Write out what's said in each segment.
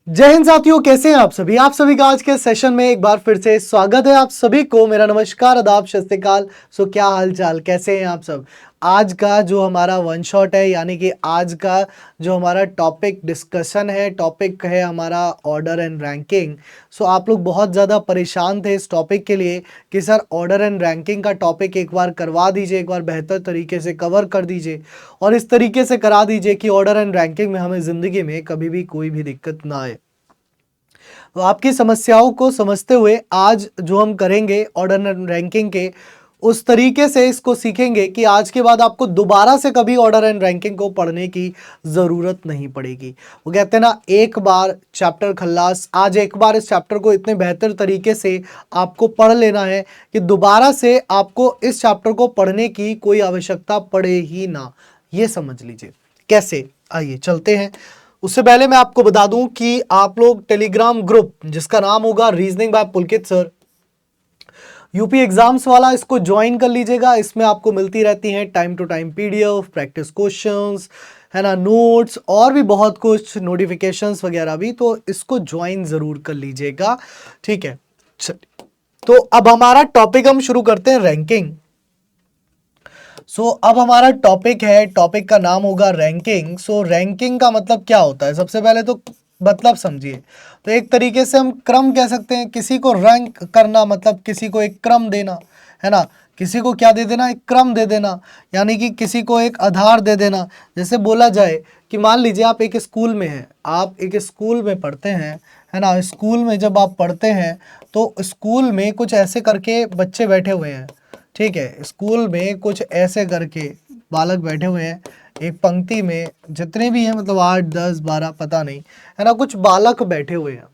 जय हिंद साथियों, कैसे हैं आप सभी। आप सभी का आज के सेशन में एक बार फिर से स्वागत है। आप सभी को मेरा नमस्कार, आदाब, सत श्री अकाल। सो क्या हाल चाल, कैसे हैं आप सब। आज का जो हमारा वन शॉट है, यानी कि आज का जो हमारा टॉपिक डिस्कशन है, टॉपिक है हमारा ऑर्डर एंड रैंकिंग। सो आप लोग बहुत ज़्यादा परेशान थे इस टॉपिक के लिए कि सर ऑर्डर एंड रैंकिंग का टॉपिक एक बार करवा दीजिए, एक बार बेहतर तरीके से कवर कर दीजिए और इस तरीके से करा दीजिए कि ऑर्डर एंड रैंकिंग में हमें ज़िंदगी में कभी भी कोई भी दिक्कत ना आए। तो आपकी समस्याओं को समझते हुए आज जो हम करेंगे ऑर्डर एंड रैंकिंग के, उस तरीके से इसको सीखेंगे कि आज के बाद आपको दोबारा से कभी ऑर्डर एंड रैंकिंग को पढ़ने की ज़रूरत नहीं पड़ेगी। वो कहते हैं ना, एक बार चैप्टर खल्लास। आज एक बार इस चैप्टर को इतने बेहतर तरीके से आपको पढ़ लेना है कि दोबारा से आपको इस चैप्टर को पढ़ने की कोई आवश्यकता पड़े ही ना। ये समझ लीजिए कैसे। आइए चलते हैं। उससे पहले मैं आपको बता दूं कि आप लोग टेलीग्राम ग्रुप जिसका नाम होगा रीजनिंग बाय पुलकित सर, यूपी एग्जाम्स वाला, इसको ज्वाइन कर लीजिएगा। इसमें आपको मिलती रहती हैं time to time PDF, practice questions, है ना, नोट्स और भी बहुत कुछ, नोटिफिकेशंस वगैरह भी। तो इसको ज्वाइन जरूर कर लीजिएगा, ठीक है। चलिए, तो अब हमारा टॉपिक हम शुरू करते हैं, रैंकिंग। अब हमारा टॉपिक है, टॉपिक का नाम होगा रैंकिंग। रैंकिंग का मतलब क्या होता है, सबसे पहले तो मतलब समझिए। तो एक तरीके से हम क्रम कह सकते हैं, किसी को रैंक करना मतलब किसी को एक क्रम देना, है ना। किसी को क्या दे देना, एक क्रम दे देना, यानी कि किसी को एक आधार दे देना। जैसे बोला जाए कि मान लीजिए आप एक स्कूल में हैं, आप एक स्कूल में पढ़ते हैं, है ना। स्कूल में जब आप पढ़ते हैं तो स्कूल में कुछ ऐसे करके बच्चे बैठे हुए हैं, ठीक है। स्कूल में कुछ ऐसे करके बालक बैठे हुए हैं, एक पंक्ति में जितने भी हैं, मतलब 8 10 12 पता नहीं, है ना, कुछ बालक बैठे हुए हैं।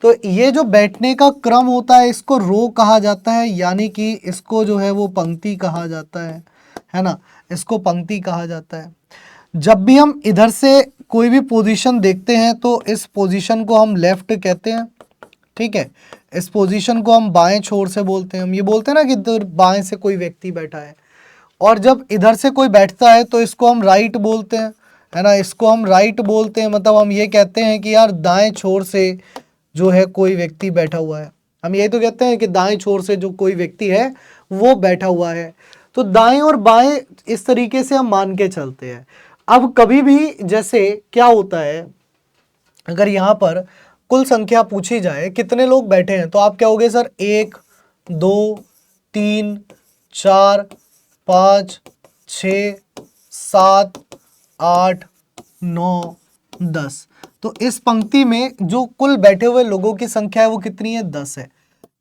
तो ये जो बैठने का क्रम होता है इसको रो कहा जाता है, यानी कि इसको जो है वो पंक्ति कहा जाता है ना। इसको पंक्ति कहा जाता है। जब भी हम इधर से कोई भी पोजीशन देखते हैं तो इस पोजीशन को हम लेफ्ट कहते हैं, ठीक है। इस पोजीशन को हम बाएं छोर से बोलते हैं। हम ये बोलते हैं ना कि इधर बाएं से कोई व्यक्ति बैठा है। और जब इधर से कोई बैठता है तो इसको हम राइट बोलते हैं, है ना। इसको हम राइट बोलते हैं, मतलब हम ये कहते हैं कि यार दाएं छोर से जो है कोई व्यक्ति बैठा हुआ है। हम ये तो कहते हैं कि दाएं छोर से जो कोई व्यक्ति है वो बैठा हुआ है। तो दाएं और बाएं इस तरीके से हम मान के चलते हैं। अब कभी भी जैसे क्या होता है, अगर यहाँ पर कुल संख्या पूछी जाए कितने लोग बैठे हैं, तो आप क्या होगे सर, 1 2 3 4 5 6 7 8 9 10। तो इस पंक्ति में जो कुल बैठे हुए लोगों की संख्या है वो कितनी है, 10 है।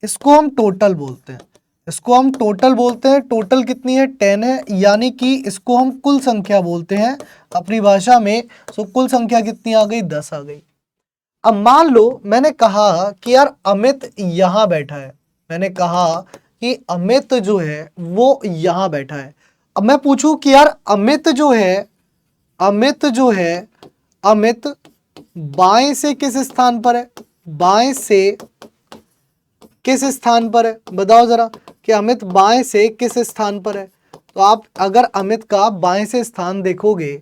इसको हम टोटल बोलते हैं, इसको हम टोटल बोलते हैं। टोटल कितनी है, 10 है, यानी कि इसको हम कुल संख्या बोलते हैं अपनी भाषा में। कुल संख्या कितनी आ गई, 10 आ गई। अब मान लो मैंने कहा कि यार अमित यहां बैठा है, मैंने कहा कि अमित जो है वो यहां बैठा है। अब मैं पूछूं कि यार अमित जो है, अमित जो है, अमित बाएं से किस स्थान पर है, बाएं से किस स्थान पर है, बताओ जरा कि अमित बाएं से किस स्थान पर है। तो आप अगर अमित का बाएं से स्थान देखोगे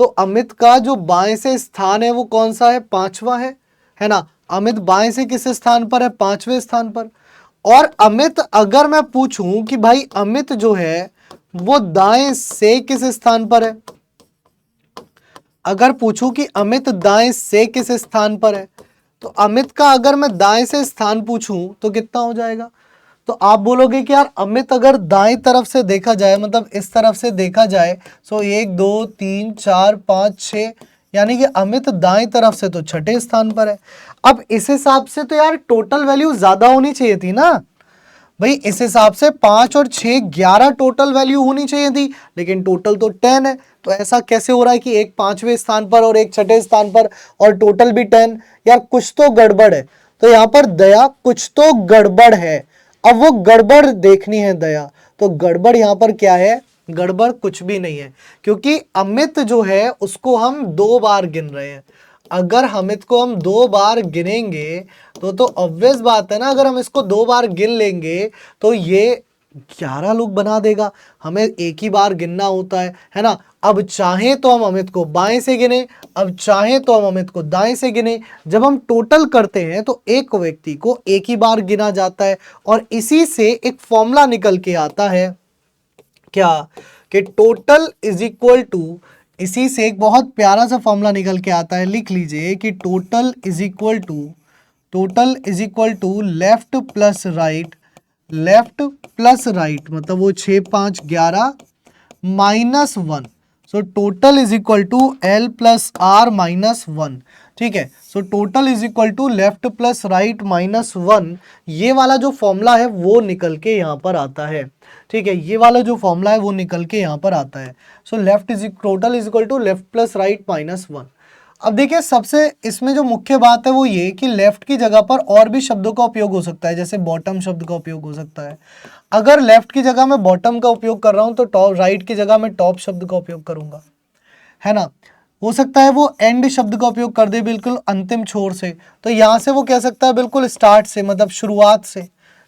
तो अमित का जो बाएं से स्थान है वो कौन सा है, 5वां है ना। अमित बाएं से किस स्थान पर है, 5वें स्थान पर। और अमित अगर मैं पूछूं कि भाई अमित जो है वो दाएं से किस स्थान पर है, अगर पूछूं कि अमित दाएं से किस स्थान पर है, तो अमित का अगर मैं दाएं से स्थान पूछूं तो कितना हो जाएगा। तो आप बोलोगे कि यार अमित अगर दाएं तरफ से देखा जाए, मतलब इस तरफ से देखा जाए, 1 2 3 4 5 6, यानी कि अमित दाएं तरफ से तो 6ठे स्थान पर है। अब इस हिसाब से तो यार टोटल वैल्यू ज्यादा होनी चाहिए थी ना भाई। इस हिसाब से 5 और 6 11 टोटल वैल्यू होनी चाहिए थी, लेकिन टोटल तो 10 है। तो ऐसा कैसे हो रहा है कि एक 5वें स्थान पर और एक 6ठे स्थान पर और टोटल भी 10। यार कुछ तो गड़बड़ है। तो यहाँ पर दया कुछ तो गड़बड़ है। अब वो गड़बड़ देखनी है दया। तो गड़बड़ यहाँ पर क्या है, गड़बड़ कुछ भी नहीं है, क्योंकि अमित जो है उसको हम 2 बार गिन रहे हैं। अगर अमित को हम 2 बार गिनेंगे तो ऑब्वियस बात है ना, अगर हम इसको 2 बार गिन लेंगे तो ये 11 लोग बना देगा, हमें एक ही बार गिनना होता है ना। अब चाहे तो हम अमित को बाएं से गिने, अब चाहे तो हम अमित को दाएं से गिने। जब हम टोटल करते हैं तो एक व्यक्ति को एक ही बार गिना जाता है, और इसी से एक फॉर्मूला निकल के आता है क्या, कि टोटल इज इक्वल टू, इसी से एक बहुत प्यारा सा फॉर्मूला निकल के आता है, लिख लीजिए कि total is equal to left plus right, left plus right मतलब वो 6 5 11 minus 1। So total is equal to L plus R minus 1। ठीक है, so total is equal to left plus right minus 1। ये वाला जो फॉर्मूला है वो निकल के यहाँ पर आता है। ठीक है, ये वाला जो फॉर्मूला है वो निकल के यहाँ पर आता है। So left is total is equal to left plus right minus 1। अब देखिए, सबसे इसमें जो मुख्य बात है वो ये कि लेफ्ट की जगह पर और भी शब्दों का उपयोग हो सकता है, जैसे बॉटम शब्द का उपयोग हो सकता है। अगर लेफ्ट की जगह मैं बॉटम का उपयोग कर रहा हूं तो टॉप, राइट की जगह मैं टॉप शब्द का उपयोग करूंगा, है ना। हो सकता है वो एंड शब्द का उपयोग कर दे, बिल्कुल अंतिम छोर से, तो यहां से वो कह सकता है बिल्कुल स्टार्ट से, मतलब शुरुआत से,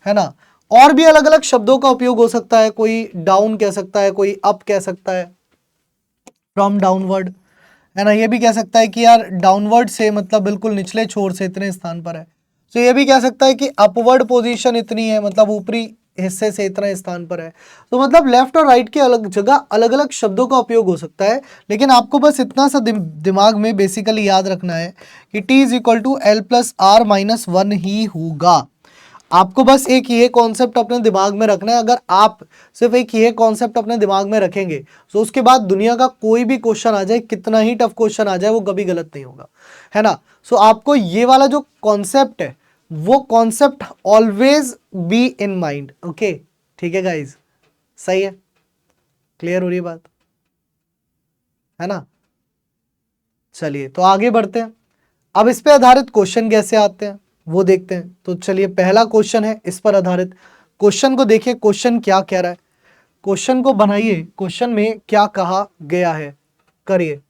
है ना। और भी अलग अलग शब्दों का उपयोग हो सकता है, कोई डाउन कह सकता है, कोई अप कह सकता है, फ्रॉम डाउनवर्ड, है ना। ये भी कह सकता है कि यार डाउनवर्ड से मतलब बिल्कुल निचले छोर से इतने स्थान पर है। तो ये भी कह सकता है कि अपवर्ड पोजीशन इतनी है, मतलब ऊपरी हिस्से से इतने स्थान पर है। तो मतलब लेफ्ट और राइट के अलग जगह अलग अलग शब्दों का उपयोग हो सकता है, लेकिन आपको बस इतना सा दिमाग में बेसिकली याद रखना है कि T is equal to L plus R minus 1 ही होगा। आपको बस एक ये कॉन्सेप्ट अपने दिमाग में रखना है। अगर आप सिर्फ एक ये कॉन्सेप्ट अपने दिमाग में रखेंगे तो उसके बाद दुनिया का कोई भी क्वेश्चन आ जाए, कितना ही टफ क्वेश्चन आ जाए, वो कभी गलत नहीं होगा, है ना। सो आपको ये वाला जो कॉन्सेप्ट है वो concept always be in mind. Okay, ठीक है गाइज, सही है, क्लियर हो रही है बात, है ना। चलिए तो आगे बढ़ते हैं। अब इस पे आधारित क्वेश्चन कैसे आते हैं वो देखते हैं। तो चलिए, पहला क्वेश्चन है इस पर आधारित। क्वेश्चन को देखिए, क्वेश्चन क्या कह रहा है, क्वेश्चन को बनाइए, क्वेश्चन में क्या कहा गया है, करिए।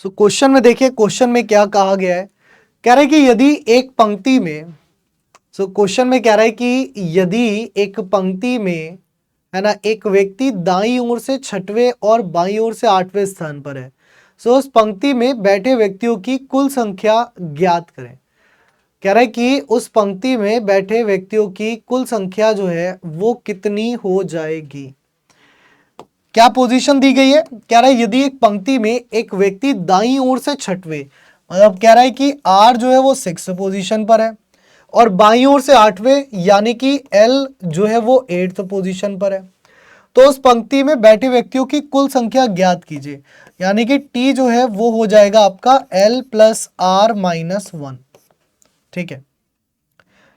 सो क्वेश्चन में देखिए, क्वेश्चन में क्या कहा गया है। कह रहा है कि यदि एक पंक्ति में, सो क्वेश्चन में कह रहा है कि यदि एक पंक्ति में, है ना, एक व्यक्ति दाईं ओर से 6वें और बाईं ओर से 8वें स्थान पर है, सो उस पंक्ति में बैठे व्यक्तियों की कुल संख्या ज्ञात करें। कह रहा है कि उस पंक्ति में बैठे व्यक्तियों की कुल संख्या जो है वो कितनी हो जाएगी। क्या पोजीशन दी गई है, कह रहा है यदि एक पंक्ति में एक व्यक्ति दाईं ओर से 6वें, मतलब कह रहा है कि आर जो है वो 6 पोजीशन पर है, और बाईं ओर से 8वें यानी कि एल जो है वो 8th पोजीशन पर है। तो उस पंक्ति में बैठे व्यक्तियों की कुल संख्या ज्ञात कीजिए, यानी कि टी जो है वो हो जाएगा आपका एल प्लस आर माइनस 1। ठीक है,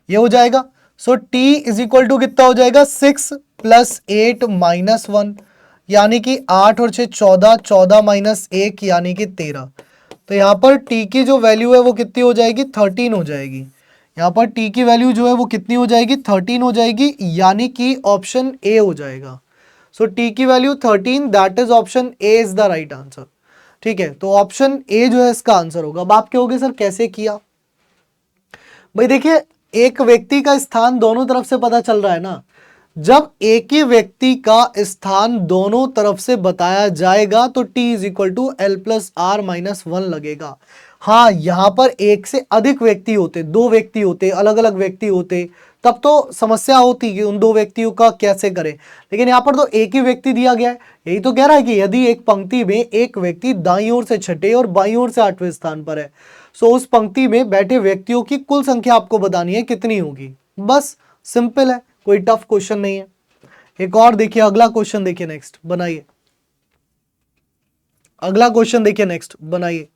ये हो जाएगा। सो टी इज इक्वल टू कितना हो जाएगा, 6 प्लस 8 माइनस 1, यानी कि 8 और 6 14, 14 माइनस 1 यानी कि 13। तो यहाँ पर टी की जो वैल्यू है वो कितनी हो जाएगी, 13 हो जाएगी। यहाँ पर टी की वैल्यू जो है वो कितनी हो जाएगी, 13 हो जाएगी, यानी कि ऑप्शन ए हो जाएगा। सो टी की value 13, that is option A is the right answer. ठीक है, तो ऑप्शन ए जो है इसका आंसर होगा। अब आप कहोगे सर कैसे किया, भाई देखिए, एक व्यक्ति का स्थान दोनों तरफ से पता चल रहा है ना। जब एक ही व्यक्ति का स्थान दोनों तरफ से बताया जाएगा तो t is equal to L plus R minus 1 लगेगा। हाँ, यहां पर एक से अधिक व्यक्ति होते, दो व्यक्ति होते, अलग अलग व्यक्ति होते, तब तो समस्या होती कि उन दो व्यक्तियों का कैसे करें, लेकिन यहाँ पर तो एक ही व्यक्ति दिया गया है। यही तो कह रहा है कि यदि एक पंक्ति में एक व्यक्ति दाईं ओर से 6 और बाईं ओर से 8वें स्थान पर है, सो उस पंक्ति में बैठे व्यक्तियों की कुल संख्या आपको बतानी है कितनी होगी। बस सिंपल है, कोई टफ क्वेश्चन नहीं है। एक और देखिए, अगला क्वेश्चन देखिए, नेक्स्ट बनाइए, अगला क्वेश्चन देखिए, नेक्स्ट बनाइए।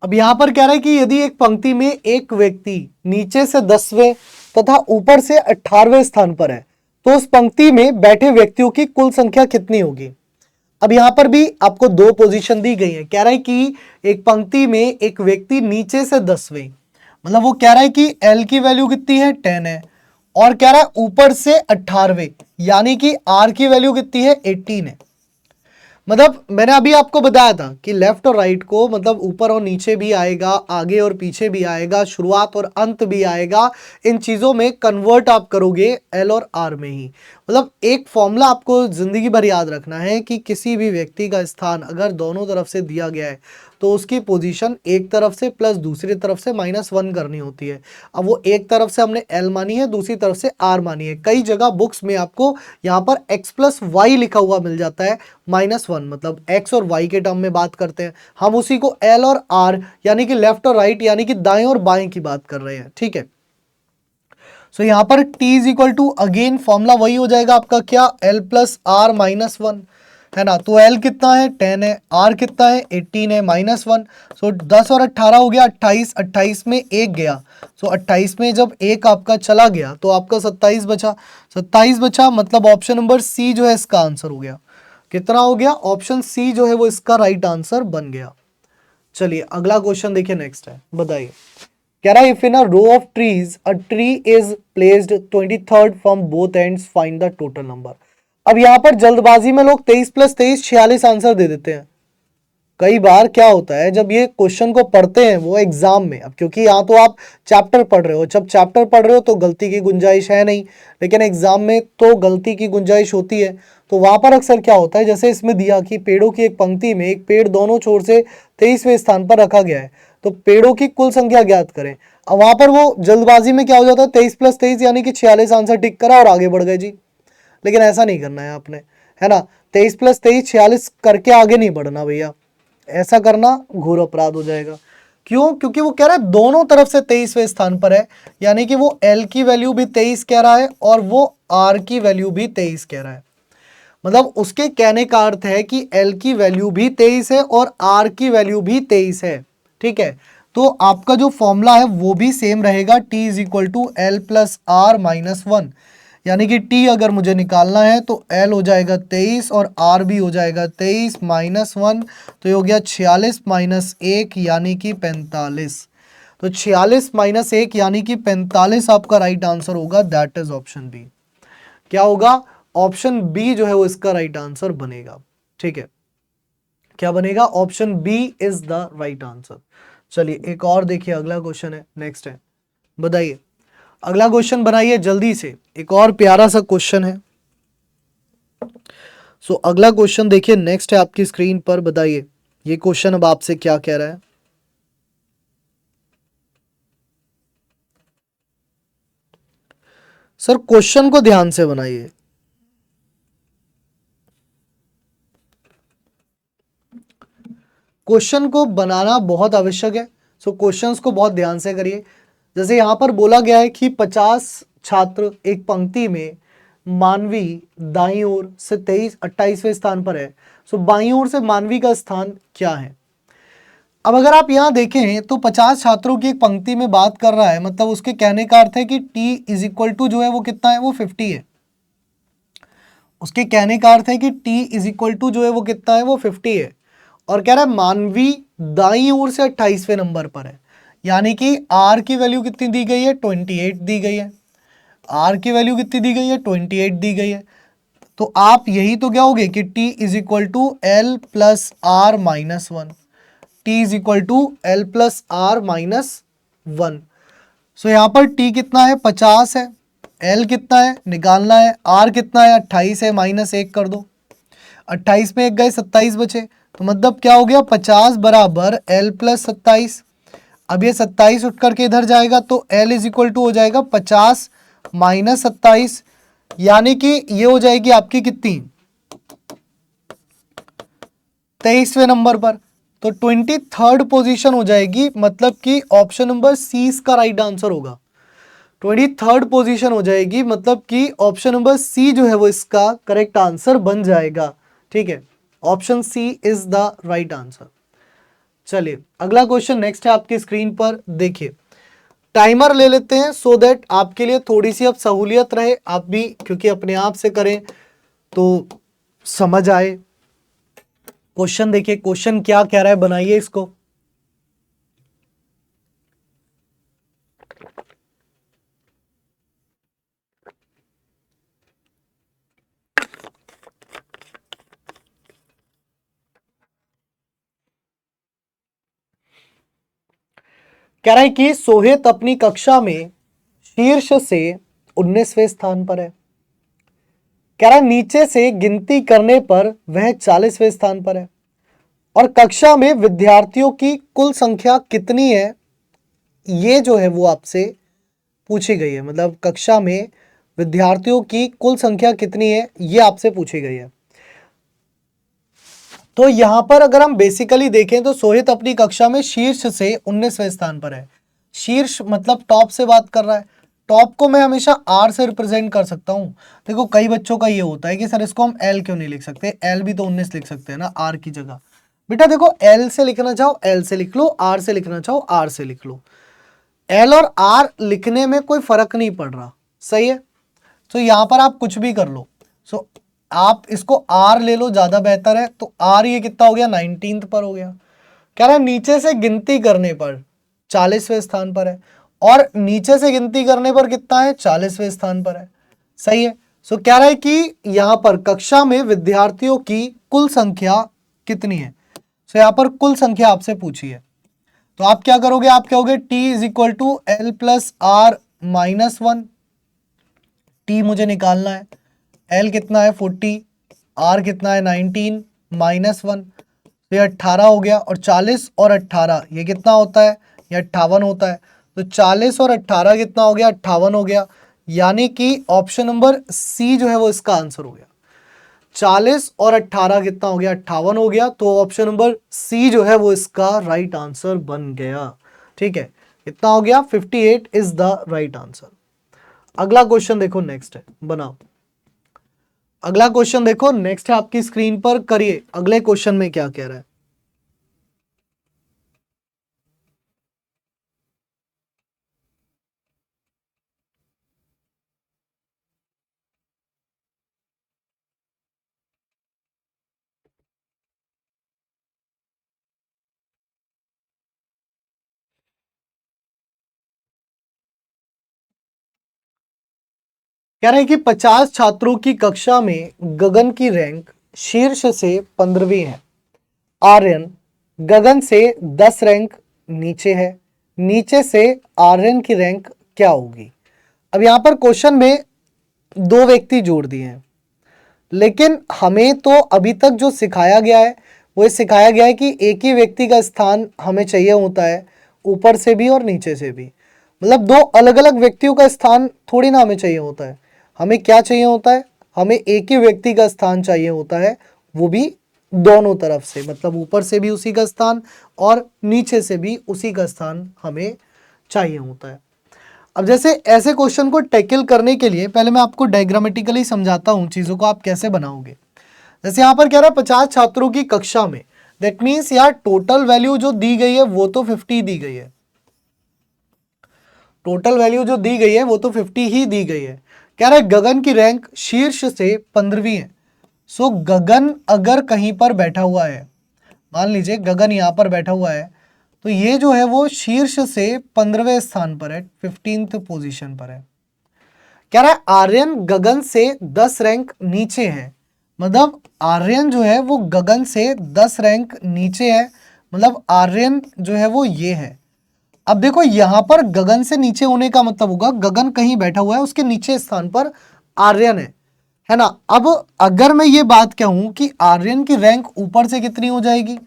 अब यहां पर कह रहा है कि यदि एक पंक्ति में एक व्यक्ति नीचे से 10वें तथा ऊपर से 18वें स्थान पर है तो उस पंक्ति में बैठे व्यक्तियों की कुल संख्या कितनी होगी। अब यहां पर भी आपको दो पोजीशन दी गई है। कह रहा है कि एक पंक्ति में एक व्यक्ति नीचे से 10वें, मतलब वो कह रहा है कि एल की वैल्यू कितनी है 10 है, और कह रहा है ऊपर से 18वें, यानी कि आर की वैल्यू कितनी है 18 है। मतलब मैंने अभी आपको बताया था कि लेफ्ट और राइट को मतलब ऊपर और नीचे भी आएगा, आगे और पीछे भी आएगा, शुरुआत और अंत भी आएगा, इन चीज़ों में कन्वर्ट आप करोगे एल और आर में ही। मतलब एक फॉर्मूला आपको जिंदगी भर याद रखना है कि किसी भी व्यक्ति का स्थान अगर दोनों तरफ से दिया गया है तो उसकी पोजीशन एक तरफ से प्लस दूसरी तरफ से -1 करनी होती है। अब वो एक तरफ से हमने एल मानी है, दूसरी तरफ से आर मानी है। कई जगह बुक्स में आपको यहाँ पर x प्लस वाई लिखा हुआ मिल जाता है, -1 मतलब x और y के टर्म में बात करते हैं। हम उसी को l और r यानी कि लेफ्ट और राइट यानी कि दाएं और बाएं की बात कर रहे हैं, ठीक है। सो यहाँ पर t is equal to again formula वही हो जाएगा आपका क्या, l प्लस आर -1 है ना। तो l कितना है 10 है, r कितना है 18 है, -1। सो 10 और 18 हो गया 28, 28 में एक गया, सो 28 में जब एक आपका चला गया तो आपका 27 बचा, 27 बचा मतलब ऑप्शन नंबर सी जो है इसका आंसर हो गया। कितना हो गया, ऑप्शन सी जो है वो इसका राइट आंसर बन गया। चलिए अगला क्वेश्चन देखिए, नेक्स्ट है, बताइए। कह रहा है if in a row of trees a tree is placed 23rd from both ends find the total number. अब यहां पर जल्दबाजी में लोग 23 + 23 46 आंसर दे देते हैं। कई बार क्या होता है जब ये क्वेश्चन को पढ़ते हैं वो एग्जाम में, अब क्योंकि यहाँ तो आप चैप्टर पढ़ रहे हो, जब चैप्टर पढ़ रहे हो तो गलती की गुंजाइश है नहीं, लेकिन एग्जाम में तो गलती की गुंजाइश होती है। तो वहां पर अक्सर क्या होता है, जैसे इसमें दिया कि पेड़ों की एक पंक्ति में एक पेड़ दोनों छोर से 23वें स्थान पर रखा गया है, तो पेड़ों की कुल संख्या ज्ञात करें। अब वहां पर वो जल्दबाजी में क्या हो जाता है, 23 + 23 यानी कि 46 आंसर टिक करा और आगे बढ़ गए जी। लेकिन ऐसा नहीं करना है आपने, है ना। 23 + 23 46 करके आगे नहीं बढ़ना भैया, ऐसा करना घोर अपराध हो जाएगा। क्यों, क्योंकि वो कह रहा है दोनों तरफ से 23वें स्थान पर है, यानी कि वो L की वैल्यू भी 23 कह रहा है और वो R की वैल्यू भी 23 कह रहा है। मतलब उसके कहने का अर्थ है कि L की वैल्यू भी 23 है और R की वैल्यू भी 23 है, ठीक है। तो आपका जो फॉर्मूला है वो भी सेम रहेगा, T is equal to L plus R -1, यानी कि T अगर मुझे निकालना है तो L हो जाएगा 23 और R भी हो जाएगा 23 -1, तो ये हो गया 46 - 1 यानी कि 45। तो 46 - 1 यानी कि 45 आपका राइट आंसर होगा, दैट इज ऑप्शन बी। क्या होगा, ऑप्शन बी जो है वो इसका राइट आंसर बनेगा, ठीक है। क्या बनेगा, option B is the right answer. चलिए एक और देखिए, अगला क्वेश्चन है, नेक्स्ट है, बताइए। अगला क्वेश्चन बनाइए जल्दी से, एक और प्यारा सा क्वेश्चन है। सो अगला क्वेश्चन देखिए, नेक्स्ट है आपकी स्क्रीन पर, बताइए ये क्वेश्चन अब आपसे क्या कह रहा है। सर क्वेश्चन को ध्यान से बनाइए। क्वेश्चन को बनाना बहुत आवश्यक है, सो क्वेश्चंस को बहुत ध्यान से करिए। जैसे यहाँ पर बोला गया है कि 50 छात्र एक पंक्ति में मानवी दाईं ओर से 28वें स्थान पर है, सो बाईं ओर से मानवी का स्थान क्या है। अब अगर आप यहाँ देखें तो 50 छात्रों की एक पंक्ति में बात कर रहा है, मतलब उसके कहने का अर्थ है कि T इज इक्वल टू जो है वो कितना है, वो 50 है। उसके कहने का अर्थ है कि T इज इक्वल टू जो है वो कितना है, वो 50 है। और कह रहा है मानवी दाईं ओर से 28वें नंबर पर है, यानी कि R की वैल्यू कितनी दी गई है, 28 दी गई है। R की वैल्यू कितनी दी गई है, 28 दी गई है। तो आप यही तो क्या होगे कि T is equal to L plus R -1, T is equal to L plus R -1। So यहाँ पर T कितना है, 50 है, L कितना है निकालना है, R कितना है 28 है, -1 कर दो, 28 में एक गए 27 बचे, तो मतलब क्या हो गया 50 बराबर L प्लस 27। अब ये 27 उठ करके इधर जाएगा तो L इज इक्वल टू हो जाएगा 50 - 27, यानी कि ये हो जाएगी आपकी कितनी 23वें नंबर पर, तो 23rd पोजीशन हो जाएगी, मतलब कि ऑप्शन नंबर सी इसका राइट आंसर होगा। 23rd पोजीशन हो जाएगी, मतलब कि ऑप्शन नंबर सी जो है वो इसका करेक्ट आंसर बन जाएगा, ठीक है। Option C is the right answer. चलिए अगला क्वेश्चन नेक्स्ट है आपकी स्क्रीन पर, देखिए टाइमर ले लेते हैं सो दैट आपके लिए थोड़ी सी अब सहूलियत रहे, आप भी क्योंकि अपने आप से करें तो समझ आए। क्वेश्चन देखिए, क्वेश्चन क्या कह रहा है, बनाइए इसको। कह रहा है कि सोहित अपनी कक्षा में शीर्ष से 19वें स्थान पर है। कह रहा है नीचे से गिनती करने पर वह 40वें स्थान पर है और कक्षा में विद्यार्थियों की कुल संख्या कितनी है, ये जो है वो आपसे पूछी गई है। मतलब कक्षा में विद्यार्थियों की कुल संख्या कितनी है ये आपसे पूछी गई है। तो यहां पर अगर हम बेसिकली देखें तो सोहित अपनी कक्षा में शीर्ष से 19वें स्थान पर है। शीर्ष मतलब टॉप से बात कर रहा है। टॉप को मैं हमेशा आर से रिप्रेजेंट कर सकता हूं। देखो कई बच्चों का ये होता है कि सर इसको हम एल क्यों नहीं लिख सकते, एल भी तो 19 लिख सकते हैं ना आर की जगह। बेटा देखो एल से लिखना चाहो एल से लिख लो, आर से लिखना चाहो आर से लिख लो। एल और आर लिखने में कोई फर्क नहीं पड़ रहा, सही है। तो यहां पर आप कुछ भी कर लो। सो आप इसको आर ले लो, ज्यादा बेहतर है। तो आर ये कितना हो गया, 19th पर हो गया। कह रहा है नीचे से गिनती करने पर 40वें स्थान पर है और नीचे से गिनती करने पर कितना है, 40वें स्थान पर है, सही है। सो कह रहा है कि यहां पर कक्षा में विद्यार्थियों की कुल संख्या कितनी है। सो यहां पर कुल संख्या आपसे पूछी है। तो आप क्या करोगे, आप कहोगे t is equal to L plus R minus 1। t मुझे निकालना है, l कितना है 40, r कितना है 19 माइनस 1, तो ये 18 हो गया। और 40 और 18 ये कितना होता है, ये 58 होता है। तो 40 और 18 कितना हो गया, 58 हो गया। यानी कि ऑप्शन नंबर सी जो है वो इसका आंसर हो गया। 40 और 18 कितना हो गया, 58 हो गया। तो ऑप्शन नंबर सी जो है वो इसका राइट आंसर बन गया। ठीक है, कितना हो गया, 58 इज द राइट आंसर। अगला क्वेश्चन देखो नेक्स्ट है, बनाओ। अगला क्वेश्चन देखो नेक्स्ट है आपकी स्क्रीन पर, करिए अगले क्वेश्चन में क्या कह रहा है। कह रहे हैं कि 50 छात्रों की कक्षा में गगन की रैंक शीर्ष से 15वीं है। आर्यन गगन से 10 रैंक नीचे है, नीचे से आर्यन की रैंक क्या होगी। अब यहां पर क्वेश्चन में दो व्यक्ति जोड़ दिए हैं, लेकिन हमें तो अभी तक जो सिखाया गया है वो ये सिखाया गया है कि एक ही व्यक्ति का स्थान हमें चाहिए होता है, ऊपर से भी और नीचे से भी। मतलब दो अलग अलग व्यक्तियों का स्थान थोड़ी ना हमें चाहिए होता है। हमें क्या चाहिए होता है, हमें एक ही व्यक्ति का स्थान चाहिए होता है, वो भी दोनों तरफ से, मतलब ऊपर से भी उसी का स्थान और नीचे से भी उसी का स्थान हमें चाहिए होता है। अब जैसे ऐसे क्वेश्चन को टैकल करने के लिए पहले मैं आपको डायग्रामेटिकली समझाता हूं चीज़ों को आप कैसे बनाओगे। जैसे यहाँ पर कह रहा है 50 छात्रों की कक्षा में, दैट मीन्स यार टोटल वैल्यू जो दी गई है वो तो 50 दी गई है। टोटल वैल्यू जो दी गई है वो तो 50 ही दी गई है। कह रहा है गगन की रैंक शीर्ष से 15वीं है। सो गगन अगर कहीं पर बैठा हुआ है, मान लीजिए गगन यहाँ पर बैठा हुआ है, तो ये जो है वो शीर्ष से 15वें स्थान पर है, 15th पोजीशन पर है। कह रहा है आर्यन गगन से 10 रैंक नीचे है। मतलब आर्यन जो है वो गगन से 10 रैंक नीचे है, मतलब आर्यन जो है वो ये है। अब देखो यहां पर गगन से नीचे होने का मतलब होगा गगन कहीं बैठा हुआ है, उसके नीचे स्थान पर आर्यन है ना। अब अगर मैं ये बात कहूं कि आर्यन की रैंक ऊपर से कितनी हो जाएगी,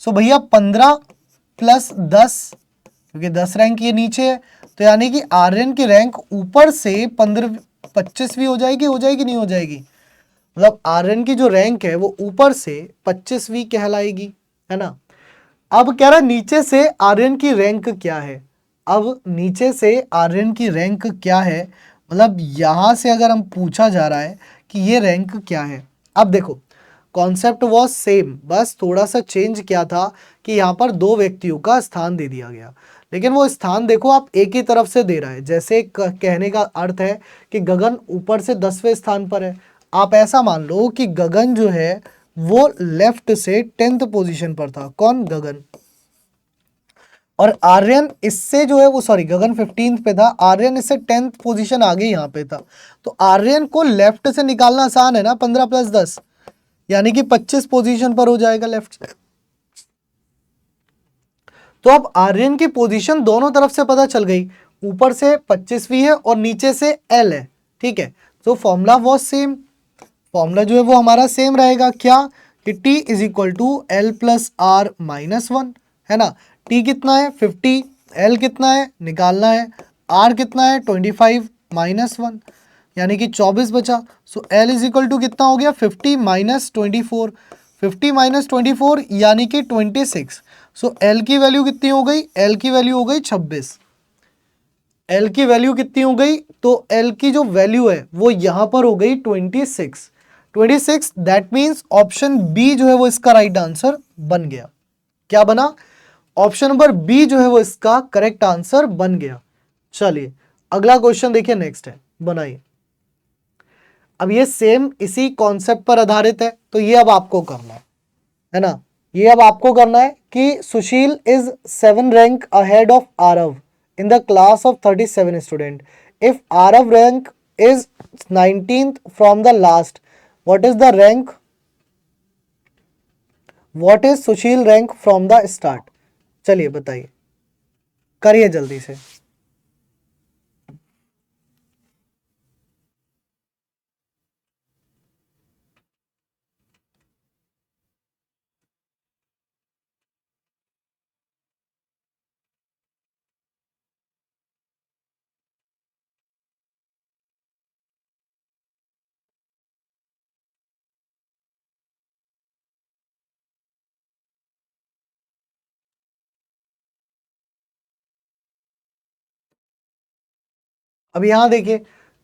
सो भैया 15 प्लस 10, क्योंकि 10 रैंक ये नीचे है, तो यानी कि आर्यन की रैंक ऊपर से 15 25वीं हो जाएगी नहीं हो जाएगी। मतलब आर्यन की जो रैंक है वो ऊपर से 25वीं कहलाएगी, है ना। अब कह रहा है नीचे से आर्यन की रैंक क्या है। अब नीचे से आर्यन की रैंक क्या है, मतलब यहां से अगर हम पूछा जा रहा है कि ये रैंक क्या है। अब देखो कॉन्सेप्ट वॉज सेम, बस थोड़ा सा चेंज किया था कि यहाँ पर दो व्यक्तियों का स्थान दे दिया गया, लेकिन वो स्थान देखो आप एक ही तरफ से दे रहा है। जैसे कहने का अर्थ है कि गगन ऊपर से 10वें स्थान पर है, आप ऐसा मान लो कि गगन जो है वो लेफ्ट से 10th पोजीशन पर था। कौन? गगन। और आर्यन इससे जो है वो, सॉरी, गगन 15th पे था, आर्यन इससे 10th पोजीशन आगे यहाँ पे था। तो आर्यन को लेफ्ट से निकालना आसान है ना, 15 + 10 यानी कि 25 पोजीशन पर हो जाएगा लेफ्ट से। तो अब आर्यन की पोजीशन दोनों तरफ से पता चल गई, ऊपर से 25वीं है और नीचे से एल है, ठीक है। तो फॉर्मूला वॉज सेम, फॉर्मूला जो है वो हमारा सेम रहेगा, क्या कि T = L + R - 1, है ना। T कितना है? 50, L कितना है निकालना है, R कितना है 25 - 1 यानी कि 24 बचा। सो L = कितना हो गया? 50 - 24, 50 - 24 यानी कि 26। सो L की वैल्यू कितनी हो गई? L की वैल्यू हो गई 26। L की वैल्यू कितनी हो गई? तो L की जो वैल्यू है वो यहां पर हो गई 26। दैट मीन्स ऑप्शन बी जो है वो इसका राइट आंसर बन गया। क्या बना? ऑप्शन नंबर बी जो है वो इसका करेक्ट आंसर बन गया। चलिए अगला क्वेश्चन देखिए, नेक्स्ट है, बनाइए। अब ये सेम इसी कॉन्सेप्ट पर आधारित है, तो ये अब आपको करना है ना। ये अब आपको करना है कि Sushil is 7 rank ahead of Aarav in the class of 37 student. If Arav rank is 19th from the last, what is the rank? What is Sushil rank from the start? चलिए बताइए, करिए जल्दी से। अब यहां देखिए,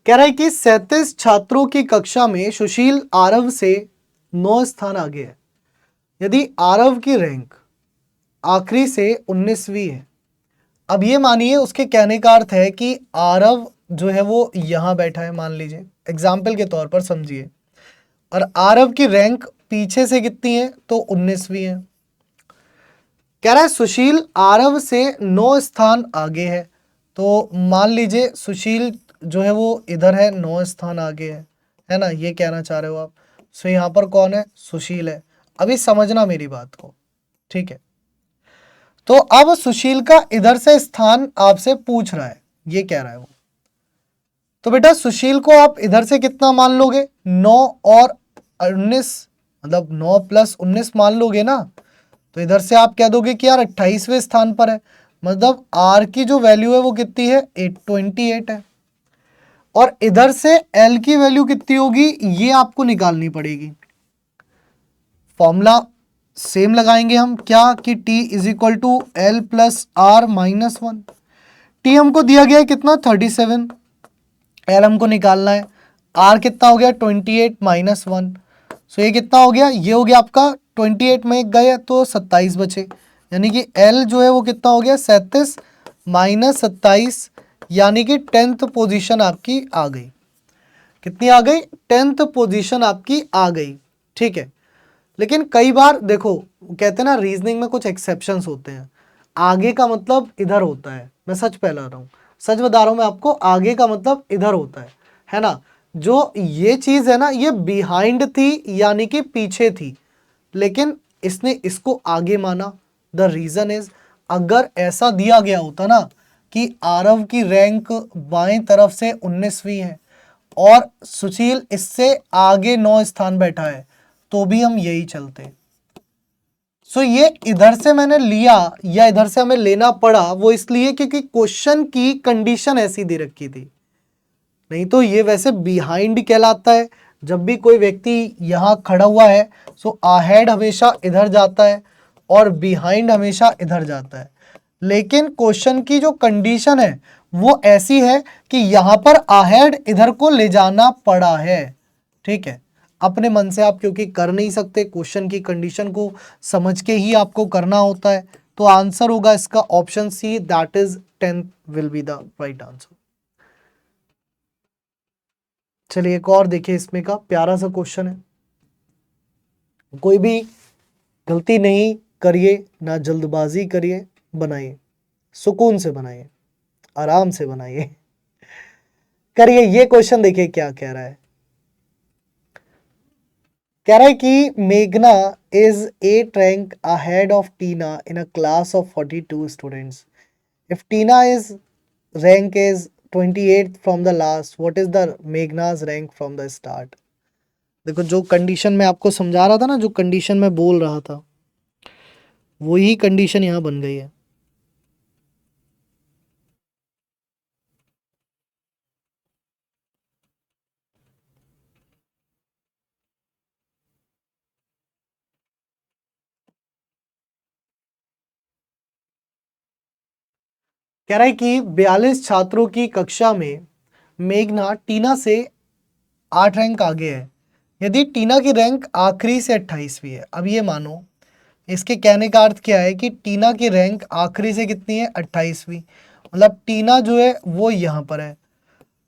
कह रहा है कि 37 छात्रों की कक्षा में सुशील आरव से 9 स्थान आगे है। यदि आरव की रैंक आखिरी से 19वीं है, अब ये मानिए उसके कहने का अर्थ है कि आरव जो है वो यहां बैठा है, मान लीजिए एग्जाम्पल के तौर पर समझिए, और आरव की रैंक पीछे से कितनी है? तो 19वीं है। कह रहा है सुशील आरव से 9 स्थान आगे है, तो मान लीजिए सुशील जो है वो इधर है, 9 स्थान आगे है ना, ये कहना चाह रहे हो आप। सो यहाँ पर कौन है? सुशील है। अभी समझना मेरी बात को, ठीक है। तो अब सुशील का इधर से स्थान आपसे पूछ रहा है, ये कह रहा है वो। तो बेटा सुशील को आप इधर से कितना मान लोगे? 9 और 19, मतलब 9 + 19 मान लोगे ना। तो इधर से आप कह दोगे कि यार 28वें स्थान पर है, मतलब आर की जो वैल्यू है वो कितनी है? 28 है। और इधर से एल की वैल्यू कितनी होगी ये आपको निकालनी पड़ेगी। फॉर्मूला सेम लगाएंगे हम, क्या कि T = L + R - 1। टी हमको दिया गया है कितना? 37। एल हमको निकालना है, आर कितना हो गया? 28 - 1। सो ये कितना हो गया? ये हो गया आपका 28 में एक गए तो 27 बचे, यानी कि एल जो है वो कितना हो गया? 37 - 27, यानी कि 10th पोजीशन आपकी आ गई। कितनी आ गई? 10th पोजीशन आपकी आ गई, ठीक है। लेकिन कई बार देखो, कहते हैं ना रीजनिंग में कुछ एक्सेप्शंस होते हैं। आगे का मतलब इधर होता है, मैं सच पहला रहा हूँ, सच बता रहा हूँ मैं आपको, आगे का मतलब इधर होता है ना। जो ये चीज़ है ना, ये बिहाइंड थी यानी कि पीछे थी, लेकिन इसने इसको आगे माना। द रीज़न इज, अगर ऐसा दिया गया होता ना कि आरव की रैंक बाएं तरफ से 19वीं है और सुशील इससे आगे 9 स्थान बैठा है, तो भी हम यही चलते। सो ये इधर से मैंने लिया या इधर से हमें लेना पड़ा, वो इसलिए क्योंकि क्वेश्चन की कंडीशन ऐसी दे रखी थी। नहीं तो ये वैसे बिहाइंड कहलाता है। जब भी कोई व्यक्ति यहाँ खड़ा हुआ है, सो अहेड हमेशा इधर जाता है और बिहाइंड हमेशा इधर जाता है। लेकिन क्वेश्चन की जो कंडीशन है वो ऐसी है कि यहाँ पर अहेड इधर को ले जाना पड़ा है, ठीक है। अपने मन से आप क्योंकि कर नहीं सकते, क्वेश्चन की कंडीशन को समझ के ही आपको करना होता है। तो आंसर होगा इसका option C, that is 10 will be the right answer. चलिए एक और देखिए, इसमें का प्यारा सा क्वेश्चन है। कोई भी गलती नहीं करिए, ना जल्दबाजी करिए, बनाइए, सुकून से बनाइए, आराम से बनाइए, करिए। ये क्वेश्चन देखिए क्या कह रहा है। कह रहा है कि मेघना is 8 rank ahead of Tina in a class of 42 students. If Tina is rank is 28 from the last, what is the Meghna's rank from the start. देखो जो कंडीशन मैं आपको समझा रहा था ना, जो कंडीशन मैं बोल रहा था, वही कंडीशन यहाँ बन गई है। कह रहा है कि 42 छात्रों की कक्षा में मेघना टीना से 8 रैंक आगे है। यदि टीना की रैंक आखिरी से 28वीं है। अब ये मानो, इसके कहने का अर्थ क्या है कि टीना की रैंक आखिरी से कितनी है, 28वीं। मतलब टीना जो है वो यहाँ पर है।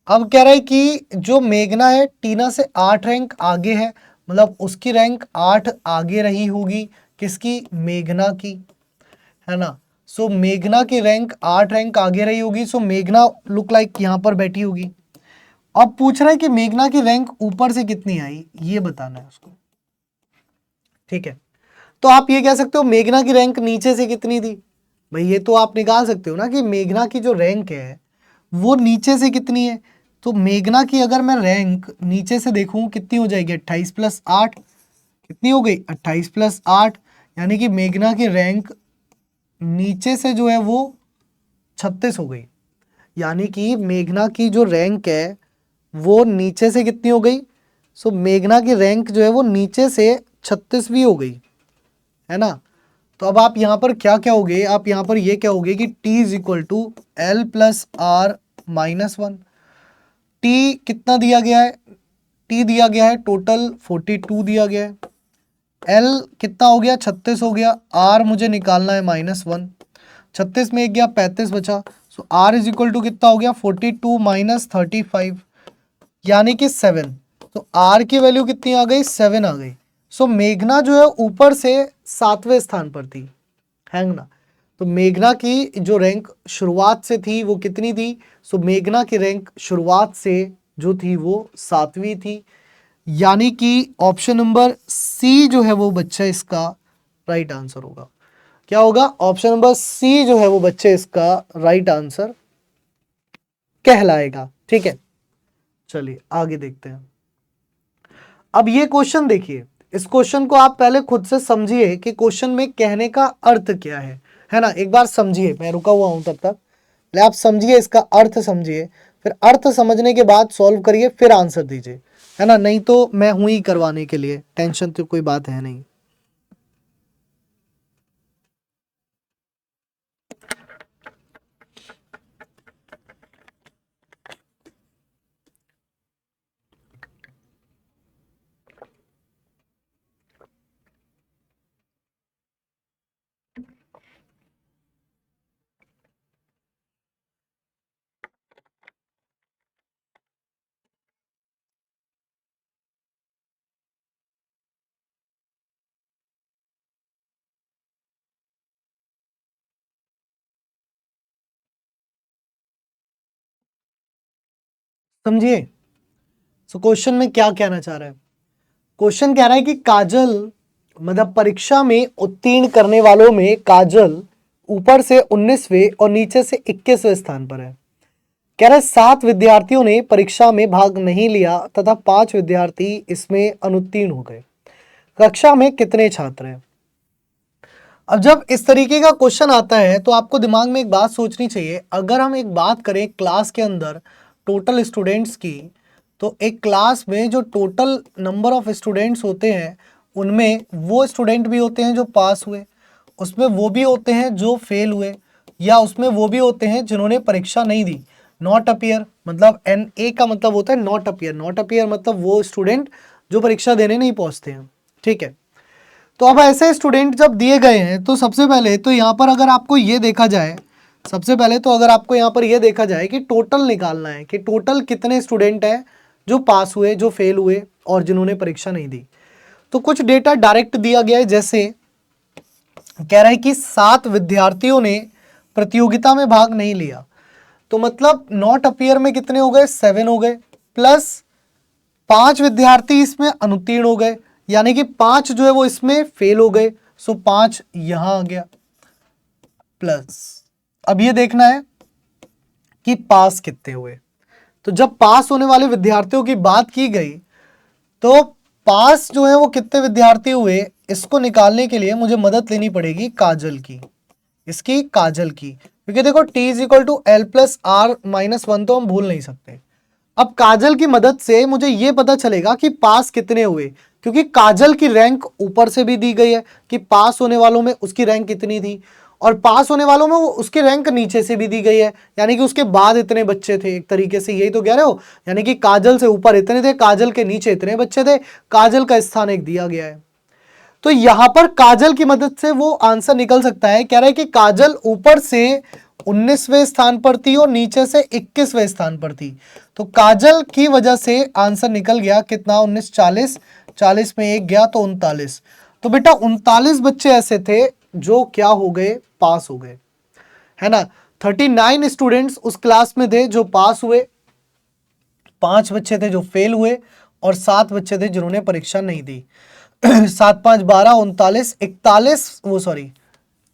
अब कह रहा है कि जो मेघना है टीना से 8 रैंक आगे है, मतलब उसकी रैंक 8 आगे रही होगी, किसकी, मेघना की, है ना। सो मेघना की रैंक 8 रैंक आगे रही होगी। सो मेघना लुक लाइक यहाँ पर बैठी होगी। अब पूछ रहा है कि मेघना की रैंक ऊपर से कितनी आई, ये बताना है उसको। ठीक है, तो आप ये कह सकते हो मेघना की रैंक नीचे से कितनी थी। भाई ये तो आप निकाल सकते हो ना कि मेघना की जो रैंक है वो नीचे से कितनी है। तो मेघना की अगर मैं रैंक नीचे से देखूं कितनी हो जाएगी, 28 + 8 कितनी हो गई, 28 + 8, यानी कि मेघना की रैंक नीचे से जो है वो 36 हो गई। यानी कि मेघना की जो रैंक है वो नीचे से कितनी हो गई। सो मेघना की रैंक जो है वो नीचे से 36वीं हो गई, है ना। तो अब आप यहाँ पर क्या कहोगे, आप यहाँ पर ये कहोगे कि t is equal to L plus R -1। t कितना दिया गया है, t दिया गया है टोटल 42 दिया गया है। l कितना हो गया, 36 हो गया। r मुझे निकालना है -1, 36 में एक गया 35 बचा। सो r इज इक्वल टू कितना हो गया, 42 - 35 यानी कि 7। तो r की वैल्यू कितनी आ गई, 7 आ गई। सो मेघना जो है ऊपर से 7वें स्थान पर थी, है ना। तो मेघना की जो रैंक शुरुआत से थी वो कितनी थी। सो मेघना की रैंक शुरुआत से जो थी वो 7वीं थी। यानी कि ऑप्शन नंबर सी जो है वो बच्चा इसका राइट आंसर होगा। क्या होगा, ऑप्शन नंबर सी जो है वो बच्चे इसका राइट आंसर कहलाएगा। ठीक है, चलिए आगे देखते हैं। अब ये क्वेश्चन देखिए, इस क्वेश्चन को आप पहले खुद से समझिए कि क्वेश्चन में कहने का अर्थ क्या है ना। एक बार समझिए, मैं रुका हुआ हूं तब तक, पहले आप समझिए, इसका अर्थ समझिए, फिर अर्थ समझने के बाद सॉल्व करिए, फिर आंसर दीजिए, है ना। नहीं तो मैं हूं ही करवाने के लिए, टेंशन तो कोई बात है नहीं। समझिए, सो क्वेश्चन में क्या कहना चाह रहा है। क्वेश्चन कह रहा है कि काजल, मतलब परीक्षा में उत्तीर्ण करने वालों में काजल ऊपर से 19वें और नीचे से 21वें स्थान पर है। कह रहा है 7 विद्यार्थियों ने परीक्षा में भाग नहीं लिया तथा 5 विद्यार्थी इसमें अनुत्तीर्ण हो गए। कक्षा में कितने छात्र हैं। अब जब इस तरीके का क्वेश्चन आता है तो आपको दिमाग में एक बात सोचनी चाहिए। अगर हम एक बात करें क्लास के अंदर टोटल स्टूडेंट्स की, तो एक क्लास में जो टोटल नंबर ऑफ स्टूडेंट्स होते हैं उनमें वो स्टूडेंट भी होते हैं जो पास हुए, उसमें वो भी होते हैं जो फेल हुए, या उसमें वो भी होते हैं जिन्होंने परीक्षा नहीं दी। नॉट अपीयर मतलब NA का मतलब होता है नॉट अपीयर। नॉट अपीयर मतलब वो स्टूडेंट जो परीक्षा देने नहीं पहुंचते हैं। ठीक है, तो अब ऐसे स्टूडेंट जब दिए गए हैं तो सबसे पहले तो यहाँ पर अगर आपको ये देखा जाए, सबसे पहले तो अगर आपको यहाँ पर ये देखा जाए कि टोटल निकालना है कि टोटल कितने स्टूडेंट हैं जो पास हुए, जो फेल हुए और जिन्होंने परीक्षा नहीं दी। तो कुछ डेटा डायरेक्ट दिया गया है, जैसे कह रहा है कि 7 विद्यार्थियों ने प्रतियोगिता में भाग नहीं लिया, तो मतलब नॉट अपीयर में कितने हो गए, 7 हो गए, प्लस 5 विद्यार्थी इसमें अनुत्तीर्ण हो गए, यानी कि 5 जो है वो इसमें फेल हो गए, सो 5 यहां आ गया, प्लस अब ये देखना है कि पास कितने हुए। तो जब पास होने वाले विद्यार्थियों की बात की गई तो पास जो है वो कितने विद्यार्थी हुए, इसको निकालने के लिए मुझे मदद लेनी पड़ेगी काजल की, इसकी काजल की, क्योंकि देखो t is equal to L plus R minus 1 तो हम भूल नहीं सकते। अब काजल की मदद से मुझे ये पता चलेगा कि पास कितने हुए, क्योंकि काजल की रैंक ऊपर से भी दी गई है कि पास होने वालों में उसकी रैंक कितनी थी, और पास होने वालों में वो उसकी रैंक नीचे से भी दी गई है, यानी कि उसके बाद इतने बच्चे थे, एक तरीके से यही तो कह रहे हो, यानी कि काजल से ऊपर इतने थे, काजल के नीचे इतने बच्चे थे, काजल का स्थान एक दिया गया है। तो यहां पर काजल की मदद से वो आंसर निकल सकता है। कह रहा है कि काजल ऊपर से 19वें स्थान पर थी और नीचे से 21वें स्थान पर थी, तो काजल की वजह से आंसर निकल गया कितना, 19, 40, 40 में एक गया तो 39। तो बेटा 39 बच्चे ऐसे थे जो क्या हो गए, पास हो गए, है ना। 39 स्टूडेंट्स उस क्लास में थे जो पास हुए, 5 बच्चे थे जो फेल हुए और 7 बच्चे थे जिन्होंने परीक्षा नहीं दी। 7, 5, 12, 39, 41, वो सॉरी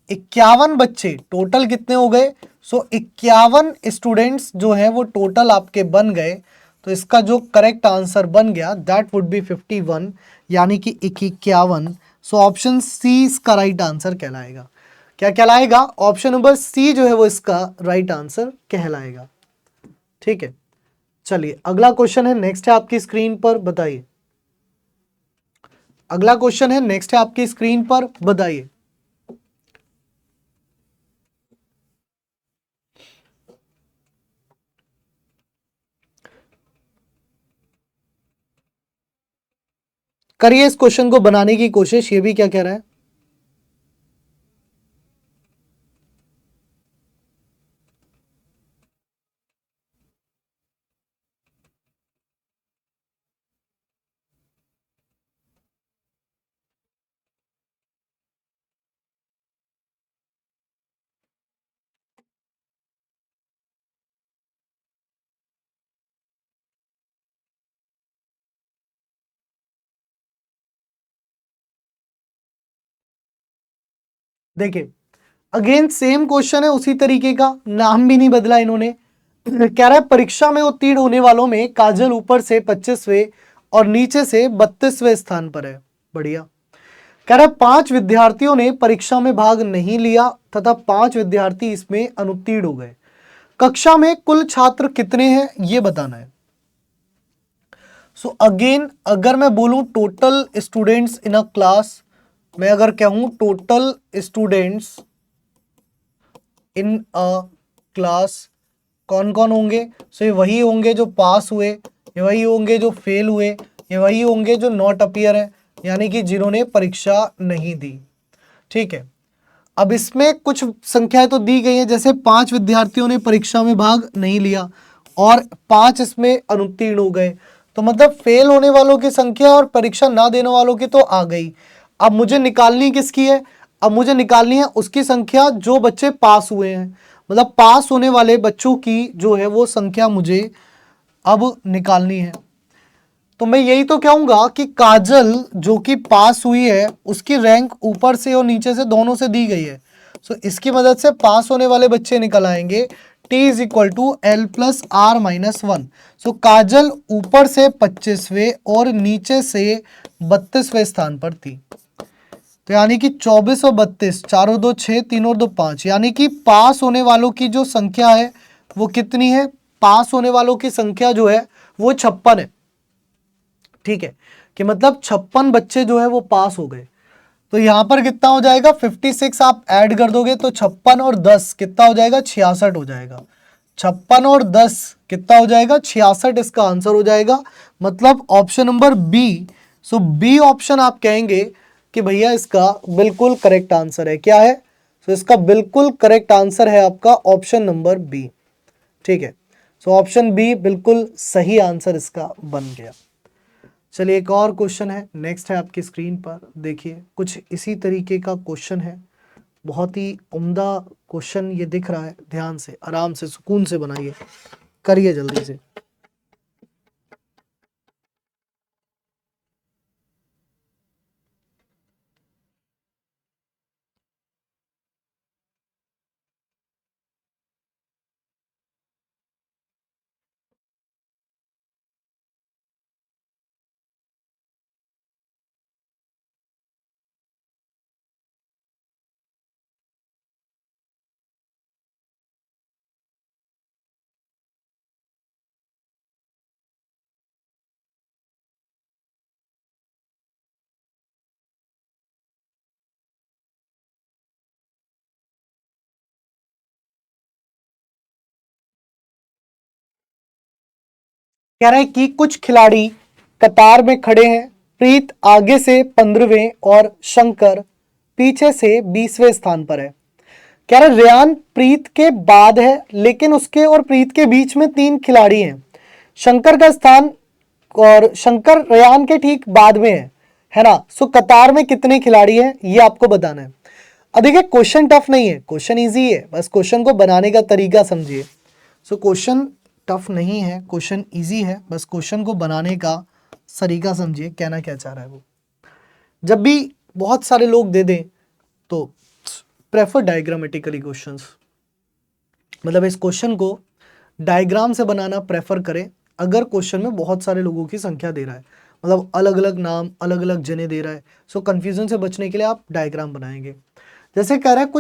51 बच्चे टोटल कितने हो गए, सो 51 स्टूडेंट्स जो है वो टोटल आपके बन गए। तो इसका जो करेक्ट आंसर बन गया दैट वुड बी 51, यानी कि 51। सो ऑप्शन सी इसका राइट आंसर कहलाएगा। क्या कहलाएगा, ऑप्शन नंबर सी जो है वो इसका राइट आंसर कहलाएगा। ठीक है, चलिए अगला क्वेश्चन है, नेक्स्ट है आपकी स्क्रीन पर, बताइए। अगला क्वेश्चन है, नेक्स्ट है आपकी स्क्रीन पर, बताइए। करिए इस क्वेश्चन को बनाने की कोशिश। ये भी क्या कह रहा है, देखिए अगेन सेम क्वेश्चन है, उसी तरीके का, नाम भी नहीं बदला इन्होंने। कह रहा है परीक्षा में उत्तीर्ण होने वालों में काजल ऊपर से 25वें और नीचे से 32वें स्थान पर है। बढ़िया। कह रहा है 5 विद्यार्थियों ने परीक्षा में भाग नहीं लिया तथा 5 विद्यार्थी इसमें अनुत्तीर्ण हो गए। कक्षा में कुल छात्र कितने हैं ये बताना है। सो अगेन अगर मैं बोलूं total students in a class, मैं अगर कहूं total students in a class कौन कौन होंगे, सो ये वही होंगे जो पास हुए, ये वही होंगे जो फेल हुए, ये वही होंगे जो नॉट अपीयर है, यानी कि जिन्होंने परीक्षा नहीं दी। ठीक है, अब इसमें कुछ संख्याएं तो दी गई हैं, जैसे 5 विद्यार्थियों ने परीक्षा में भाग नहीं लिया और 5 इसमें अनुत्तीर्ण हो गए, तो मतलब फेल होने वालों की संख्या और परीक्षा ना देने वालों की तो आ गई। अब मुझे निकालनी किसकी है, अब मुझे निकालनी है उसकी संख्या जो बच्चे पास हुए हैं, मतलब पास होने वाले बच्चों की जो है वो संख्या मुझे अब निकालनी है। तो मैं यही तो कहूंगा कि काजल जो कि पास हुई है उसकी रैंक ऊपर से और नीचे से दोनों से दी गई है, सो इसकी मदद से पास होने वाले बच्चे निकल आएंगे। t is equal to L plus R minus 1। So Kajal ऊपर से 25वें और नीचे से 32वें स्थान पर थी, तो यानी कि 24 और 32, 4 और 2 6, 3 और 2 5, यानी कि पास होने वालों की जो संख्या है वो कितनी है, पास होने वालों की संख्या जो है वो 56 है। ठीक है, कि मतलब 56 बच्चे जो है वो पास हो गए। तो यहां पर कितना हो जाएगा, 56 आप ऐड कर दोगे तो 56 और 10 कितना हो जाएगा, 66 हो जाएगा। 56 और 10 कितना हो जाएगा, 66 इसका आंसर हो जाएगा। मतलब ऑप्शन नंबर बी सो बी ऑप्शन आप कहेंगे कि भैया इसका बिल्कुल करेक्ट आंसर है। क्या है? सो इसका बिल्कुल करेक्ट आंसर है आपका ऑप्शन नंबर बी। ठीक है, सो ऑप्शन बी बिल्कुल सही आंसर इसका बन गया। चलिए एक और क्वेश्चन है, नेक्स्ट है आपकी स्क्रीन पर, देखिए कुछ इसी तरीके का क्वेश्चन है, बहुत ही उम्दा क्वेश्चन ये दिख रहा है, ध्यान से आराम से सुकून से बनाइए, करिए जल्दी से। कह रहे हैं कि कुछ खिलाड़ी कतार में खड़े हैं, प्रीत आगे से 15वें और शंकर पीछे से 20वें स्थान पर है। कह रहे रेयान प्रीत के बाद है, लेकिन उसके और प्रीत के बीच में 3 खिलाड़ी हैं। शंकर का स्थान और शंकर रेयान के ठीक बाद में है ना। सो कतार में कितने खिलाड़ी हैं ये आपको बताना है। अब देखिए क्वेश्चन टफ नहीं है, क्वेश्चन इजी है, बस क्वेश्चन को बनाने का तरीका समझिए। सो क्वेश्चन टफ नहीं है, क्वेश्चन इजी है, बस क्वेश्चन को बनाने का तरीका समझिए, कहना क्या चाह रहा है वो। जब भी बहुत सारे लोग दे दें तो प्रेफर डायग्रामेटिकली क्वेश्चंस, मतलब इस क्वेश्चन को डायग्राम से बनाना प्रेफर करें। अगर क्वेश्चन में बहुत सारे लोगों की संख्या दे रहा है, मतलब अलग अलग नाम अलग अलग जने दे रहा है, सो कंफ्यूजन से बचने के लिए आप डायग्राम बनाएंगे। जैसे कह रहा है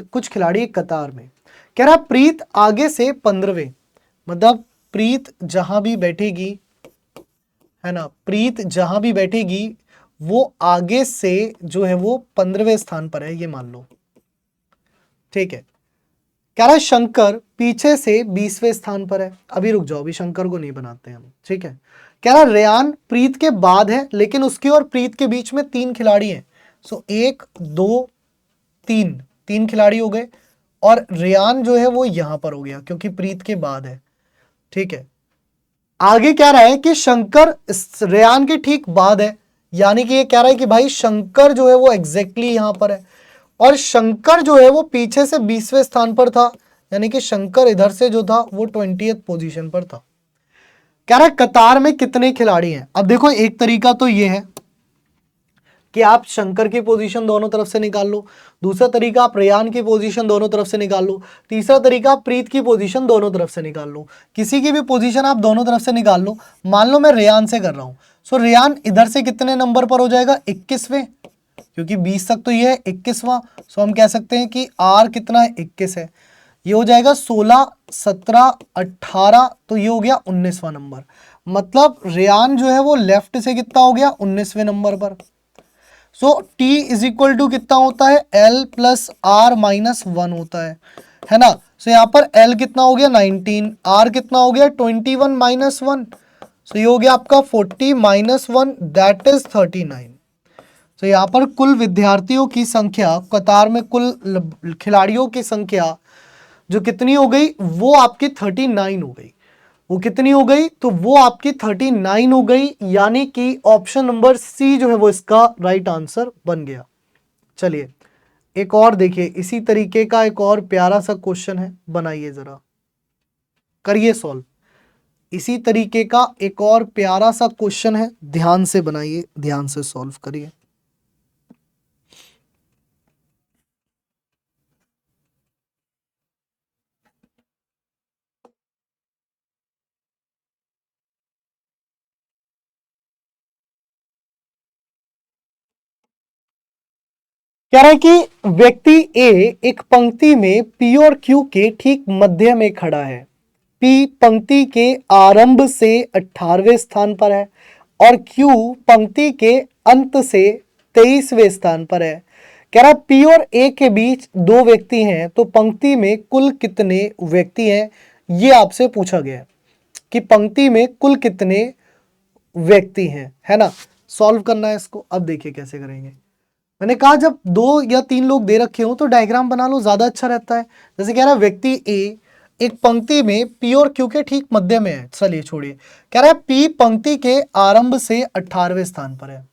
कुछ खिलाड़ी एक कतार में, कह रहा प्रीत आगे से 15वें, मतलब प्रीत जहां भी बैठेगी है ना, प्रीत जहां भी बैठेगी वो आगे से जो है वो 15वें स्थान पर है, ये मान लो। ठीक है, कह रहा है शंकर पीछे से 20वें स्थान पर है। अभी रुक जाओ, अभी शंकर को नहीं बनाते हम। ठीक है, कह रहा रेयान प्रीत के बाद है, लेकिन उसके और प्रीत के बीच में 3 खिलाड़ी हैं। सो 1 2 3 खिलाड़ी हो गए, और रेयान जो है वो यहां पर हो गया क्योंकि प्रीत के बाद है। ठीक है, आगे कह रहा है कि शंकर रेयान के ठीक बाद है, यानी कि ये कह रहा है कि भाई शंकर जो है वो एग्जैक्टली यहां पर है, और शंकर जो है वो पीछे से 20वें स्थान पर था, यानी कि शंकर इधर से जो था वो 20th पोजीशन पर था। कह रहा है कतार में कितने खिलाड़ी हैं। अब देखो एक तरीका तो ये है कि आप शंकर की पोजीशन दोनों तरफ से निकाल लो, दूसरा तरीका आप रेयान की पोजीशन दोनों तरफ से निकाल लो, तीसरा तरीका आप प्रीत की पोजीशन दोनों तरफ से निकाल लो। किसी की भी पोजीशन आप दोनों तरफ से निकाल लो। मान लो मैं रेयान से कर रहा हूं, सो रेयान इधर से कितने नंबर पर हो जाएगा, 21वें, क्योंकि 20 तक तो ये है 21वां। सो हम कह सकते हैं कि आर कितना है, 21 है, ये हो जाएगा 16 17 18, तो ये हो गया 19वां नंबर। मतलब रेयान जो है वो लेफ्ट से कितना हो गया, 19वें नंबर पर। सो T इज इक्वल टू कितना होता है, L प्लस आर माइनस 1 होता है ना। सो यहाँ पर L कितना हो गया 19, R कितना हो गया 21 माइनस 1, सो ये हो गया आपका 40 माइनस 1, दैट इज 39। तो यहाँ पर कुल विद्यार्थियों की संख्या, कतार में कुल खिलाड़ियों की संख्या जो कितनी हो गई, वो आपकी 39 हो गई। वो कितनी हो गई, तो वो आपकी 39 हो गई, यानी कि ऑप्शन नंबर सी जो है वो इसका राइट आंसर बन गया। चलिए एक और देखिए, इसी तरीके का एक और प्यारा सा क्वेश्चन है, बनाइए जरा, करिए सॉल्व। इसी तरीके का एक और प्यारा सा क्वेश्चन है, ध्यान से बनाइए, ध्यान से सॉल्व करिए। कह रहा है कि व्यक्ति ए एक पंक्ति में पी और क्यू के ठीक मध्य में खड़ा है। पी पंक्ति के आरंभ से 18वें स्थान पर है और क्यू पंक्ति के अंत से 23वें स्थान पर है। कह रहा पी और ए के बीच 2 व्यक्ति हैं, तो पंक्ति में कुल कितने व्यक्ति हैं, ये आपसे पूछा गया है कि पंक्ति में कुल कितने व्यक्ति हैं, है ना। सॉल्व करना है इसको। अब देखिए कैसे करेंगे। मैंने कहा जब 2 या 3 लोग दे रखे हो तो डायग्राम बना लो, ज्यादा अच्छा रहता है। जैसे कह रहा है व्यक्ति ए एक पंक्ति में पी और क्यू के ठीक मध्य में है। चलिए छोड़िए, कह रहा है पी पंक्ति के आरंभ से 18वें स्थान पर है।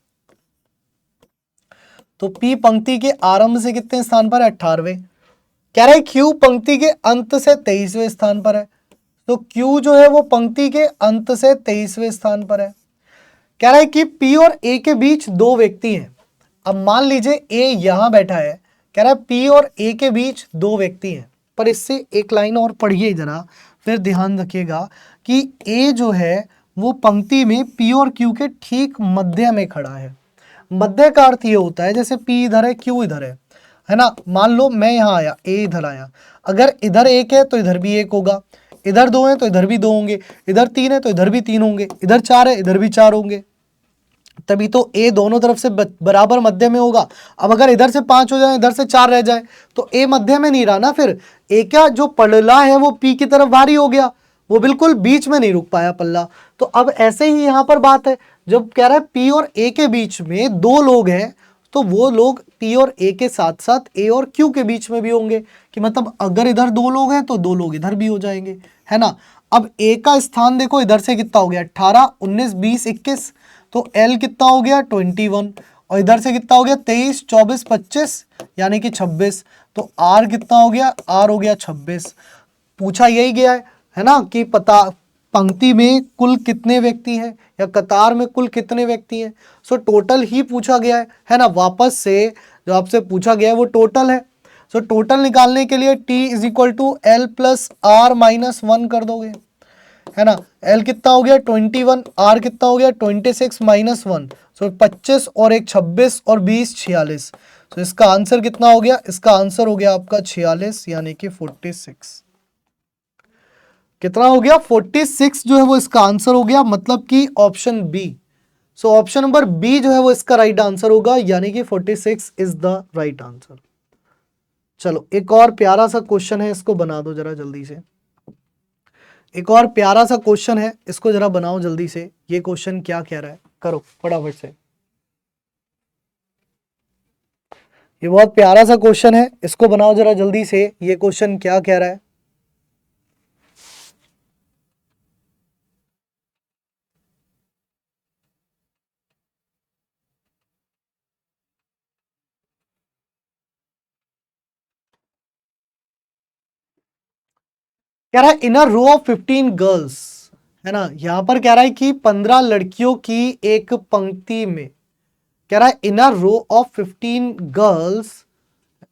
तो पी पंक्ति के आरंभ से कितने स्थान पर है? 18वें। कह रहा है क्यू पंक्ति के अंत से 23वें स्थान पर है। तो क्यू जो है वो पंक्ति के अंत से 23वें स्थान पर है। कह रहा है कि पी और ए के बीच 2 व्यक्ति हैं। अब मान लीजिए ए यहां बैठा है, कह रहा है पी और ए के बीच 2 व्यक्ति हैं। पर इससे एक लाइन और पढ़िए जरा, फिर ध्यान रखिएगा कि ए जो है वो पंक्ति में पी और क्यू के ठीक मध्य में खड़ा है। मध्य का अर्थ ये होता है जैसे पी इधर है, क्यू इधर है ना। मान लो मैं यहाँ आया, ए इधर आया, अगर इधर 1 है तो इधर भी 1 होगा, इधर 2 है तो इधर भी 2 होंगे, इधर 3 है तो इधर भी 3 होंगे, इधर 4 है इधर भी 4 होंगे। तभी तो ए दोनों तरफ से बराबर मध्य में होगा। अब अगर इधर से 5 हो जाए, इधर से 4 रह जाए तो ए मध्य में नहीं रहा ना। फिर ए का जो पल्ला है वो पी की तरफ भारी हो गया, वो बिल्कुल बीच में नहीं रुक पाया पल्ला। तो अब ऐसे ही यहां पर बात है, जब कह रहा है पी और ए के बीच में 2 लोग हैं तो वो लोग पी और ए के साथ साथ ए और क्यू के बीच में भी होंगे। कि मतलब अगर इधर 2 लोग हैं तो 2 लोग इधर भी हो जाएंगे, है ना। अब ए का स्थान देखो इधर से कितना हो गया, 18, 19, 20, 21, तो एल कितना हो गया 21, और इधर से कितना हो गया 23, 24, 25 यानी कि 26। तो आर कितना हो गया, आर हो गया 26। पूछा यही गया है ना कि पता पंक्ति में कुल कितने व्यक्ति हैं या कतार में कुल कितने व्यक्ति हैं। सो टोटल ही पूछा गया है ना। वापस से जो आपसे पूछा गया है वो टोटल है। सो टोटल निकालने के लिए t is equal to L plus R minus 1 कर दोगे, है ना। L कितना हो गया 21, R कितना हो गया 26 माइनस 1, सो 25 और 1 26 और 20 46। तो इसका आंसर कितना हो गया, इसका आंसर हो गया आपका 46 यानी कि 46। कितना हो गया 46 जो है वो इसका आंसर हो गया, मतलब कि option B. So option number B जो है वो इसका राइट आंसर होगा, यानी कि 46 इज द राइट आंसर। चलो एक और प्यारा सा क्वेश्चन है, इसको बना दो जरा जल्दी से। एक और प्यारा सा क्वेश्चन है, इसको जरा बनाओ जल्दी से। ये क्वेश्चन क्या कह रहा है, करो फटाफट से। ये बहुत प्यारा सा क्वेश्चन है, इसको बनाओ जरा जल्दी से। ये क्वेश्चन क्या कह रहा है, कह रहा है in a row of 15 girls, है ना। यहां पर कह रहा है कि 15 लड़कियों की एक पंक्ति में, कह रहा है in a row of 15 girls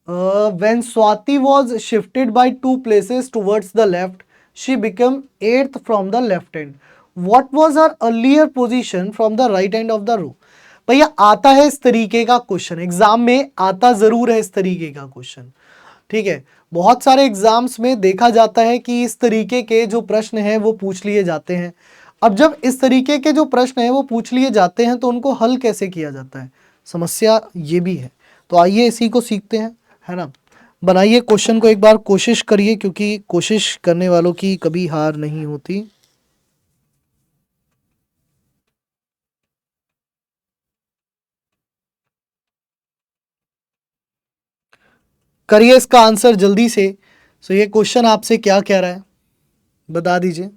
when Swati was shifted by 2 places towards the left, she became 8th from the left end. What was her earlier position from the right end of the row? भैया आता है इस तरीके का question, exam में आता जरूर है इस तरीके का क्वेश्चन, ठीक है। बहुत सारे एग्जाम्स में देखा जाता है कि इस तरीके के जो प्रश्न हैं वो पूछ लिए जाते हैं। अब जब इस तरीके के जो प्रश्न हैं वो पूछ लिए जाते हैं तो उनको हल कैसे किया जाता है, समस्या ये भी है। तो आइए इसी को सीखते हैं, है ना। बनाइए क्वेश्चन को, एक बार कोशिश करिए, क्योंकि कोशिश करने वालों की कभी हार नहीं होती। करिए इसका आंसर जल्दी से। सो ये क्वेश्चन आपसे क्या कह रहा है बता दीजिए।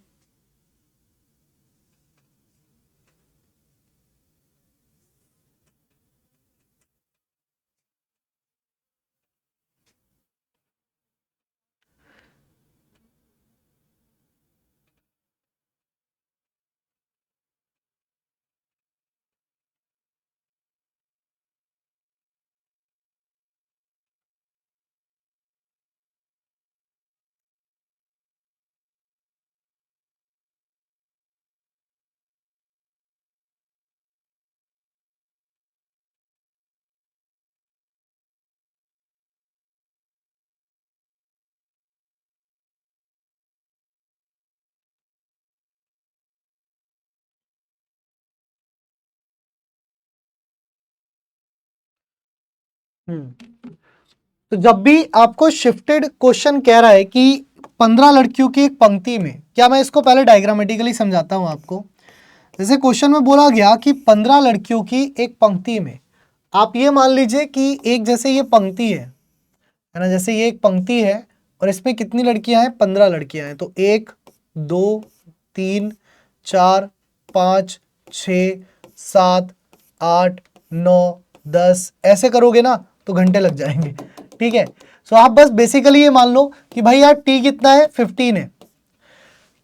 तो जब भी आपको शिफ्टेड क्वेश्चन कह रहा है कि 15 लड़कियों की एक पंक्ति में, क्या मैं इसको पहले डायग्रामेटिकली समझाता हूं आपको। जैसे क्वेश्चन में बोला गया कि 15 लड़कियों की एक पंक्ति में, आप ये मान लीजिए कि एक जैसे ये पंक्ति है ना, जैसे ये एक पंक्ति है और इसमें कितनी लड़कियां हैं, 15 लड़कियां हैं। तो 1 2 3 4 5 6 7 8 9 10 ऐसे करोगे ना तो घंटे लग जाएंगे, ठीक है। सो आप बस बेसिकली ये मान लो कि भाई यार टी कितना है, 15 है।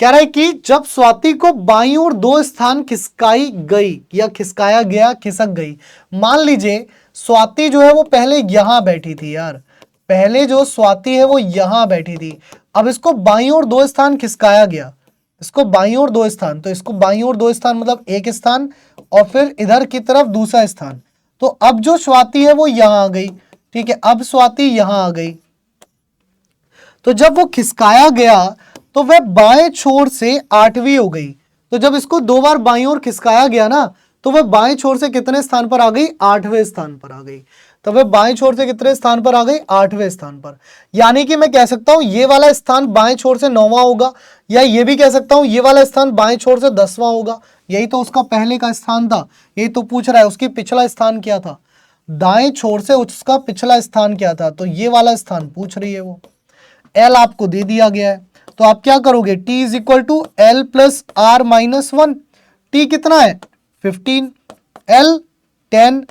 कह रहा है कि जब स्वाति को बाईं ओर 2 स्थान खिसकाई गई या खिसकाया गया, खिसक गई। मान लीजिए स्वाति जो है वो पहले यहां बैठी थी यार, पहले जो स्वाति है वो यहां बैठी थी। अब इसको बाईं ओर 2 स्थान खिसकाया गया, इसको बाईं ओर 2 स्थान, तो इसको बाईं ओर 2 स्थान मतलब एक स्थान और फिर इधर की तरफ दूसरा स्थान। तो अब जो स्वाति है वो यहां आ गई, ठीक है। अब स्वाति यहां आ गई, तो जब वो खिसकाया गया तो वह बाएं छोर से 8वीं हो गई। तो जब इसको 2 बार बाईं ओर खिसकाया गया ना तो वह बाएं छोर से कितने स्थान पर आ गई, 8वें स्थान पर आ गई। तो वह बाएं छोर से कितने स्थान पर आ गई, 8वें स्थान पर। यानी कि मैं कह सकता हूं ये वाला स्थान बाएं छोर से 9वां होगा, या ये भी कह सकता हूं ये वाला स्थान बाएं छोर से 10वां होगा। यही तो उसका पहले का स्थान था, यही तो पूछ रहा है उसकी पिछला स्थान क्या था, दाएं छोर से उसका पिछला स्थान क्या था, तो ये वाला स्थान पूछ रही है वो। एल आपको दे दिया गया है, तो आप क्या करोगे, T is equal to L plus R minus 1। T कितना है 15, L 10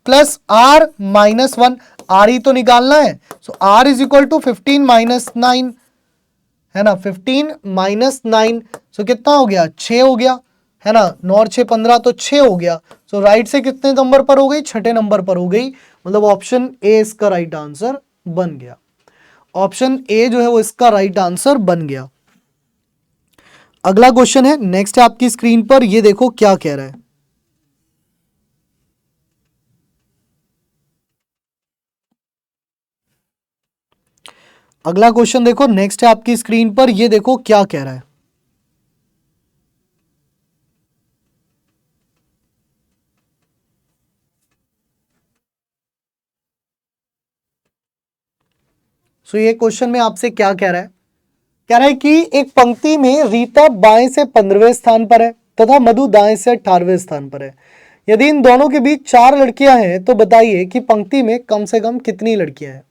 plus R minus 1, R ही तो निकालना है। So R is equal to 15 minus 9 है ना, 15 माइनस 9, सो कितना हो गया 6 हो गया है ना, 9 और 6 15, तो 6 हो गया। सो राइट से कितने नंबर पर हो गई, 6ठे नंबर पर हो गई, मतलब ऑप्शन ए इसका राइट आंसर बन गया। ऑप्शन ए जो है वो इसका राइट आंसर बन गया। अगला क्वेश्चन है, नेक्स्ट है आपकी स्क्रीन पर, ये देखो क्या कह रहा है। अगला क्वेश्चन देखो, नेक्स्ट है आपकी स्क्रीन पर, ये देखो क्या कह रहा है। सो ये क्वेश्चन में आपसे क्या कह रहा है, कह रहा है कि एक पंक्ति में रीता बाएं से 15वें स्थान पर है तथा मधु दाएं से 18वें स्थान पर है। यदि इन दोनों के बीच 4 लड़कियां हैं तो बताइए कि पंक्ति में कम से कम कितनी लड़कियां हैं।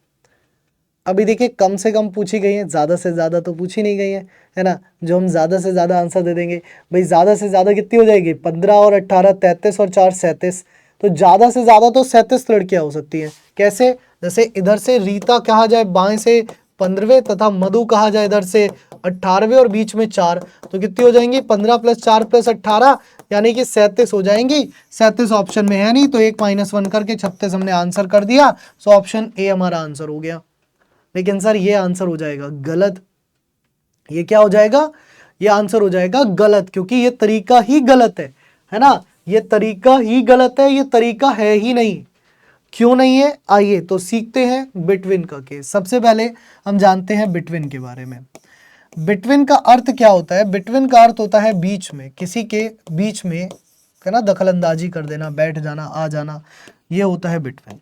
अभी देखिए कम से कम पूछी गई है, ज़्यादा से ज़्यादा तो पूछी नहीं गई है ना, जो हम ज़्यादा से ज़्यादा आंसर दे देंगे। भाई ज़्यादा से ज़्यादा कितनी हो जाएगी, 15 और 18 33 और 4 37, तो ज़्यादा से ज़्यादा तो 37 लड़कियां हो सकती हैं। कैसे, जैसे इधर से रीता कहा जाए बाएं से 15वें तथा मधु कहा जाए इधर से 18वें और बीच में 4, तो कितनी हो जाएंगी 15 प्लस 4 प्लस 18 यानी कि 37 हो जाएंगी। 37 ऑप्शन में है नहीं, तो 1 माइनस 1 करके 36 हमने आंसर कर दिया। सो ऑप्शन ए हमारा आंसर हो गया। लेकिन सर ये आंसर हो जाएगा गलत, ये क्या हो जाएगा, ये आंसर हो जाएगा गलत, क्योंकि ये तरीका ही गलत है ना, ये तरीका ही गलत है, ये तरीका है ही नहीं। क्यों नहीं है, आइए तो सीखते हैं बिटवीन का केस। सबसे पहले हम जानते हैं बिटवीन के बारे में। बिटवीन का अर्थ क्या होता है, बिटवीन का अर्थ होता है बीच में, किसी के बीच में है ना दखल अंदाजी कर देना, बैठ जाना, आ जाना, ये होता है बिटवीन।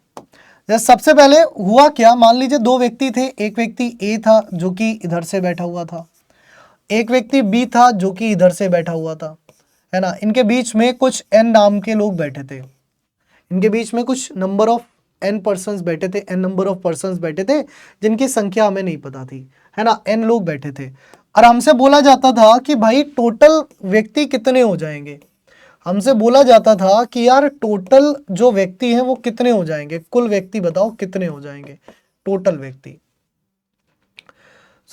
सबसे पहले हुआ क्या, मान लीजिए 2 व्यक्ति थे, एक व्यक्ति ए था जो कि इधर से बैठा हुआ था, एक व्यक्ति बी था जो कि इधर से बैठा हुआ था, है ना। इनके बीच में कुछ एन नाम के लोग बैठे थे, इनके बीच में कुछ नंबर ऑफ एन पर्सन्स बैठे थे, एन नंबर ऑफ पर्सन्स बैठे थे जिनकी संख्या हमें नहीं पता थी, है ना, एन लोग बैठे थे। और हमसे बोला जाता था कि भाई टोटल व्यक्ति कितने हो जाएंगे, हमसे बोला जाता था कि यार टोटल जो व्यक्ति हैं वो कितने हो जाएंगे, कुल व्यक्ति बताओ कितने हो जाएंगे टोटल व्यक्ति।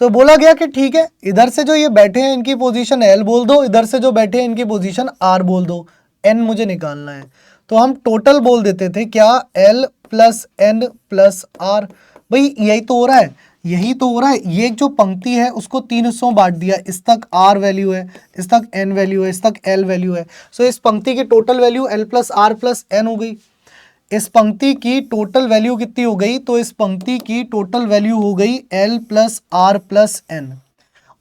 सो बोला गया कि ठीक है, इधर से जो ये बैठे हैं इनकी पोजीशन एल बोल दो, इधर से जो बैठे हैं इनकी पोजीशन आर बोल दो, एन मुझे निकालना है। तो हम टोटल बोल देते थे क्या, L plus N plus R. भाई यही तो हो रहा है, यही तो हो रहा है। ये जो पंक्ति है उसको 3 हिस्सों बांट दिया, इस तक आर वैल्यू है, इस तक एन वैल्यू है, इस तक एल वैल्यू है। सो इस पंक्ति की total value L plus R plus N हो गई। इस पंक्ति की टोटल वैल्यू कितनी हो गई, तो इस पंक्ति की टोटल वैल्यू हो गई L plus R plus N.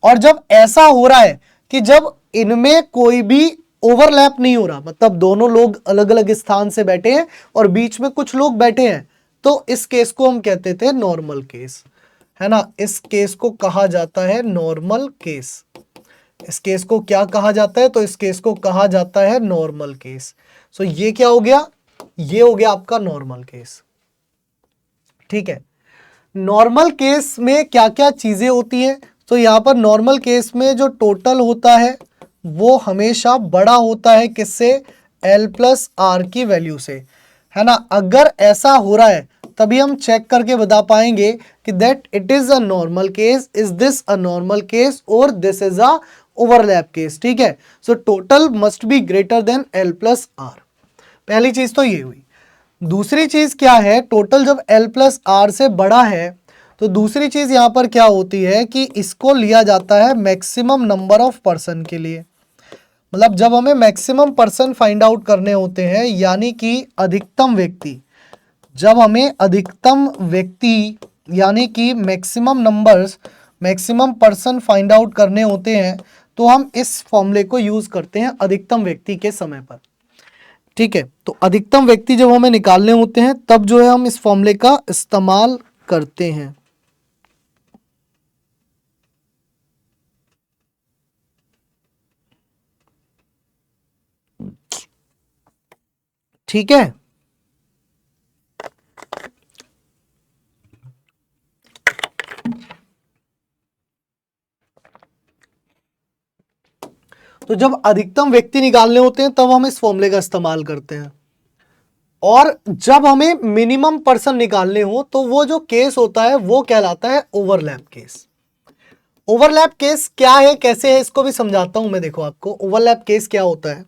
और जब ऐसा हो रहा है कि जब इनमें कोई भी ओवरलैप नहीं हो रहा, मतलब दोनों लोग अलग अलग स्थान से बैठे हैं और बीच में कुछ लोग बैठे हैं, तो इस केस को हम कहते थे नॉर्मल केस, है ना। इस केस को कहा जाता है नॉर्मल केस, इस केस को क्या कहा जाता है? तो इस केस को कहा जाता है नॉर्मल केस। सो ये क्या हो गया? ये हो गया आपका नॉर्मल केस। ठीक है, नॉर्मल केस में क्या क्या चीजें होती हैं? तो यहां पर नॉर्मल केस में जो टोटल होता है वो हमेशा बड़ा होता है किससे? L प्लस आर की वैल्यू से, है ना। अगर ऐसा हो रहा है तभी हम चेक करके बता पाएंगे कि that it is a normal case, is this a normal case और this is a overlap case. ठीक है, so total must be greater than L plus R. पहली चीज तो ये हुई। दूसरी चीज क्या है? टोटल जब L प्लस आर से बड़ा है तो दूसरी चीज यहां पर क्या होती है कि इसको लिया जाता है मैक्सिमम नंबर ऑफ पर्सन के लिए। मतलब जब हमें मैक्सिमम पर्सन फाइंड आउट करने होते हैं, यानी कि अधिकतम व्यक्ति, जब हमें अधिकतम व्यक्ति यानी कि maximum numbers, maximum person find out करने होते हैं तो हम इस फॉर्मूले को यूज करते हैं अधिकतम व्यक्ति के समय पर। ठीक है, तो अधिकतम व्यक्ति जब हमें निकालने होते हैं तब जो है हम इस फॉर्मूले का इस्तेमाल करते हैं। ठीक है, तो जब अधिकतम व्यक्ति निकालने होते हैं तब हम इस फॉर्मूले का इस्तेमाल करते हैं। और जब हमें मिनिमम पर्सन निकालने हो तो वो जो केस होता है वो कहलाता है ओवरलैप केस। ओवरलैप केस क्या है, कैसे है, इसको भी समझाता हूं मैं। देखो, आपको ओवरलैप केस क्या होता है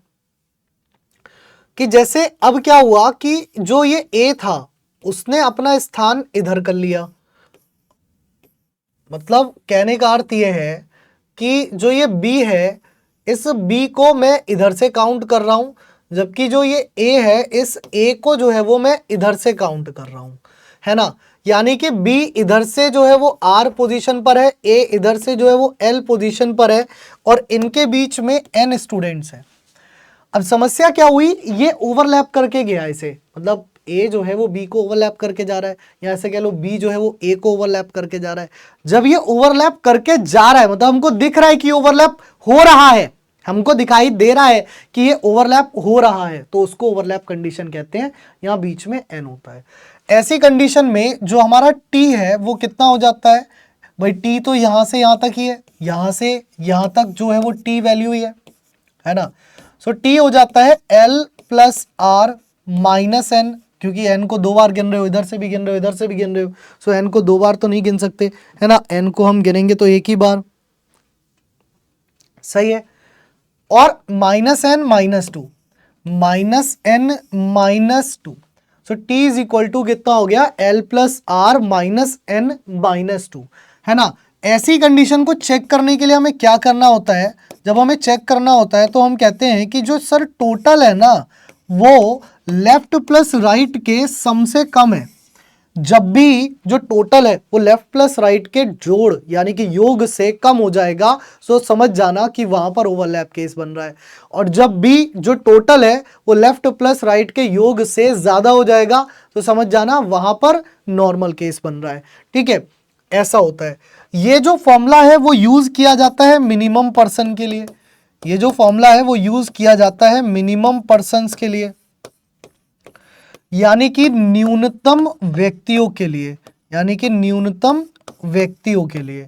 कि जैसे अब क्या हुआ कि जो ये ए था उसने अपना स्थान इधर कर लिया। मतलब कहने का अर्थ ये है कि जो ये बी है, इस बी को मैं इधर से काउंट कर रहा हूं, जबकि जो ये ए है, इस ए को जो है वो मैं इधर से काउंट कर रहा हूं, है ना। यानी कि बी इधर से जो है वो आर पोजीशन पर है, ए इधर से जो है वो एल पोजीशन पर है, और इनके बीच में एन स्टूडेंट्स हैं। अब समस्या क्या हुई? ये ओवरलैप करके गया इसे, मतलब ए जो है वो बी को ओवरलैप करके जा रहा है, या ऐसे कह लो बी जो है वो ए को ओवरलैप करके जा रहा है। जब ये ओवरलैप करके जा रहा है, मतलब हमको दिख रहा है कि ओवरलैप हो रहा है, हमको दिखाई दे रहा है कि ये ओवरलैप हो रहा है, तो उसको ओवरलैप कंडीशन कहते हैं। यहां बीच में एन होता है। ऐसी कंडीशन में जो हमारा टी है वो कितना हो जाता है भाई? टी तो यहां से यहां तक ही है, यहां से यहां तक जो है वो टी वैल्यू ही है ना। सो टी हो जाता है L plus R minus N, क्योंकि एन को दो बार गिन रहे हो, इधर से भी गिन रहे हो, इधर से भी गिन रहे हो, सो एन को दो बार तो नहीं गिन सकते, है ना। एन को हम गिनेंगे तो एक ही बार, सही है। और minus N minus two, minus N minus two, so T is equal to कितना हो गया? L plus R minus N minus two, है ना। ऐसी कंडीशन को चेक करने के लिए हमें क्या करना होता है? जब हमें चेक करना होता है तो हम कहते हैं कि जो सर टोटल है ना वो लेफ्ट प्लस राइट के सम से कम है। जब भी जो टोटल है वो लेफ्ट प्लस राइट के जोड़ यानी कि योग से कम हो जाएगा, सो समझ जाना कि वहां पर ओवरलैप केस बन रहा है। और जब भी जो टोटल है वो लेफ्ट प्लस राइट के योग से ज्यादा हो जाएगा तो समझ जाना वहां पर नॉर्मल केस बन रहा है। ठीक है, ऐसा होता है। ये जो फॉर्मूला है वो यूज किया जाता है मिनिमम पर्सन के लिए। ये जो फॉर्मूला है वो यूज किया जाता है मिनिमम पर्सन्स के लिए, यानी कि न्यूनतम व्यक्तियों के लिए, यानी कि न्यूनतम व्यक्तियों के लिए।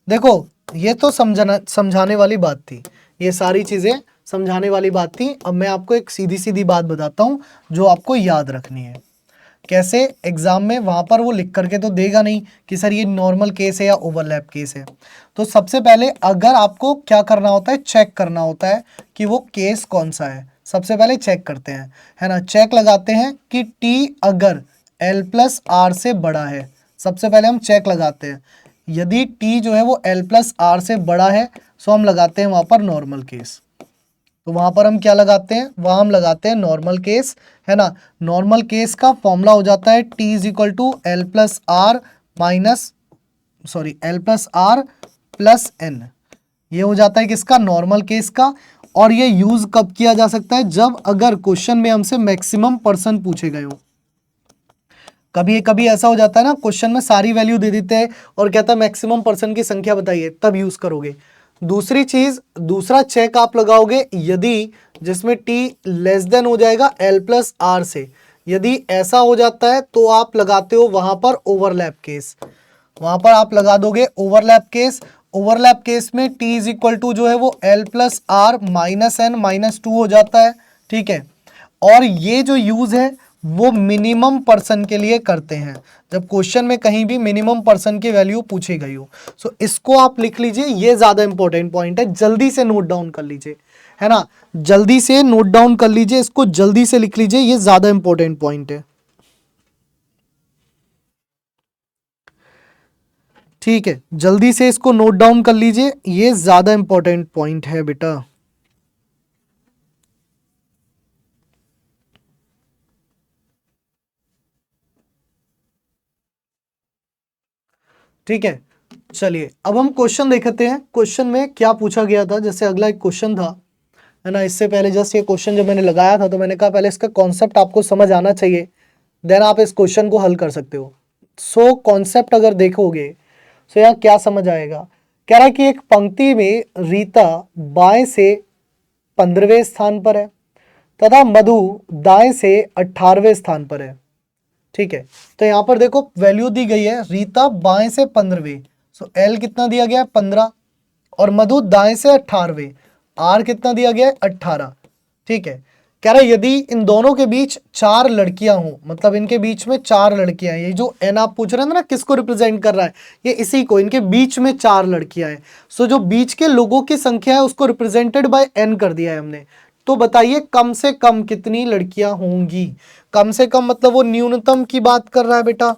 देखो, ये तो समझाने वाली बात थी, ये सारी चीजें समझाने वाली बात थी। अब मैं आपको एक सीधी सीधी बात बताता हूं जो आपको याद रखनी है। कैसे? एग्जाम में वहां पर वो लिख करके तो देगा नहीं कि सर ये नॉर्मल केस है या ओवरलैप केस है। तो सबसे पहले अगर आपको क्या करना होता है, चेक करना होता है कि वो केस कौन सा है। सबसे पहले चेक करते हैं, है ना, चेक लगाते हैं कि टी अगर L प्लस आर से बड़ा है। सबसे पहले हम चेक लगाते हैं, यदि टी जो है वो L प्लस आर से बड़ा है सो हम लगाते हैं वहां पर नॉर्मल केस। तो वहां पर हम क्या लगाते हैं? वहां हम लगाते हैं नॉर्मल केस, है ना। नॉर्मल केस का फॉर्मूला हो जाता है T is equal to L plus R minus L plus R plus N. ये हो जाता है किसका? नॉर्मल केस का। और ये यूज कब किया जा सकता है? जब अगर क्वेश्चन में हमसे मैक्सिमम पर्सन पूछे गए हो। कभी कभी ऐसा हो जाता है ना, क्वेश्चन में सारी वैल्यू दे देते हैं और कहता है मैक्सिमम पर्सन की संख्या बताइए, तब यूज करोगे। दूसरी चीज, दूसरा चेक आप लगाओगे यदि जिसमें टी लेस देन हो जाएगा एल प्लस आर से, यदि ऐसा हो जाता है तो आप लगाते हो वहां पर ओवरलैप केस, वहां पर आप लगा दोगे ओवरलैप केस। ओवरलैप केस में t इज इक्वल टू जो है वो l plus R minus N minus two हो जाता है, ठीक है। और ये जो यूज है वो मिनिमम पर्सन के लिए करते हैं, जब क्वेश्चन में कहीं भी मिनिमम पर्सन की वैल्यू पूछी गई हो। सो इसको आप लिख लीजिए, ये ज्यादा इंपॉर्टेंट पॉइंट है, जल्दी से नोट डाउन कर लीजिए, है ना, जल्दी से नोट डाउन कर लीजिए, इसको जल्दी से लिख लीजिए, ये ज्यादा इंपॉर्टेंट पॉइंट है, ठीक है। जल्दी से इसको नोट डाउन कर लीजिए, ये ज्यादा इंपॉर्टेंट पॉइंट है बेटा। ठीक है, चलिए अब हम क्वेश्चन देखते हैं, क्वेश्चन में क्या पूछा गया था। जैसे अगला एक क्वेश्चन था, है ना, इससे पहले जस्ट ये क्वेश्चन जब मैंने लगाया था तो मैंने कहा पहले इसका कॉन्सेप्ट आपको समझ आना चाहिए, देन आप इस क्वेश्चन को हल कर सकते हो। सो कॉन्सेप्ट अगर देखोगे तो यहाँ क्या समझ आएगा, कह रहा है कि एक पंक्ति में रीता बाएं से 15वें स्थान पर है तथा मधु दाएं से 18वें स्थान पर है, ठीक है। तो यहाँ पर देखो वैल्यू दी गई है, रीता बाएं से 15वें, सो एल कितना दिया गया है 15, और मधु दाएं से 18वें, आर कितना दिया गया है 18, ठीक है। कह रहा है यदि इन दोनों के बीच 4 लड़कियां हो, मतलब इनके बीच में 4 लड़कियां हैं, ये जो एन आप पूछ रहे हैं ना किसको रिप्रेजेंट कर रहा है, ये इसी को, इनके बीच में 4 लड़कियां हैं। सो जो बीच के लोगों की संख्या है उसको रिप्रेजेंटेड बाय एन कर दिया है हमने। तो बताइए कम से कम कितनी लड़कियां होंगी, कम से कम मतलब वो न्यूनतम की बात कर रहा है बेटा,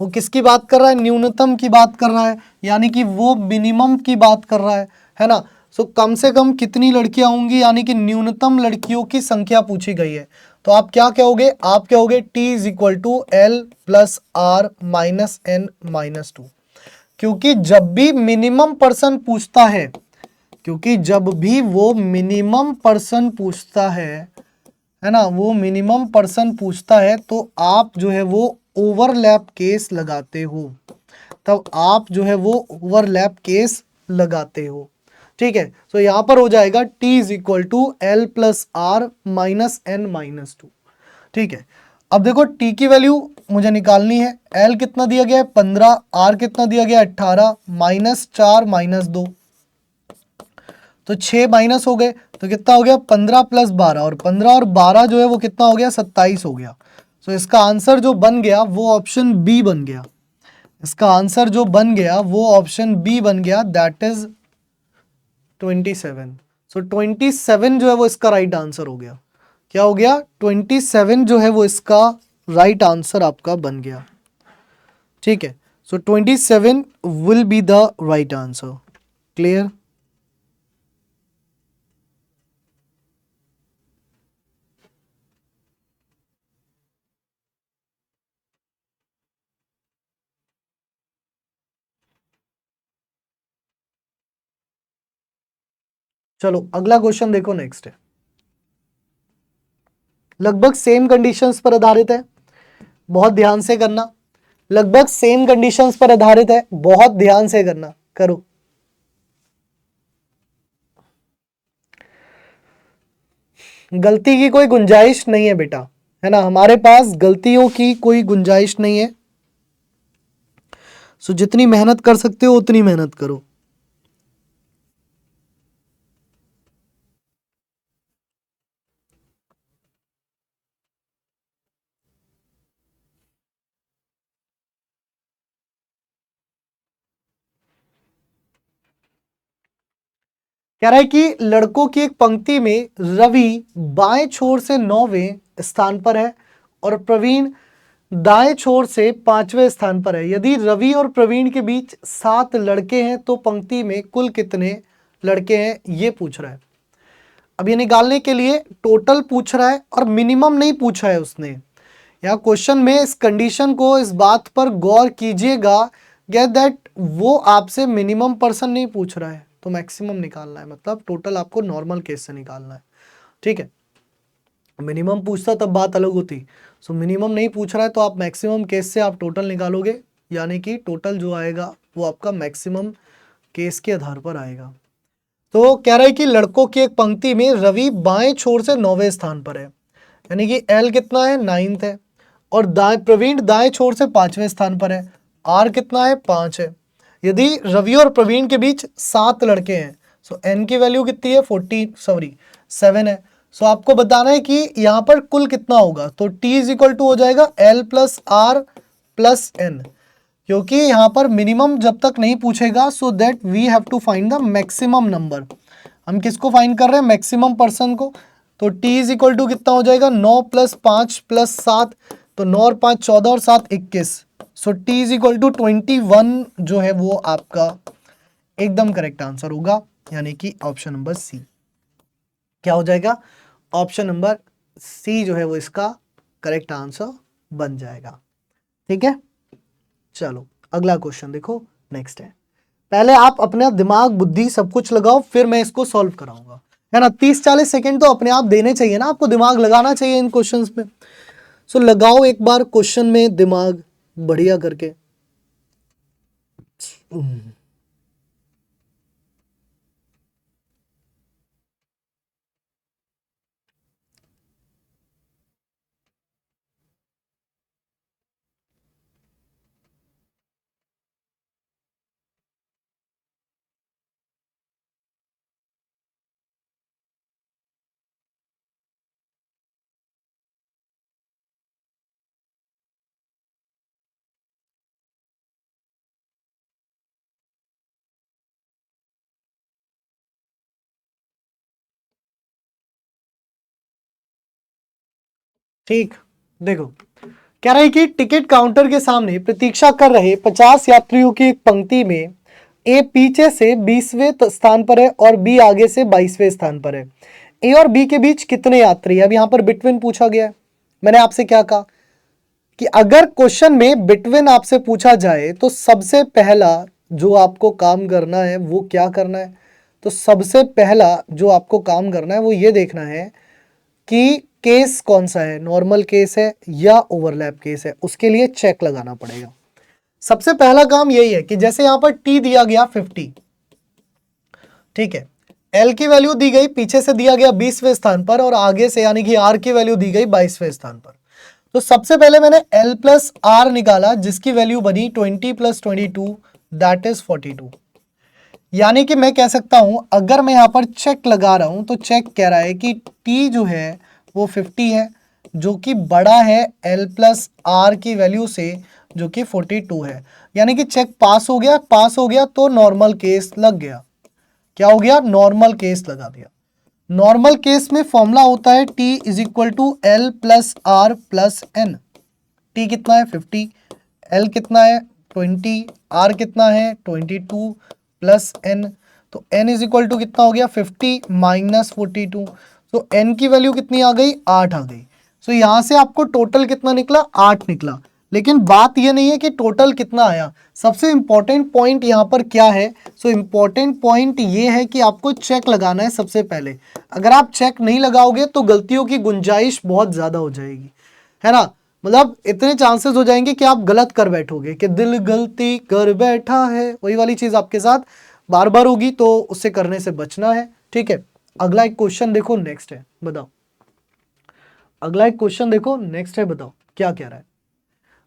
वो किसकी बात कर रहा है, न्यूनतम की बात कर रहा है, यानी कि वो मिनिमम की बात कर रहा है ना। सो कम से कम कितनी लड़कियां होंगी, यानी कि न्यूनतम लड़कियों की संख्या पूछी गई है। तो आप क्या कहोगे, आप कहोगे t is equal to L plus R minus N minus two, क्योंकि जब भी मिनिमम पर्सन पूछता है, क्योंकि जब भी वो मिनिमम पर्सन पूछता है ना, वो मिनिमम पर्सन पूछता है तो आप जो है वो ओवरलैप केस लगाते हो, तब आप जो है वो ओवरलैप केस लगाते हो, ठीक है। तो यहां पर हो जाएगा t is equal to L plus R minus N minus two, ठीक है। अब देखो t की वैल्यू मुझे निकालनी है, l कितना दिया गया है 15, r कितना दिया गया है 18, माइनस 4 माइनस 2, तो 6 माइनस हो गए, तो कितना हो गया 15 प्लस 12, और 15 और 12 जो है वो कितना हो गया 27 हो गया। तो इसका आंसर जो बन गया वो ऑप्शन बी बन गया, इसका आंसर जो बन गया वो ऑप्शन बी बन गया, दैट इज 27। सो 27 जो है वो इसका राइट आंसर हो गया, क्या हो गया 27 जो है वो इसका राइट आंसर आपका बन गया, ठीक है। सो 27 will be the right answer, clear. चलो अगला क्वेश्चन देखो, नेक्स्ट है, लगभग सेम कंडीशंस पर आधारित है, बहुत ध्यान से करना, लगभग सेम कंडीशंस पर आधारित है, बहुत ध्यान से करना, करो। गलती की कोई गुंजाइश नहीं है बेटा, है ना, हमारे पास गलतियों की कोई गुंजाइश नहीं है। सो जितनी मेहनत कर सकते हो उतनी मेहनत करो। कह रहा है कि लड़कों की एक पंक्ति में रवि बाएं छोर से 9वें स्थान पर है और प्रवीण दाएं छोर से 5वें स्थान पर है। यदि रवि और प्रवीण के बीच 7 लड़के हैं तो पंक्ति में कुल कितने लड़के हैं, ये पूछ रहा है। अब ये निकालने के लिए टोटल पूछ रहा है और मिनिमम नहीं पूछा है उसने। यहाँ क्वेश्चन में इस कंडीशन को, इस बात पर गौर कीजिएगा, गेट दैट वो आपसे मिनिमम पर्सन नहीं पूछ रहा है तो मैक्सिमम निकालना है, मतलब टोटल आपको नॉर्मल केस से निकालना है, ठीक है। मिनिमम पूछता तब बात अलग होती। सो मिनिमम नहीं पूछ रहा है तो आप मैक्सिमम केस से आप टोटल निकालोगे, यानी कि टोटल जो आएगा वो आपका मैक्सिमम केस के आधार पर आएगा। तो कह रहा है कि लड़कों की एक पंक्ति में रवि बाएं छोर से 9वें स्थान पर है, यानी कि एल कितना है 9th है, और प्रवीण दाएं छोर से 5वें स्थान पर है, आर कितना है 5 है। यदि रवि और प्रवीण के बीच 7 लड़के हैं, सो एन की वैल्यू कितनी है 7 है। सो आपको बताना है कि यहाँ पर कुल कितना होगा, तो T इज इक्वल टू हो जाएगा L plus R plus N, क्योंकि यहाँ पर मिनिमम जब तक नहीं पूछेगा, so that we have to find the maximum number. हम किसको फाइंड कर रहे हैं, मैक्सिमम पर्सन को। तो T इज इक्वल टू कितना हो जाएगा 9 प्लस 5 प्लस 7, तो 9 और 5 14 और 7 21। सो T इज इक्वल टू 21 जो है वो आपका एकदम करेक्ट आंसर होगा, यानी कि ऑप्शन नंबर सी। क्या हो जाएगा, ऑप्शन नंबर सी जो है वो इसका करेक्ट आंसर बन जाएगा। ठीक है, चलो अगला क्वेश्चन देखो, नेक्स्ट है। पहले आप अपना दिमाग बुद्धि सब कुछ लगाओ, फिर मैं इसको सॉल्व कराऊंगा, है ना। 30-40 सेकंड तो अपने आप देने चाहिए ना, आपको दिमाग लगाना चाहिए इन क्वेश्चंस में। सो लगाओ एक बार क्वेश्चन में दिमाग बढ़िया करके। ठीक, देखो कह रहा है कि टिकट काउंटर के सामने प्रतीक्षा कर रहे 50 यात्रियों की एक पंक्ति में ए पीछे से 20वें स्थान पर है और बी आगे से 22वें स्थान पर है। ए और बी के बीच कितने यात्री है। अब यहां पर बिटवीन पूछा गया है। मैंने आपसे क्या कहा कि अगर क्वेश्चन में बिटवीन आपसे पूछा जाए तो सबसे पहला जो आपको काम करना है वो क्या करना है, तो सबसे पहला जो आपको काम करना है वो ये देखना है कि केस कौन सा है, नॉर्मल केस है या ओवरलैप केस है, उसके लिए चेक लगाना पड़ेगा। सबसे पहला काम यही है कि जैसे यहां पर टी दिया गया 50, ठीक है, एल की वैल्यू दी गई पीछे से दिया गया 20वें स्थान पर और आगे से यानी कि आर की वैल्यू दी गई 22वें स्थान पर। तो सबसे पहले मैंने एल प्लस आर निकाला जिसकी वैल्यू बनी 20 प्लस 22 दैट इज 42। यानी कि मैं कह सकता हूं अगर मैं यहां पर चेक लगा रहा हूं तो चेक कह रहा है कि टी जो है वो 50 है जो कि बड़ा है एल प्लस आर की वैल्यू से जो कि 42 है। यानी कि चेक पास हो गया, पास हो गया तो नॉर्मल केस लग गया। क्या हो गया, नॉर्मल केस लगा दिया। नॉर्मल केस में फॉर्मूला होता है T is equal to L plus R plus N. T कितना है 50, एल कितना है 20, आर कितना है 22 प्लस एन। तो एन इज इक्वल टू कितना हो गया 50 माइनस 42। तो एन की वैल्यू कितनी आ गई 8 आ गई। सो यहां से आपको टोटल कितना निकला 8 निकला। लेकिन बात यह नहीं है कि टोटल कितना आया, सबसे इंपॉर्टेंट पॉइंट यहां पर क्या है। सो इंपॉर्टेंट पॉइंट ये है कि आपको चेक लगाना है सबसे पहले। अगर आप चेक नहीं लगाओगे तो गलतियों की गुंजाइश बहुत ज्यादा हो जाएगी, है ना। मतलब इतने चांसेस हो जाएंगे कि आप गलत कर बैठोगे कि दिल गलती कर बैठा है, वही वाली चीज आपके साथ बार बार होगी, तो उससे करने से बचना है। ठीक है, अगला एक क्वेश्चन देखो, नेक्स्ट है, बताओ। अगला एक क्वेश्चन देखो, नेक्स्ट है, बताओ क्या कह रहा है।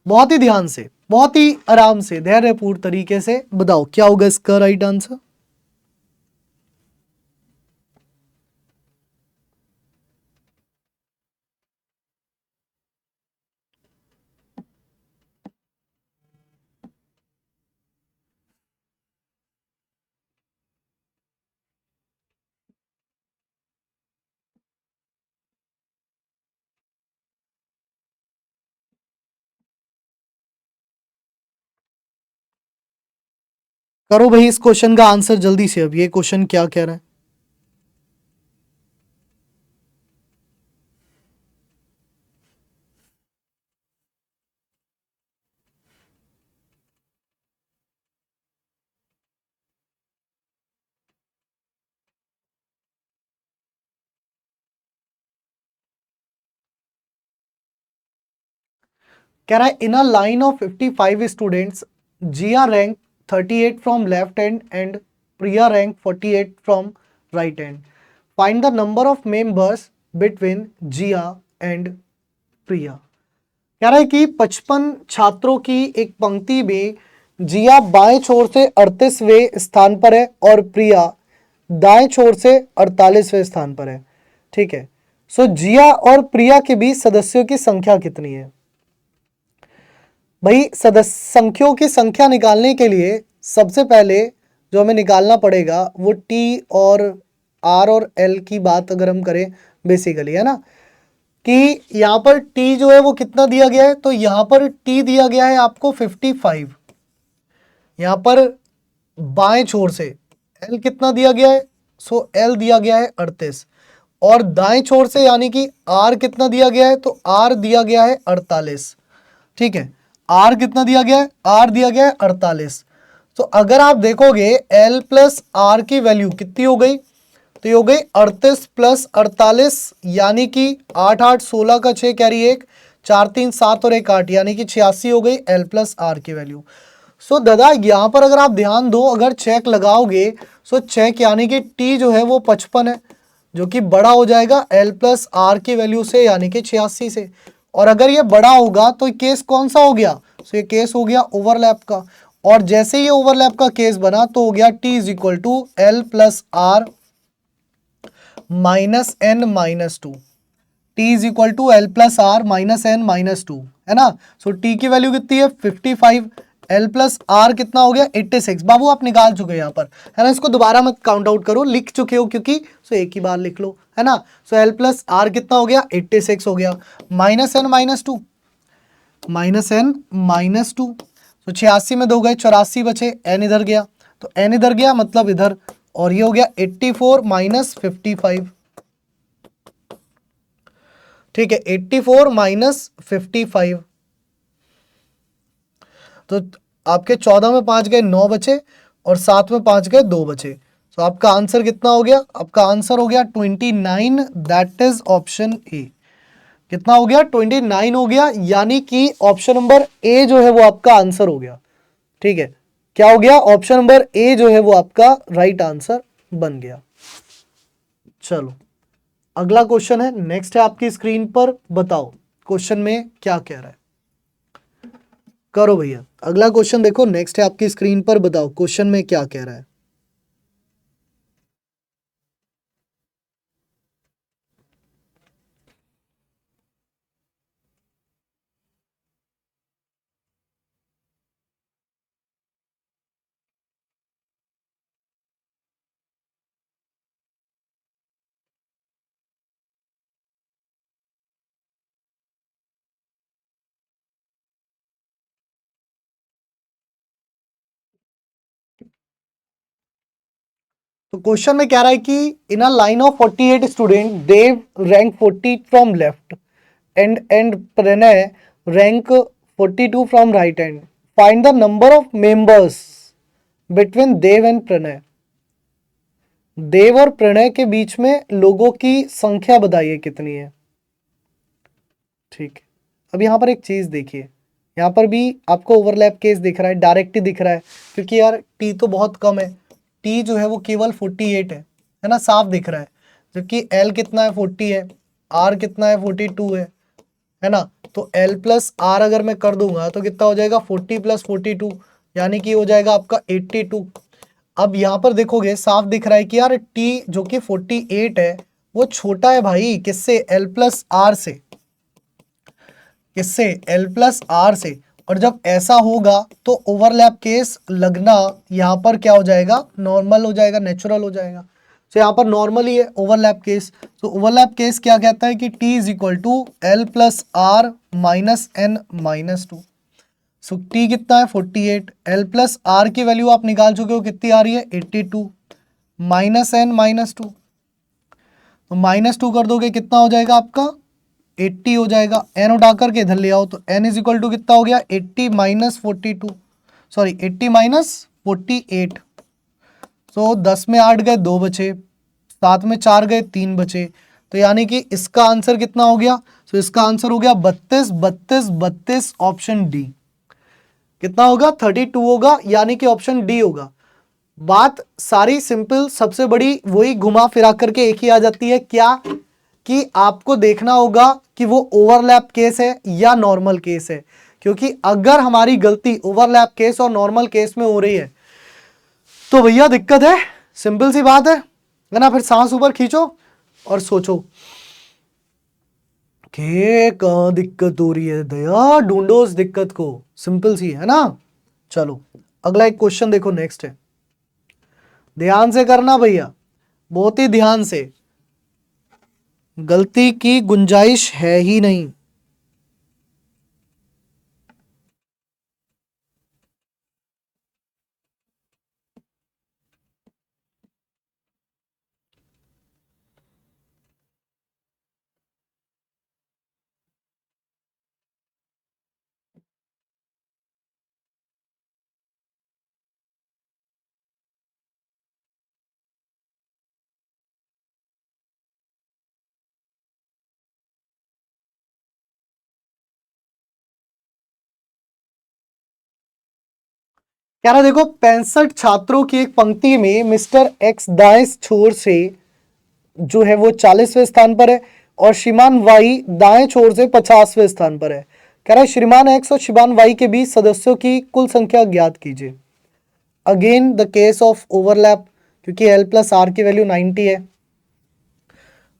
बहुत ही ध्यान से, बहुत ही आराम से, धैर्यपूर्ण तरीके से बताओ क्या होगा इसका राइट आंसर। करो भाई इस क्वेश्चन का आंसर जल्दी से। अब ये क्वेश्चन क्या कह रहा है। कह रहा है in a line of 55 students G R rank 38 from left hand end Priya ranked 48 from right hand. Find the number of members between Jia and Priya. कह रहा है कि 55 छात्रों की एक पंक्ति में जिया बाएं छोर से 38वें स्थान पर है और प्रिया दाएं छोर से 48वें स्थान पर है। ठीक है, सो जिया और प्रिया के बीच सदस्यों की संख्या कितनी है? भाई संख्यों की संख्या निकालने के लिए सबसे पहले जो हमें निकालना पड़ेगा वो टी और आर और एल की बात अगर हम करें बेसिकली, है ना, कि यहाँ पर टी जो है वो कितना दिया गया है, तो यहाँ पर टी दिया गया है आपको 55, यहाँ पर बाएं छोर से एल कितना दिया गया है, सो एल दिया गया है 38 और दाएं छोर से यानी कि आर कितना दिया गया है, तो आर दिया गया है 48। ठीक है, आर कितना दिया गया है, आर दिया गया है 48। तो अगर आप देखोगे एल प्लस आर की वैल्यू कितनी हो गई, तो ये हो गई 38 प्लस 48 यानी कि 8 8 16 का 6 कैरी 1 4 3 7 और 1 8 यानी कि 86 हो गई एल प्लस आर की वैल्यू। सो दादा यहाँ पर अगर आप ध्यान दो, अगर चेक लगाओगे सो चेक यानी कि टी जो है वो 55 है जो कि बड़ा हो जाएगा एल प्लस आर की वैल्यू से यानी कि 86 से, और अगर ये बड़ा होगा तो केस कौन सा हो गया, तो ये केस हो गया ओवरलैप का, और जैसे ये ओवरलैप का केस बना तो हो गया T is equal to L plus R minus N minus two, T is equal to L plus R minus N minus two, है ना। सो टी की वैल्यू कितनी है 55, एल प्लस आर कितना हो गया 86। बाबू आप निकाल चुके हैं यहाँ पर, है ना, इसको दोबारा मत काउंट आउट करो, लिख चुके हो क्योंकि, सो एक ही बार लिख लो, है ना। सो एल प्लस आर कितना हो गया 86 हो गया, minus N minus two, minus N minus two, तो 86 में 2 गए 84 बचे, एन इधर गया तो एन इधर गया मतलब इधर, और ये हो गया 84 माइनस 55। ठीक है, 84 माइनस 55, तो आपके 14 में 5 गए 9 बचे और 7 में 5 गए 2 बचे। तो आपका आंसर कितना हो गया, आपका आंसर हो गया 29, दैट इज ऑप्शन ए। कितना हो गया 29 हो गया, यानी कि ऑप्शन नंबर ए जो है वो आपका आंसर हो गया। ठीक है, क्या हो गया, ऑप्शन नंबर ए जो है वो आपका राइट आंसर बन गया। चलो अगला क्वेश्चन है, नेक्स्ट है आपकी स्क्रीन पर, बताओ क्वेश्चन में क्या कह रहा है, करो भैया अगला क्वेश्चन देखो, नेक्स्ट है आपकी स्क्रीन पर, बताओ क्वेश्चन में क्या कह रहा है। तो क्वेश्चन में कह रहा है कि in a line of 48 student Dev rank 40 from left end Pranay rank 42 from right hand, find the number of members between Dev and Pranay. Dev और प्रणय के बीच में लोगों की संख्या बताइए कितनी है। ठीक, अब यहाँ पर एक चीज देखिए, यहाँ पर भी आपको ओवरलैप केस दिख रहा है, डायरेक्ट ही दिख रहा है क्योंकि यार टी तो बहुत कम है, टी जो है वो केवल 48 है ना, साफ दिख रहा है, जबकि एल कितना है 40 है, आर कितना है 42 है ना। तो एल प्लस आर अगर मैं कर दूंगा तो कितना हो जाएगा 40 प्लस 42 यानी कि हो जाएगा आपका 82। अब यहाँ पर देखोगे साफ दिख रहा है कि यार टी जो कि 48 है वो छोटा है भाई, किससे, एल प्लस आर से, किससे, एल प्लस आर से, और जब ऐसा होगा तो ओवरलैप केस लगना यहाँ पर क्या हो जाएगा, नॉर्मल हो जाएगा, नेचुरल हो जाएगा। तो यहाँ पर नॉर्मल ही है ओवरलैप केस। तो ओवरलैप केस क्या कहता है कि T is equal to L plus R minus N minus two. So T कितना है 48, एल प्लस आर की वैल्यू आप निकाल चुके हो, कितनी आ रही है 82, माइनस एन माइनस टू, तो माइनस टू कर दोगे कितना हो जाएगा आपका 80 हो जाएगा, एन उठा करके इधर ले आओ तो एन इज इक्वल टू कितना हो गया 80 माइनस 42, सॉरी 80 माइनस 48। तो 10 में 8 गए 2 बचे, 7 में 4 गए 3 बचे, तो यानी कि इसका आंसर कितना हो गया, तो इसका आंसर हो गया 32 32 32, ऑप्शन डी। कितना होगा 32 होगा, यानी कि ऑप्शन डी होगा। बात सारी सिंपल, सबसे बड़ी वही घुमा फिरा करके एक ही आ जाती है, क्या कि आपको देखना होगा कि वो ओवरलैप केस है या नॉर्मल केस है, क्योंकि अगर हमारी गलती ओवरलैप केस और नॉर्मल केस में हो रही है तो भैया दिक्कत है, सिंपल सी बात है ना। फिर सांस ऊपर खींचो और सोचो कि कहां दिक्कत हो रही है, दया ढूंढो उस दिक्कत को, सिंपल सी है ना। चलो अगला एक क्वेश्चन देखो, नेक्स्ट है, ध्यान से करना भैया, बहुत ही ध्यान से, गलती की गुंजाइश है ही नहीं। कह रहा देखो 65 छात्रों की एक पंक्ति में मिस्टर एक्स दाएं छोर से जो है वो 40वें स्थान पर है और श्रीमान वाई दाएं छोर से 50वें स्थान पर है। कह रहा है श्रीमान एक्स और श्रीमान वाई के बीच सदस्यों की कुल संख्या ज्ञात कीजिए। Again the case of overlap, क्योंकि एल प्लस आर की वैल्यू 90 है।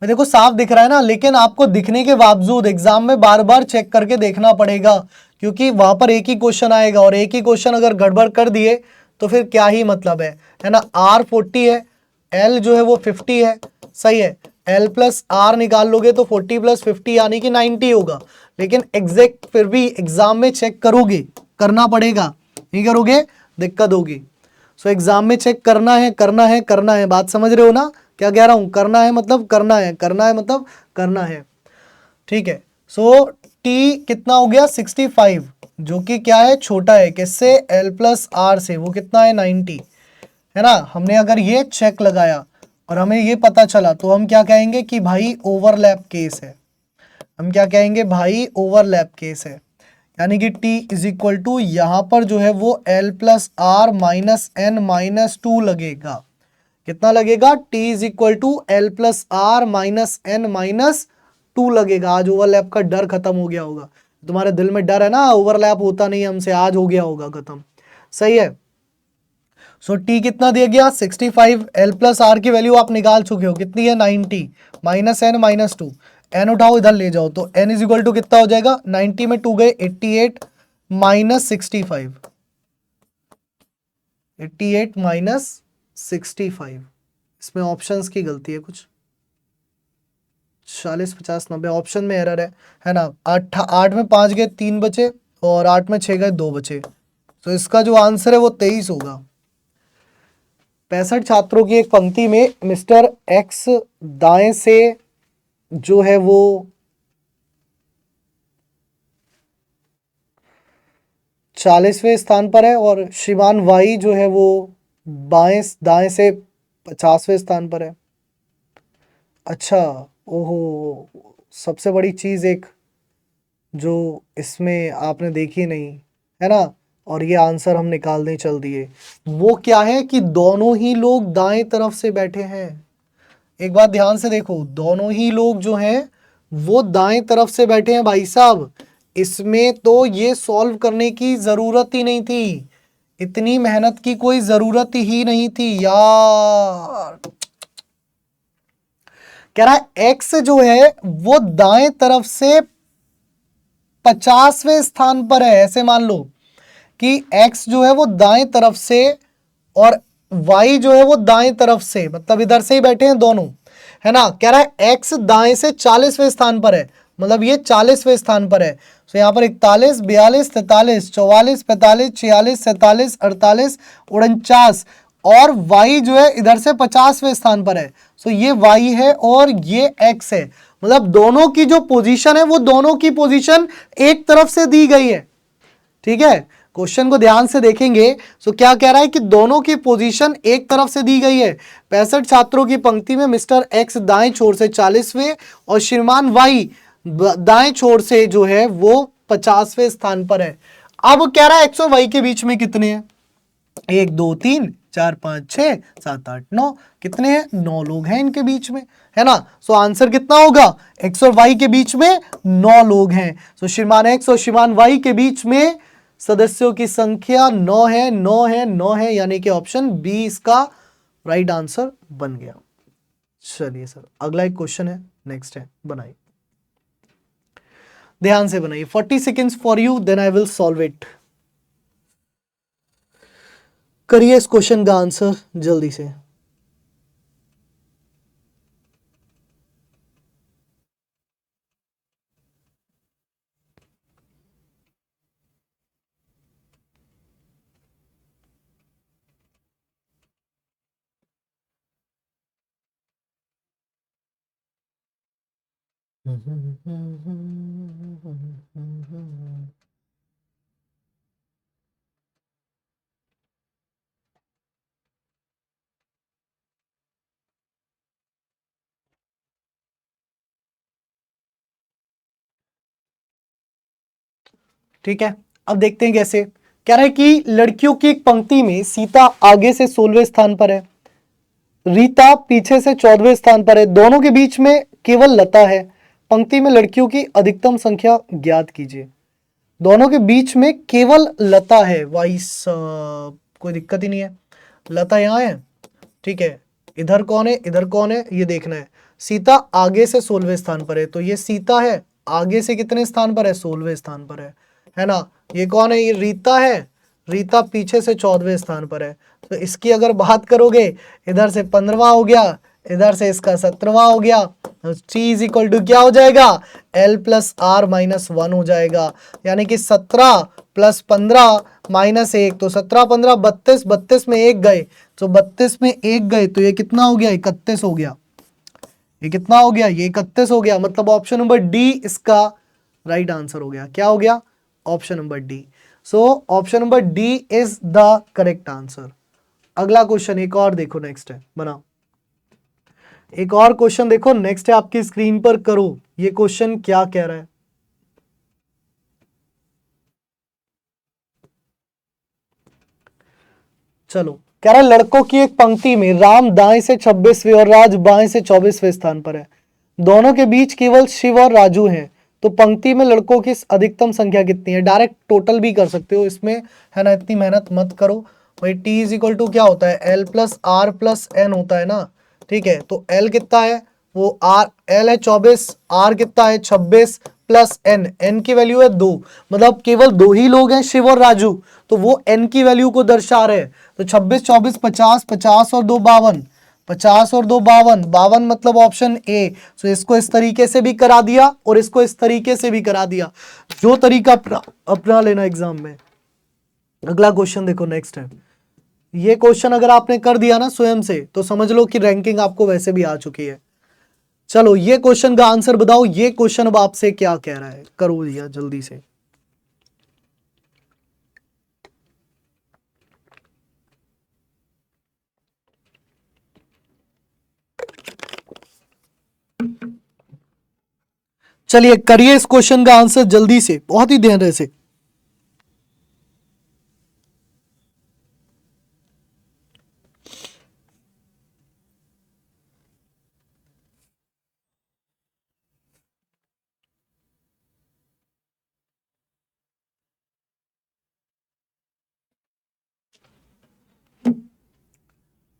मैं देखो साफ दिख रहा है ना, लेकिन आपको दिखने के बावजूद एग्जाम में बार बार चेक करके देखना पड़ेगा, क्योंकि वहां पर एक ही क्वेश्चन आएगा और एक ही क्वेश्चन अगर गड़बड़ कर दिए तो फिर क्या ही मतलब है ना। आर 40 है, एल जो है वो 50 है, सही है, एल प्लस आर निकाल लोगे तो 40 प्लस 50 यानी कि 90 होगा, लेकिन एग्जैक्ट फिर भी एग्जाम में चेक करोगे, करना पड़ेगा, नहीं करोगे दिक्कत होगी। सो एग्जाम में चेक करना है, करना है, करना है, बात समझ रहे हो ना क्या कह रहा हूं, करना है मतलब करना है, करना है मतलब करना है, ठीक है। सो टी कितना हो गया 65, जो कि क्या है छोटा है किससे, एल प्लस आर से, वो कितना है 90, है ना। हमने अगर ये चेक लगाया और हमें ये पता चला तो हम क्या कहेंगे कि भाई ओवरलैप केस है, हम क्या कहेंगे भाई ओवरलैप केस है, यानी कि t इज इक्वल टू यहां पर जो है वो l plus R minus N minus two लगेगा। कितना लगेगा, t is equal to L plus R minus N minus two लगेगा। आज ओवरलैप का डर खत्म हो गया होगा, तुम्हारे दिल में डर है ना ओवरलैप होता नहीं हमसे, आज हो गया होगा खत्म, सही है। सो t कितना दिया गया 65, l प्लस आर की वैल्यू आप निकाल चुके हो, कितनी है 90, minus N minus two, N उठाओ इधर ले जाओ तो n इज इक्वल टू कितना हो जाएगा, 90 में 2 गए 88 माइनस 65, 88 माइनस 65, इसमें ऑप्शंस की गलती है कुछ, 40 50 90 ऑप्शन में एरर है ना। 8 में 5 गए 3 बचे और 8 में 6 गए 2 बचे, तो इसका जो आंसर है वो 23 होगा। 65 छात्रों की एक पंक्ति में मिस्टर एक्स दाएं से जो है वो 40वें स्थान पर है और श्रीमान वाई जो है वो बाएं दाएं से 50वें स्थान पर है। अच्छा, ओहो, सबसे बड़ी चीज एक जो इसमें आपने देखी नहीं है ना, और ये आंसर हम निकालने चल दिए, वो क्या है कि दोनों ही लोग दाएं तरफ से बैठे हैं। एक बात ध्यान से देखो, दोनों ही लोग जो हैं वो दाएं तरफ से बैठे हैं भाई साहब, इसमें तो ये सॉल्व करने की जरूरत ही नहीं थी, इतनी मेहनत की कोई जरूरत ही नहीं थी यार। कह रहा है एक्स जो है वो दाएं तरफ से 50वें स्थान पर है, ऐसे मान लो कि x जो है वो दाएं तरफ से और y जो है वो दाएं तरफ से, मतलब इधर से ही बैठे हैं दोनों, है ना। कह रहा है x दाएं से 40वें स्थान पर है, मतलब ये 40वें स्थान पर है। तो यहाँ पर 41 42 43 44 45 46 47 48 49 और y जो है इधर से 50वें स्थान पर है। सो ये y है और ये x है, मतलब दोनों की जो पोजीशन है वो दोनों की पोजीशन एक तरफ से दी गई है, ठीक है। क्वेश्चन को ध्यान से देखेंगे तो क्या कह रहा है कि दोनों की पोजीशन एक तरफ से दी गई है। 65 छात्रों की पंक्ति में मिस्टर एक्स दाएं छोर से 40वें और श्रीमान वाई दाएं छोर से जो है वो 50वें स्थान पर है। अब कह रहा है एक्स और वाई के बीच में कितने हैं, 1 2 3 4 5 6 7 8 9, कितने हैं? 9 लोग हैं इनके बीच में, है ना। सो आंसर कितना होगा? एक्स और वाई के बीच में 9 लोग हैं। सो श्रीमान एक्स और श्रीमान वाई के बीच में सदस्यों की संख्या 9 है, 9 है, 9 है, यानी कि ऑप्शन बी इसका राइट आंसर बन गया। चलिए सर, अगला एक क्वेश्चन है, नेक्स्ट है, बनाइए, ध्यान से बनाइए। 40 seconds for you, then I will solve it. करिए इस क्वेश्चन का आंसर जल्दी से। ठीक है, अब देखते हैं कैसे। कह रहा है कि लड़कियों की एक पंक्ति में सीता आगे से 16वें स्थान पर है, रीता पीछे से 14वें स्थान पर है, दोनों के बीच में केवल लता है। पंक्ति में लड़कियों की अधिकतम संख्या ज्ञात कीजिए। दोनों के बीच में केवल लता है, वाइस कोई दिक्कत ही नहीं है, लता यहाँ है, ठीक है। इधर कौन है, इधर कौन है, ये देखना है। सीता आगे से 16वें स्थान पर है, तो ये सीता है, आगे से कितने स्थान पर है? 16वें स्थान पर है ना। ये कौन है? ये रीता है, रीता पीछे से 14वें स्थान पर है। तो इसकी अगर बात करोगे, इधर से 15वां हो गया, इधर से इसका 17वां हो गया। तो T इज इक्वल टू क्या हो जाएगा? L प्लस आर माइनस 1 हो जाएगा, यानी कि 17 प्लस 15 माइनस 1, तो 17 15 32, 32 में एक गए, तो 32 में एक गए, तो ये कितना हो गया? 31 हो गया। ये कितना हो गया? ये 31 हो गया। मतलब ऑप्शन नंबर डी इसका राइट आंसर हो गया। क्या हो गया? Option number D. So option number D is the correct answer. अगला क्वेश्चन एक और देखो, नेक्स्ट है, बनाओ एक और क्वेश्चन देखो, नेक्स्ट है आपकी स्क्रीन पर, करो। ये क्वेश्चन क्या कह रहा है? चलो, कह रहा है लड़कों की एक पंक्ति में राम दाएं से 26वें और राज बाएं से 24वें स्थान पर है, दोनों के बीच केवल शिव और राजू हैं, तो पंक्ति में लड़कों की अधिकतम संख्या कितनी है? डायरेक्ट टोटल भी कर सकते हो इसमें, है ना, इतनी मेहनत मत करो भाई। टी इज इक्वल टू क्या होता है? L plus R plus N होता है ना, ठीक है। तो एल कितना है? वो आर, एल है 24, आर कितना है? 26 प्लस एन, एन की वैल्यू है 2, मतलब केवल 2 ही लोग हैं, शिव और राजू, तो वो एन की वैल्यू को दर्शा रहे हैं। तो 26 24 50, 50 और 2 52, 50 और 2 52, 52 मतलब ऑप्शन ए। सो इसको इस तरीके से भी करा दिया और इसको इस तरीके से भी करा दिया, जो तरीका अपना लेना एग्जाम में। अगला क्वेश्चन देखो, नेक्स्ट है। ये क्वेश्चन अगर आपने कर दिया ना स्वयं से, तो समझ लो कि रैंकिंग आपको वैसे भी आ चुकी है। चलो, ये क्वेश्चन का आंसर बताओ। ये क्वेश्चन अब आपसे क्या कह रहा है? करो भैया जल्दी से। चलिए करिए इस क्वेश्चन का आंसर जल्दी से, बहुत ही ध्यान से।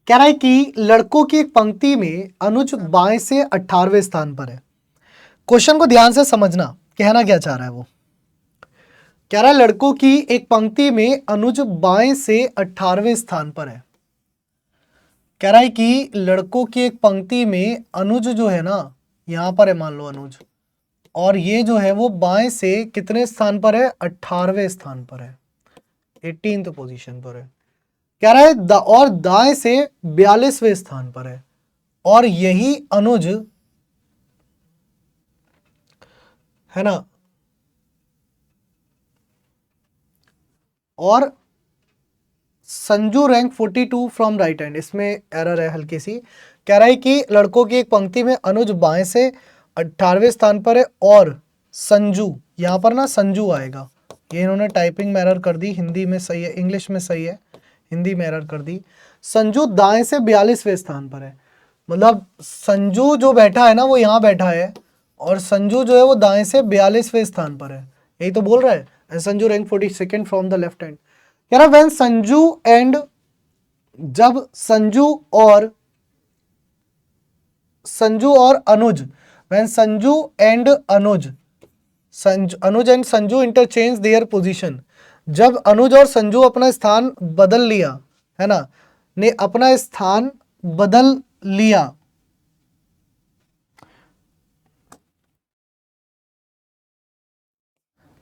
कह रहा है कि लड़कों की एक पंक्ति में अनुज बाएं से 18वें स्थान पर है। क्वेश्चन को ध्यान से समझना, कहना क्या चाह रहा है वो। कह रहा है लड़कों की एक पंक्ति में अनुज बाएं से 18वें स्थान पर है। कह रहा है कि लड़कों की एक पंक्ति में अनुज जो है ना, यहां पर है, मान लो अनुज, और ये जो है वो बाएं से कितने स्थान पर है? 18वें स्थान पर है, 18th पोजीशन पर है। कह रहा है और दाएं से 42वें स्थान पर है, और यही अनुज, है ना, और Sanju rank 42 from right hand. इसमें एरर है हल्की सी। कह रहा है कि लड़कों की एक पंक्ति में अनुज बाएं से 18वें स्थान पर है, और संजू, यहां पर ना संजू आएगा, ये इन्होंने टाइपिंग में एरर कर दी, हिंदी में सही है, इंग्लिश में सही है, हिंदी में एरर कर दी। संजू दाएं से 42वें स्थान पर है, मतलब संजू जो बैठा है ना वो यहाँ बैठा है और संजू जो है वो दाएं से 42वें स्थान पर है, यही तो बोल रहा है। And Sanju rank 42nd from the left hand. कह रहा व्हेन संजू एंड, जब संजू और Anuj, when Sanju and Anuj and Sanju interchange their position, जब अनुज और संजू अपना स्थान बदल लिया, है ना, ने अपना स्थान बदल लिया,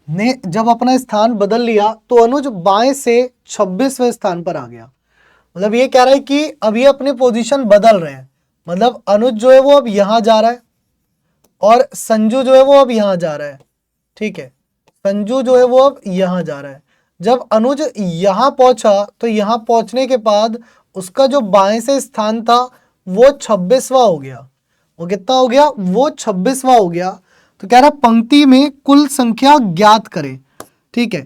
ने जब अपना स्थान बदल लिया तो अनुज बाएं से 26वें स्थान पर आ गया। मतलब ये कह रहा है कि अब ये अपने पोजीशन बदल रहे हैं, मतलब अनुज जो है वो अब यहां जा रहा है और संजू जो है वो अब यहां जा रहा है, ठीक है, संजू जो है वो अब यहां जा रहा है। जब अनुज यहां पहुंचा तो यहां पहुंचने के बाद उसका जो बाएं से स्थान था वो 26वां हो गया। वो कितना हो गया? वो 26वां हो गया। तो कह रहा पंक्ति में कुल संख्या ज्ञात करें, ठीक है।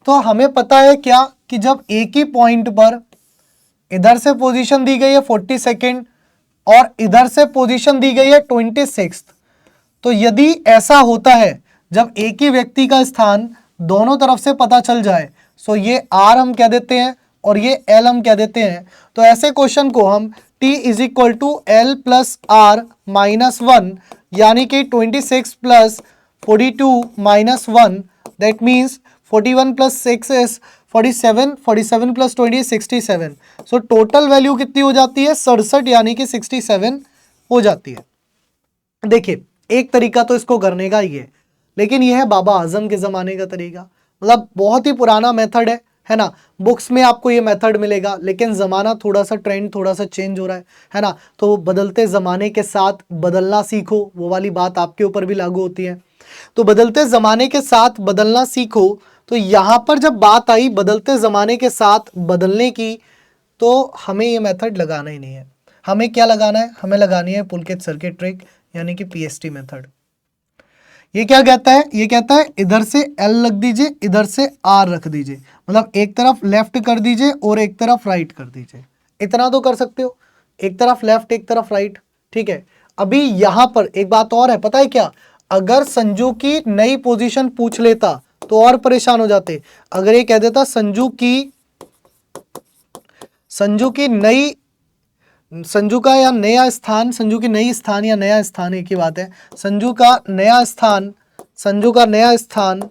तो हमें पता है क्या कि जब एक ही पॉइंट पर इधर से पोजीशन दी गई है 42nd और इधर से पोजीशन दी गई है 26th, तो यदि ऐसा होता है जब एक ही व्यक्ति का स्थान दोनों तरफ से पता चल जाए, सो ये R हम कह देते हैं और ये L हम कह देते हैं, तो ऐसे क्वेश्चन को हम T is equal to L plus R minus 1, यानी कि 26 plus 42 minus 1, that means 41 plus 6 is 47, 47 plus 20 67। So total value कितनी हो जाती है? 67, यानी कि 67 हो जाती है। देखिए एक तरीका तो इसको करने का ही है, लेकिन यह है बाबा आजम के ज़माने का तरीका, मतलब बहुत ही पुराना मेथड है ना। बुक्स में आपको ये मेथड मिलेगा, लेकिन ज़माना थोड़ा सा, ट्रेंड थोड़ा सा चेंज हो रहा है ना। तो बदलते ज़माने के साथ बदलना सीखो, वो वाली बात आपके ऊपर भी लागू होती है। तो बदलते ज़माने के साथ बदलना सीखो, तो यहाँ पर जब बात आई बदलते ज़माने के साथ बदलने की, तो हमें ये मेथड लगाना ही नहीं है। हमें क्या लगाना है? हमें लगानी है पुलकित सर्किट ट्रिक, यानी कि पीएसटी मेथड। ये क्या कहता है? ये कहता है इधर से L रख दीजिए, इधर से R रख दीजिए, मतलब एक तरफ लेफ्ट कर दीजिए और एक तरफ राइट कर दीजिए। इतना तो कर सकते हो, एक तरफ लेफ्ट एक तरफ राइट, ठीक है। अभी यहां पर एक बात और है, पता है क्या? अगर संजू की नई पोजीशन पूछ लेता तो और परेशान हो जाते। अगर ये कह देता संजू की नई, संजू का या नया स्थान, संजू की नई स्थान या नया स्थान एक ही बात है, संजू का नया स्थान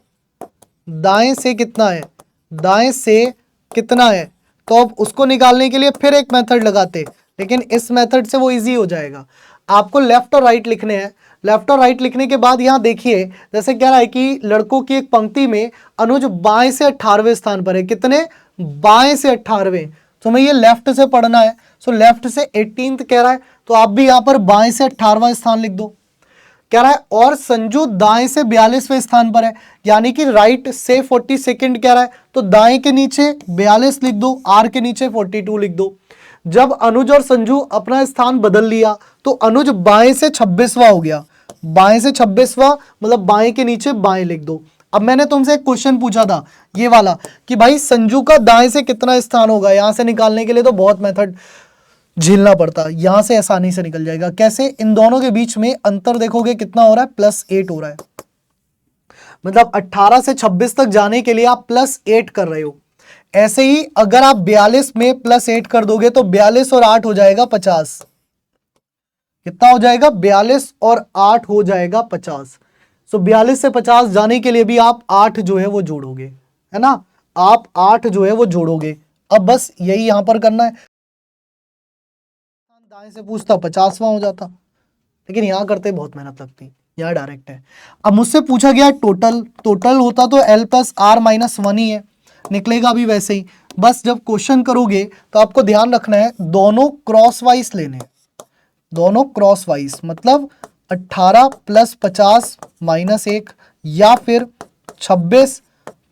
दाएं से कितना है, दाएं से कितना है, तो अब उसको निकालने के लिए फिर एक मेथड लगाते, लेकिन इस मेथड से वो इजी हो जाएगा। आपको लेफ्ट और राइट लिखने हैं। लेफ्ट और राइट लिखने के बाद यहाँ देखिए, जैसे कह रहा है कि लड़कों की एक पंक्ति में अनुज बाएं से 18वें स्थान पर है। कितने? बाएं से 18वें। तो हमें ये लेफ्ट से पढ़ना है, सो लेफ्ट से 18th कह रहा है, तो आप भी यहाँ पर बाएं से 18वां स्थान लिख दो। कह रहा है और संजू दाएं से 42वें स्थान पर है, यानी कि राइट से 42nd कह रहा है, तो दाएं के नीचे 42 लिख दो, आर के नीचे 42 लिख दो। जब अनुज और संजू अपना स्थान बदल लिया तो अनुज बाएं से 26वां हो गया, बाएं से 26वां मतलब बाएं के नीचे बाएं लिख दो। अब मैंने तुमसे एक क्वेश्चन पूछा था ये वाला कि भाई संजू का दाएं से कितना स्थान होगा, यहां से निकालने के लिए तो बहुत मेथड झेलना पड़ता, यहां से आसानी से निकल जाएगा। कैसे? इन दोनों के बीच में अंतर देखोगे कितना हो रहा है, +8 हो रहा है, मतलब 18 से 26 तक जाने के लिए आप +8 कर रहे हो। ऐसे ही अगर आप 42 में +8 कर दोगे तो 42 और 8 हो जाएगा 50। कितना हो जाएगा? 42 और 8 हो जाएगा 50। सो 42 से 50 जाने के लिए भी आप 8 जो है वो जोड़ोगे, है ना, आप 8 जो है वो जोड़ोगे। अब बस यही यहां पर करना है। दाएं से पूछता 50वां हो जाता, लेकिन यहाँ करते बहुत मेहनत लगती, यहाँ डायरेक्ट है। अब मुझसे पूछा गया टोटल होता तो L प्लस R माइनस 1 ही है, निकलेगा भी वैसे ही। बस जब क्वेश्चन करोगे तो आपको ध्यान रखना है दोनों क्रॉस वाइज लेने हैं, दोनों क्रॉस वाइज, मतलब 18 प्लस 50 माइनस 1 या फिर 26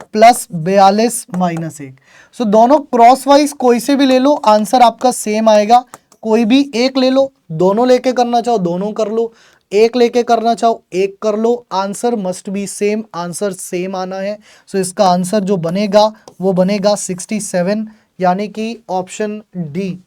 प्लस 42 माइनस 1। सो दोनों क्रॉस वाइज कोई से भी ले लो, आंसर आपका सेम आएगा। कोई भी एक ले लो, दोनों लेके करना चाहो दोनों कर लो, एक लेके करना चाहो एक कर लो, answer must be same, answer same आना है। सो इसका आंसर जो बनेगा वो बनेगा 67, यानी कि ऑप्शन डी।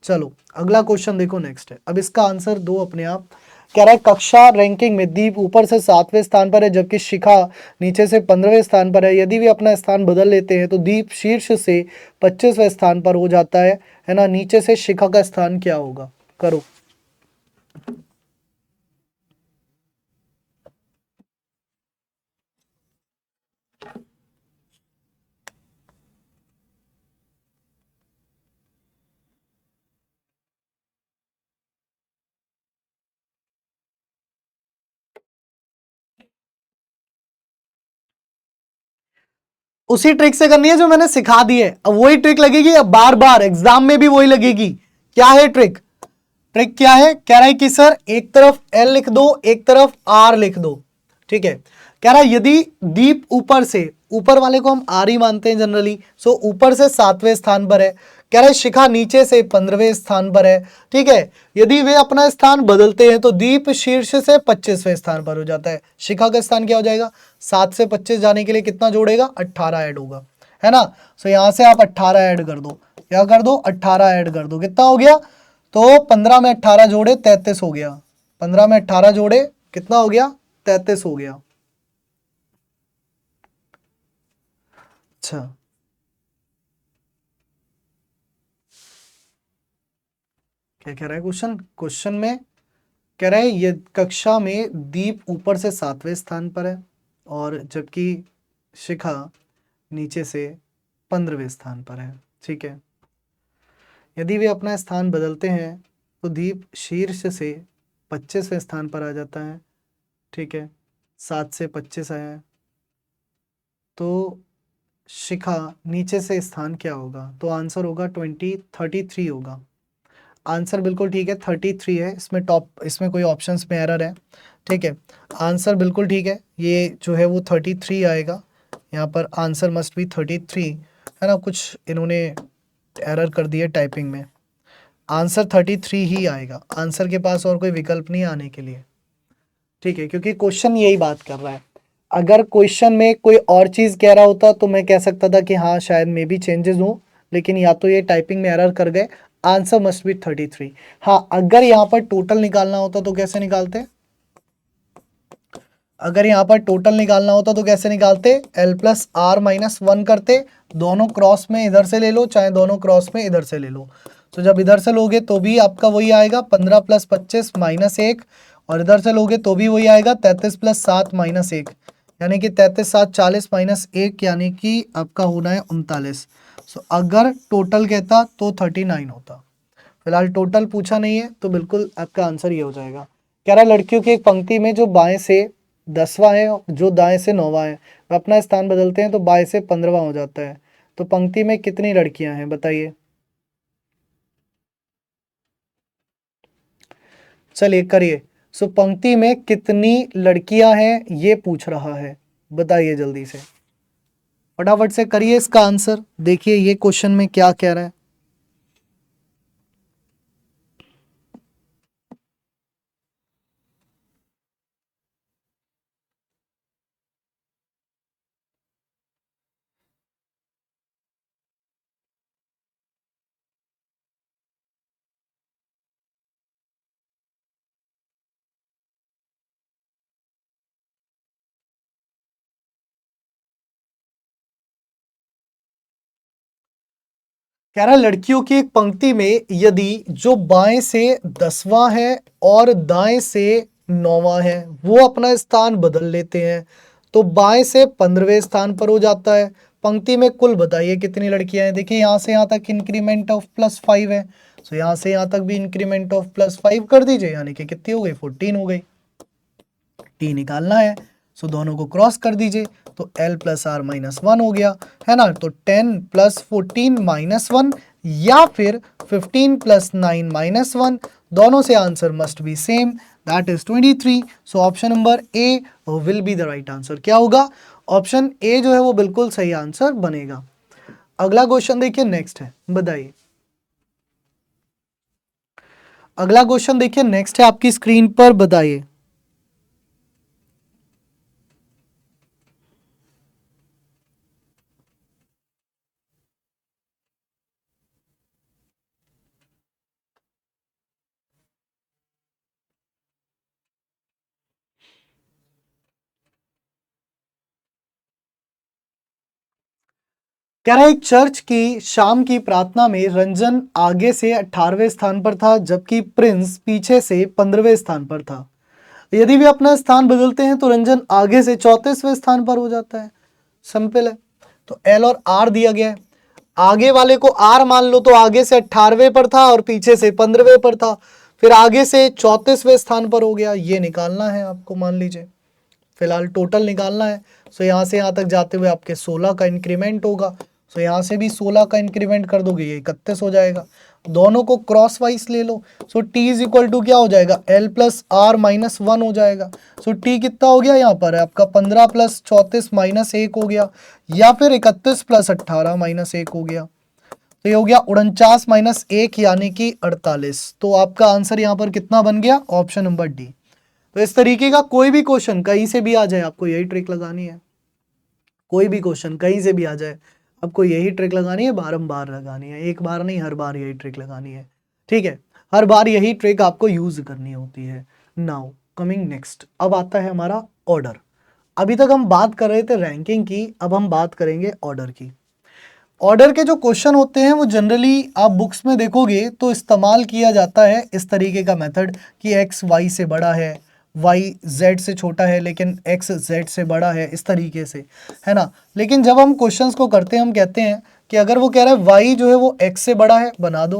चलो अगला क्वेश्चन देखो, नेक्स्ट है। अब इसका आंसर दो अपने आप। कह रहा है कक्षा रैंकिंग में दीप ऊपर से 7वें स्थान पर है जबकि शिखा नीचे से 15वें स्थान पर है। यदि वे अपना स्थान बदल लेते हैं तो दीप शीर्ष से 25वें स्थान पर हो जाता है ना। नीचे से शिखा का स्थान क्या होगा, करो। उसी ट्रिक से करनी है जो मैंने सिखा दी है। अब वही ट्रिक लगेगी, अब बार बार एग्जाम में भी वही लगेगी। क्या है ट्रिक? ट्रिक क्या है? कह रहा है कि सर एक तरफ एल लिख दो, एक तरफ आर लिख दो। ठीक है। कह रहा है यदि दीप ऊपर से, ऊपर वाले को हम आर ही मानते हैं जनरली, सो ऊपर से 7वें स्थान पर है। कह रहा है शिखा नीचे से 15वें स्थान पर है। ठीक है। यदि वे अपना स्थान बदलते हैं तो दीप शीर्ष से 25वें स्थान पर हो जाता है। शिखा का स्थान क्या हो जाएगा? 7 से 25 जाने के लिए कितना जोड़ेगा? 18 ऐड होगा, है ना। सो यहां से आप 18 ऐड कर दो। क्या कर दो? 18 ऐड कर दो। कितना हो गया? तो 15 में 18 जोड़े 33 हो गया। 15 में 18 जोड़े कितना हो गया? 33 हो गया। अच्छा, क्या कह रहा है क्वेश्चन? क्वेश्चन में कह रहा है ये कक्षा में दीप ऊपर से 7वें स्थान पर है और जबकि शिखा नीचे से 15वें स्थान पर है। ठीक है। यदि वे अपना स्थान बदलते हैं तो दीप शीर्ष से 25वें स्थान पर आ जाता है। ठीक है। 7 से 25 आया है तो शिखा नीचे से स्थान क्या होगा? तो आंसर होगा 33 होगा। आंसर बिल्कुल ठीक है, 33 है। इसमें टॉप, इसमें कोई ऑप्शंस में एरर है। ठीक है। आंसर बिल्कुल ठीक है, ये जो है वो 33 आएगा। यहाँ पर आंसर मस्ट बी 33, है ना। कुछ इन्होंने एरर कर दिया टाइपिंग में। आंसर 33 ही आएगा। आंसर के पास और कोई विकल्प नहीं आने के लिए। ठीक है, क्योंकि क्वेश्चन यही बात कर रहा है। अगर क्वेश्चन में कोई और चीज़ कह रहा होता तो मैं कह सकता था कि हाँ शायद मे बी चेंजेस हो, लेकिन या तो ये टाइपिंग में एरर कर गए। Answer must B 33। हाँ, अगर यहाँ पर टोटल निकालना होता तो कैसे निकालते? अगर यहाँ पर टोटल निकालना होता तो कैसे निकालते? एल प्लस आर माइनस 1 करते। दोनों क्रॉस में इधर से ले लो, चाहे दोनों क्रॉस में इधर से ले लो। तो जब इधर से लोगे तो भी आपका वही आएगा, 15 प्लस 25 माइनस 1। और इधर से लोगे तो भी वही आएगा, 33 प्लस 7 माइनस 1। यानी कि 33 7 40 माइनस 1, यानी कि आपका होना है 39। सो अगर टोटल कहता तो 39 होता। फिलहाल टोटल पूछा नहीं है तो बिल्कुल आपका आंसर ये हो जाएगा। कह रहा है लड़कियों की एक पंक्ति में जो बाएं से 10वां है, जो दाएं से 9वां है, वह अपना स्थान बदलते हैं तो बाएं से 15वां हो जाता है। तो पंक्ति में कितनी लड़कियां हैं बताइए। चलिए करिए। सो पंक्ति में कितनी लड़कियां हैं ये पूछ रहा है, बताइए जल्दी से, फटाफट से करिए इसका आंसर। देखिए ये क्वेश्चन में क्या कह रहा है। कह रहा है लड़कियों की एक पंक्ति में यदि जो बाएं से 10वां है और दाएं से 9वां है वो अपना स्थान बदल लेते हैं तो बाएं से 15वें स्थान पर हो जाता है। पंक्ति में कुल बताइए कितनी लड़कियां हैं। देखिए यहाँ से यहाँ तक इंक्रीमेंट ऑफ +5 है, तो यहाँ से यहाँ तक भी इंक्रीमेंट ऑफ +5 कर दीजिए, यानी कि कितनी हो गई? 14 हो गई। टी निकालना है, सो दोनों को क्रॉस कर दीजिए तो एल प्लस आर माइनस 1 हो गया, है ना। तो 10 प्लस 14 माइनस 1 या फिर 15 प्लस 9 माइनस 1, दोनों से answer must be same, that is 23। So option number A will be the right answer. क्या होगा? ऑप्शन ए जो है वो बिल्कुल सही आंसर बनेगा। अगला क्वेश्चन देखिए, नेक्स्ट है, बताइए। अगला क्वेश्चन देखिए, नेक्स्ट है आपकी स्क्रीन पर, बताइए। कह रहा है एक चर्च की शाम की प्रार्थना में रंजन आगे से 18वें स्थान पर था जबकि प्रिंस पीछे से 15वें स्थान पर था। यदि भी अपना स्थान बदलते हैं तो रंजन आगे से 34वें स्थान पर हो जाता है। सिंपल है। तो एल और आर दिया गया है। आगे वाले को आर मान लो तो आगे से 18वें पर था और पीछे से 15वें पर था, फिर आगे से 34वें स्थान पर हो गया। ये निकालना है आपको, मान लीजिए फिलहाल टोटल निकालना है। सो यहाँ से यहाँ तक जाते हुए आपके 16 का इंक्रीमेंट होगा। सो यहाँ से भी 16 का इंक्रीमेंट कर दोगे, ये 31 हो जाएगा। दोनों को क्रॉस वाइज ले लो। सो t इज इक्वल टू क्या हो जाएगा, l प्लस आर माइनस 1 हो जाएगा। सो t कितना हो गया यहाँ पर है आपका 15 प्लस 34 माइनस 1 हो गया, या फिर 31 प्लस 18 माइनस 1 हो गया। तो ये हो गया 49 माइनस 1 यानी कि 48। तो आपका आंसर यहाँ पर कितना बन गया, ऑप्शन नंबर डी। तो इस तरीके का कोई भी क्वेश्चन कहीं से भी आ जाए आपको यही ट्रिक लगानी है। कोई भी क्वेश्चन कहीं से भी आ जाए आपको यही ट्रिक लगानी है, बारंबार लगानी है, एक बार नहीं हर बार यही ट्रिक लगानी है। ठीक है, हर बार यही ट्रिक आपको यूज करनी होती है। नाउ कमिंग नेक्स्ट, अब आता है हमारा ऑर्डर। अभी तक हम बात कर रहे थे रैंकिंग की, अब हम बात करेंगे ऑर्डर की। ऑर्डर के जो क्वेश्चन होते हैं वो जनरली आप बुक्स में देखोगे तो इस्तेमाल किया जाता है इस तरीके का मेथड कि x y से बड़ा है, y z से छोटा है लेकिन x z से बड़ा है, इस तरीके से, है ना। लेकिन जब हम क्वेश्चंस को करते हैं हम कहते हैं कि अगर वो कह रहा है y जो है वो x से बड़ा है, बना दो।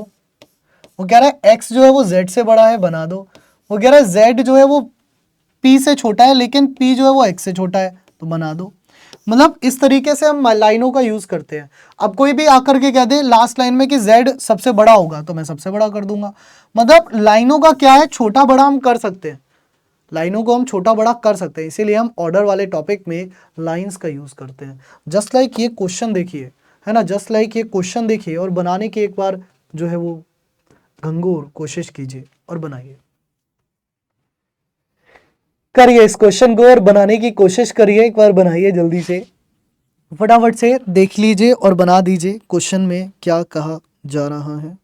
वो कह रहा है x जो है वो z से बड़ा है, बना दो। वो कह रहा है z जो है वो p से छोटा है लेकिन p जो है वो x से छोटा है, तो बना दो। मतलब इस तरीके से हम लाइनों का यूज करते हैं। अब कोई भी आकर के कह दे लास्ट लाइन में कि z सबसे बड़ा होगा तो मैं सबसे बड़ा कर दूंगा। मतलब लाइनों का क्या है, छोटा बड़ा हम कर सकते हैं, लाइनों को हम छोटा बड़ा कर सकते हैं, इसीलिए हम ऑर्डर वाले टॉपिक में लाइंस का यूज करते हैं। जस्ट लाइक ये क्वेश्चन देखिए, है ना, जस्ट लाइक ये क्वेश्चन देखिए और बनाने की एक बार जो है वो घंघोर कोशिश कीजिए और बनाइए, करिए इस क्वेश्चन को और बनाने की कोशिश करिए, एक बार बनाइए जल्दी से, फटाफट से देख लीजिए और बना दीजिए क्वेश्चन में क्या कहा जा रहा है।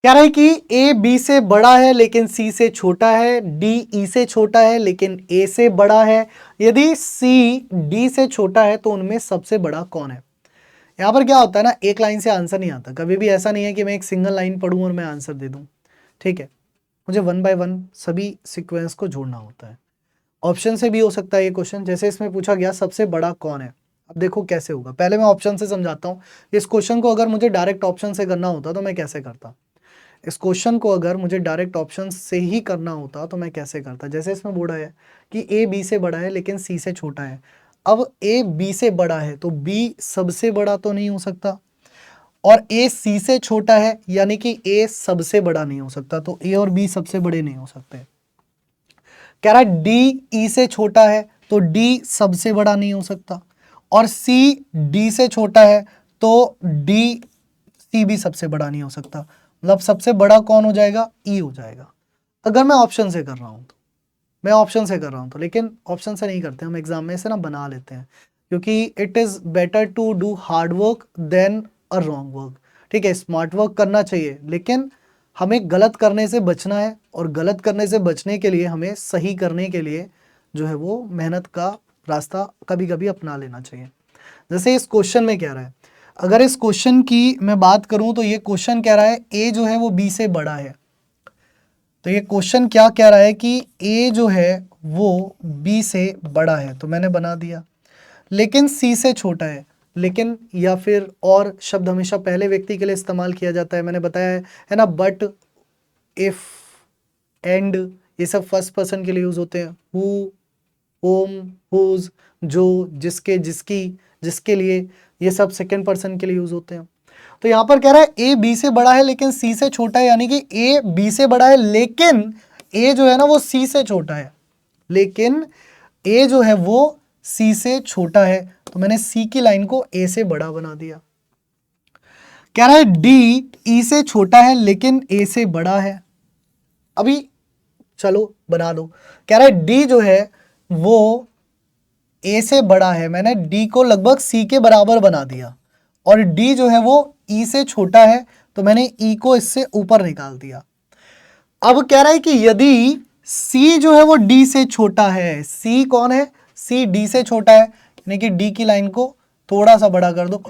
कह रहा है कि ए बी से बड़ा है लेकिन सी से छोटा है, डी ई से छोटा है लेकिन ए से बड़ा है। यदि सी डी से छोटा है तो उनमें सबसे बड़ा कौन है। यहाँ पर क्या होता है ना, एक लाइन से आंसर नहीं आता, कभी भी ऐसा नहीं है कि मैं एक सिंगल लाइन पढ़ूं और मैं आंसर दे दूं। ठीक है, मुझे वन बाय वन सभी सीक्वेंस को जोड़ना होता है। ऑप्शन से भी हो सकता है ये क्वेश्चन, जैसे इसमें पूछा गया सबसे बड़ा कौन है। अब देखो कैसे होगा, पहले मैं ऑप्शन से समझाता हूँ। इस क्वेश्चन को अगर मुझे डायरेक्ट ऑप्शन से करना होता तो मैं कैसे करता। इस क्वेश्चन को अगर मुझे डायरेक्ट ऑप्शन से ही करना होता तो मैं कैसे करता। जैसे इसमें बोला है कि ए बी से बड़ा है लेकिन सी से छोटा है। अब ए बी से बड़ा है तो बी सबसे बड़ा तो नहीं हो सकता, और ए सी से छोटा है यानी कि ए सबसे बड़ा नहीं हो सकता, तो ए और बी सबसे बड़े नहीं हो सकते। कह रहा है डी ई से छोटा है तो डी सबसे बड़ा नहीं हो सकता, और सी डी से छोटा है तो डी सी भी सबसे बड़ा नहीं हो सकता। मतलब सबसे बड़ा कौन हो जाएगा, ई हो जाएगा। अगर मैं ऑप्शन से कर रहा हूं तो, मैं ऑप्शन से कर रहा हूं तो, लेकिन ऑप्शन से नहीं करते हम एग्जाम में, से ना बना लेते हैं, क्योंकि it is better to do hard work than a wrong work. ठीक है, स्मार्ट वर्क करना चाहिए लेकिन हमें गलत करने से बचना है, और गलत करने से बचने के लिए हमें सही करने के लिए जो है वो मेहनत का रास्ता कभी कभी अपना लेना चाहिए। जैसे इस क्वेश्चन में कह रहा है, अगर इस क्वेश्चन की मैं बात करूं तो ये क्वेश्चन कह रहा है ए जो है वो बी से बड़ा है। तो ये क्वेश्चन क्या कह रहा है कि ए जो है वो बी से बड़ा है, तो मैंने बना दिया, लेकिन सी से छोटा है। लेकिन या फिर और शब्द हमेशा पहले व्यक्ति के लिए इस्तेमाल किया जाता है, मैंने बताया है ना, बट, इफ, एंड, ये सब फर्स्ट पर्सन के लिए यूज होते हैं। हु, होम, हुज, जो, जिसके, जिसकी, जिसके लिए, ये सब सेकेंड पर्सन के लिए यूज होते हैं। तो यहां पर कह रहा है ए बी से बड़ा है लेकिन सी से छोटा है, यानी कि ए बी से बड़ा है लेकिन ए जो है ना वो सी से छोटा है, लेकिन ए जो है वो सी से छोटा है, तो मैंने सी की लाइन को ए से बड़ा बना दिया। कह रहा है डी ई से छोटा है लेकिन ए से बड़ा है। अभी चलो बना दो, कह रहा है डी जो है वो ए से बड़ा है, मैंने डी को लगभग सी के बराबर बना दिया, और डी जो है वो ई से छोटा है, तो मैंने ई को इससे ऊपर निकाल दिया। अब कह रहा है कि यदि सी जो है वो डी से छोटा है, सी कौन है, सी डी से छोटा है, यानी कि डी की लाइन को थोड़ा सा बड़ा कर दो,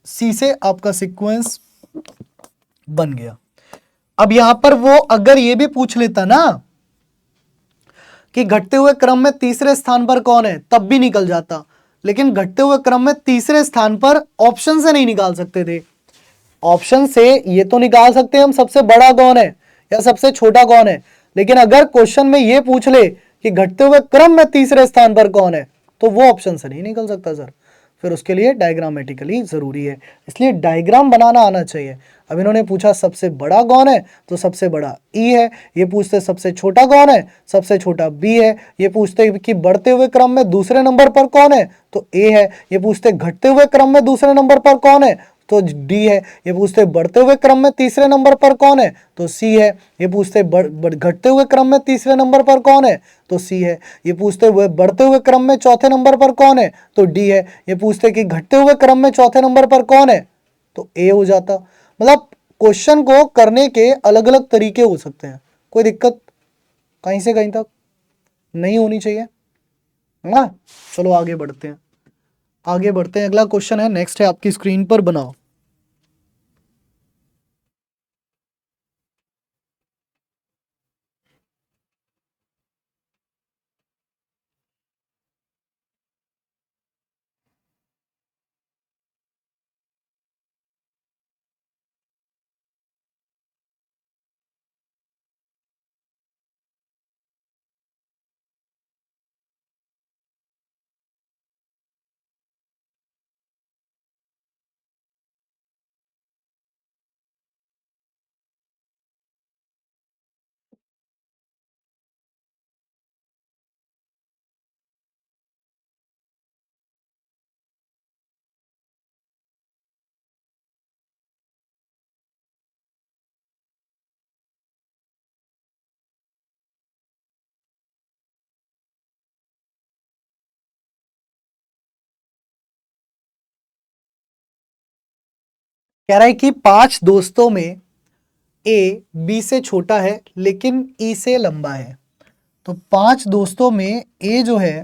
सी से आपका सीक्वेंस बन गया। अब यहां पर वो अगर ये भी पूछ लेता ना कि घटते हुए क्रम में तीसरे स्थान पर कौन है, तब भी निकल जाता, लेकिन घटते हुए क्रम में तीसरे स्थान पर ऑप्शन से नहीं निकाल सकते थे। ऑप्शन से ये तो निकाल सकते हैं हम सबसे बड़ा कौन है या सबसे छोटा कौन है, लेकिन अगर क्वेश्चन में ये पूछ ले कि घटते हुए क्रम में तीसरे स्थान पर कौन है, तो वो ऑप्शन से नहीं निकल सकता सर, फिर उसके लिए डायग्रामेटिकली जरूरी है, इसलिए डायग्राम बनाना आना चाहिए। अब इन्होंने पूछा सबसे बड़ा कौन है, तो सबसे बड़ा ई है, ये पूछते सबसे छोटा कौन है, सबसे छोटा बी है, ये पूछते कि बढ़ते हुए क्रम में दूसरे नंबर पर कौन है, तो ए है, ये पूछते घटते हुए क्रम में दूसरे नंबर पर कौन है, तो डी है, ये पूछते बढ़ते हुए क्रम में तीसरे नंबर पर कौन है, तो सी है, ये पूछते घटते हुए क्रम में तीसरे नंबर पर कौन है, तो सी है, ये पूछते हुए बढ़ते हुए क्रम में चौथे नंबर पर कौन है, तो डी है, ये पूछते कि घटते हुए क्रम में चौथे नंबर पर कौन है, तो ए हो जाता। मतलब क्वेश्चन को करने के अलग अलग तरीके हो सकते हैं, कोई दिक्कत कहीं से कहीं तक नहीं होनी चाहिए, है ना। चलो आगे बढ़ते हैं, आगे बढ़ते हैं, अगला क्वेश्चन है, नेक्स्ट है आपकी स्क्रीन पर, बनाओ। कह रहा है कि 5 दोस्तों में ए बी से छोटा है लेकिन ई से लंबा है, तो 5 दोस्तों में ए जो है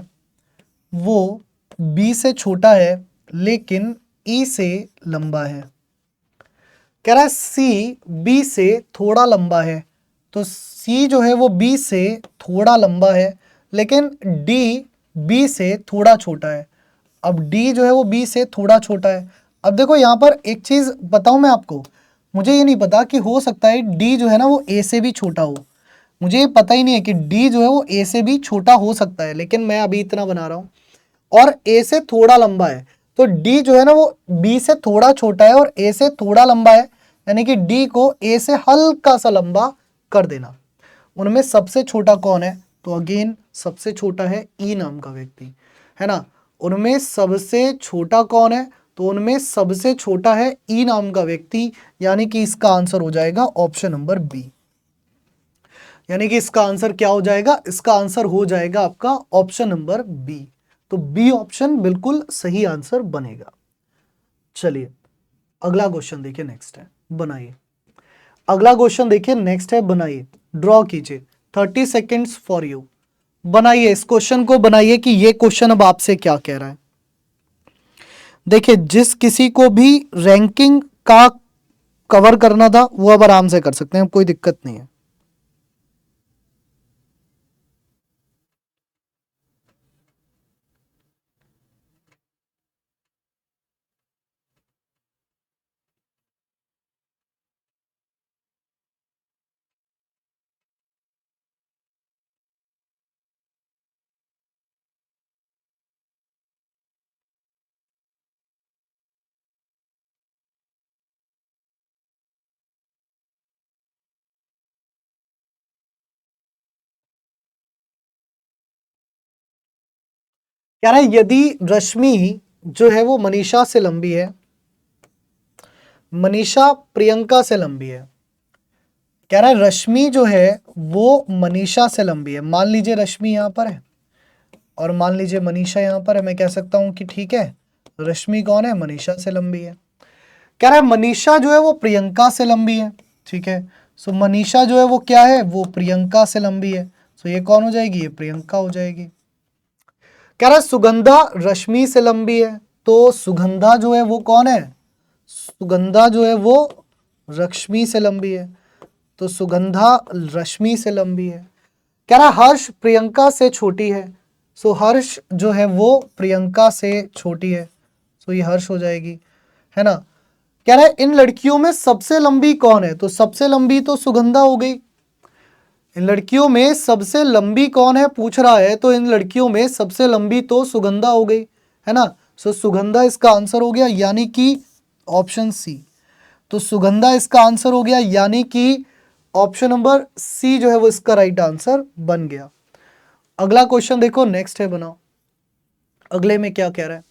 वो बी से छोटा है लेकिन ई से लंबा है। कह रहा है सी बी से थोड़ा लंबा है, तो सी जो है वो बी से थोड़ा लंबा है, लेकिन डी बी से थोड़ा छोटा है। अब डी जो है वो बी से थोड़ा छोटा है। अब देखो यहाँ पर एक चीज़ बताऊँ मैं आपको, मुझे ये नहीं पता कि हो सकता है डी जो है ना वो ए से भी छोटा हो, मुझे ये पता ही नहीं है कि डी जो है वो ए से भी छोटा हो सकता है, लेकिन मैं अभी इतना बना रहा हूँ, और ए से थोड़ा लंबा है, तो डी जो है ना वो बी से थोड़ा छोटा है और ए से थोड़ा लंबा है, यानी कि डी को ए से हल्का सा लंबा कर देना। उनमें सबसे छोटा कौन है, तो अगेन सबसे छोटा है ई नाम का व्यक्ति, है ना। उनमें सबसे छोटा कौन है, तो उनमें सबसे छोटा है ई नाम का व्यक्ति, यानी कि इसका आंसर हो जाएगा ऑप्शन नंबर बी। यानी कि इसका आंसर क्या हो जाएगा, इसका आंसर हो जाएगा आपका ऑप्शन नंबर बी। तो बी ऑप्शन बिल्कुल सही आंसर बनेगा। चलिए अगला क्वेश्चन देखिए, नेक्स्ट है, बनाइए। अगला क्वेश्चन देखिए, नेक्स्ट है, बनाइए, ड्रॉ कीजिए, 30 सेकेंड्स फॉर यू। बनाइए इस क्वेश्चन को, बनाइए कि ये क्वेश्चन अब आपसे क्या कह रहा है। देखिए जिस किसी को भी रैंकिंग का कवर करना था वो अब आराम से कर सकते हैं, कोई दिक्कत नहीं है। कह रहा है यदि रश्मि जो है वो मनीषा से लंबी है, मनीषा प्रियंका से लंबी है, कह रहा है रश्मि जो है वो मनीषा से लंबी है। मान लीजिए रश्मि यहाँ पर है और मान लीजिए मनीषा यहाँ पर है, मैं कह सकता हूँ कि ठीक है रश्मि कौन है, मनीषा से लंबी है। कह रहा है मनीषा जो है वो प्रियंका से लंबी है। ठीक है, सो मनीषा जो है वो क्या है, वो प्रियंका से लंबी है। सो ये कौन हो जाएगी, ये प्रियंका हो जाएगी। कह रहा है सुगंधा रश्मि से लंबी है, तो सुगंधा जो है वो कौन है, सुगंधा जो है वो रश्मि से लंबी है, तो सुगंधा रश्मि से लंबी है। कह रहा है हर्ष प्रियंका से छोटी है, सो हर्ष जो है वो प्रियंका से छोटी है, सो ये हर्ष हो जाएगी, है ना। कह रहा है इन लड़कियों में सबसे लंबी कौन है, तो सबसे लंबी तो सुगंधा हो गई। इन लड़कियों में सबसे लंबी कौन है पूछ रहा है, तो इन लड़कियों में सबसे लंबी तो सुगंधा हो गई, है ना। सो सुगंधा इसका आंसर हो गया, यानी कि ऑप्शन सी। तो सुगंधा इसका आंसर हो गया, यानी कि ऑप्शन नंबर सी जो है वो इसका राइट आंसर बन गया। अगला क्वेश्चन देखो, नेक्स्ट है, बनाओ अगले में क्या कह रहा है,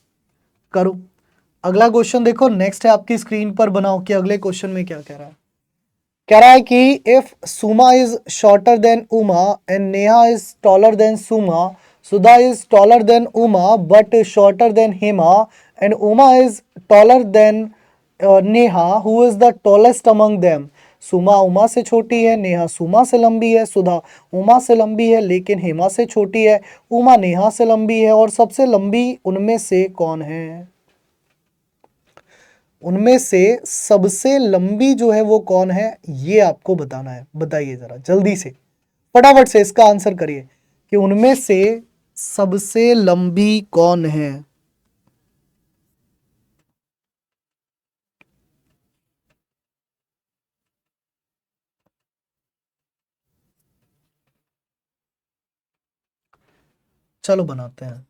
करो। अगला क्वेश्चन देखो, नेक्स्ट है आपकी स्क्रीन पर, बनाओ कि अगले क्वेश्चन में क्या कह रहा है। कह रहा है कि if Suma is shorter than Uma and Neha is taller than Suma, Sudha is taller than Uma but shorter than Hema, and Uma is taller than Neha, who is the tallest among them. Suma Uma से छोटी है, नेहा सुमा से लंबी है, सुधा उमा से लंबी है लेकिन हेमा से छोटी है, उमा नेहा से लंबी है, और सबसे लंबी उनमें से कौन है। उनमें से सबसे लंबी जो है वो कौन है, ये आपको बताना है। बताइए जरा जल्दी से, फटाफट से इसका आंसर करिए कि उनमें से सबसे लंबी कौन है। चलो बनाते हैं।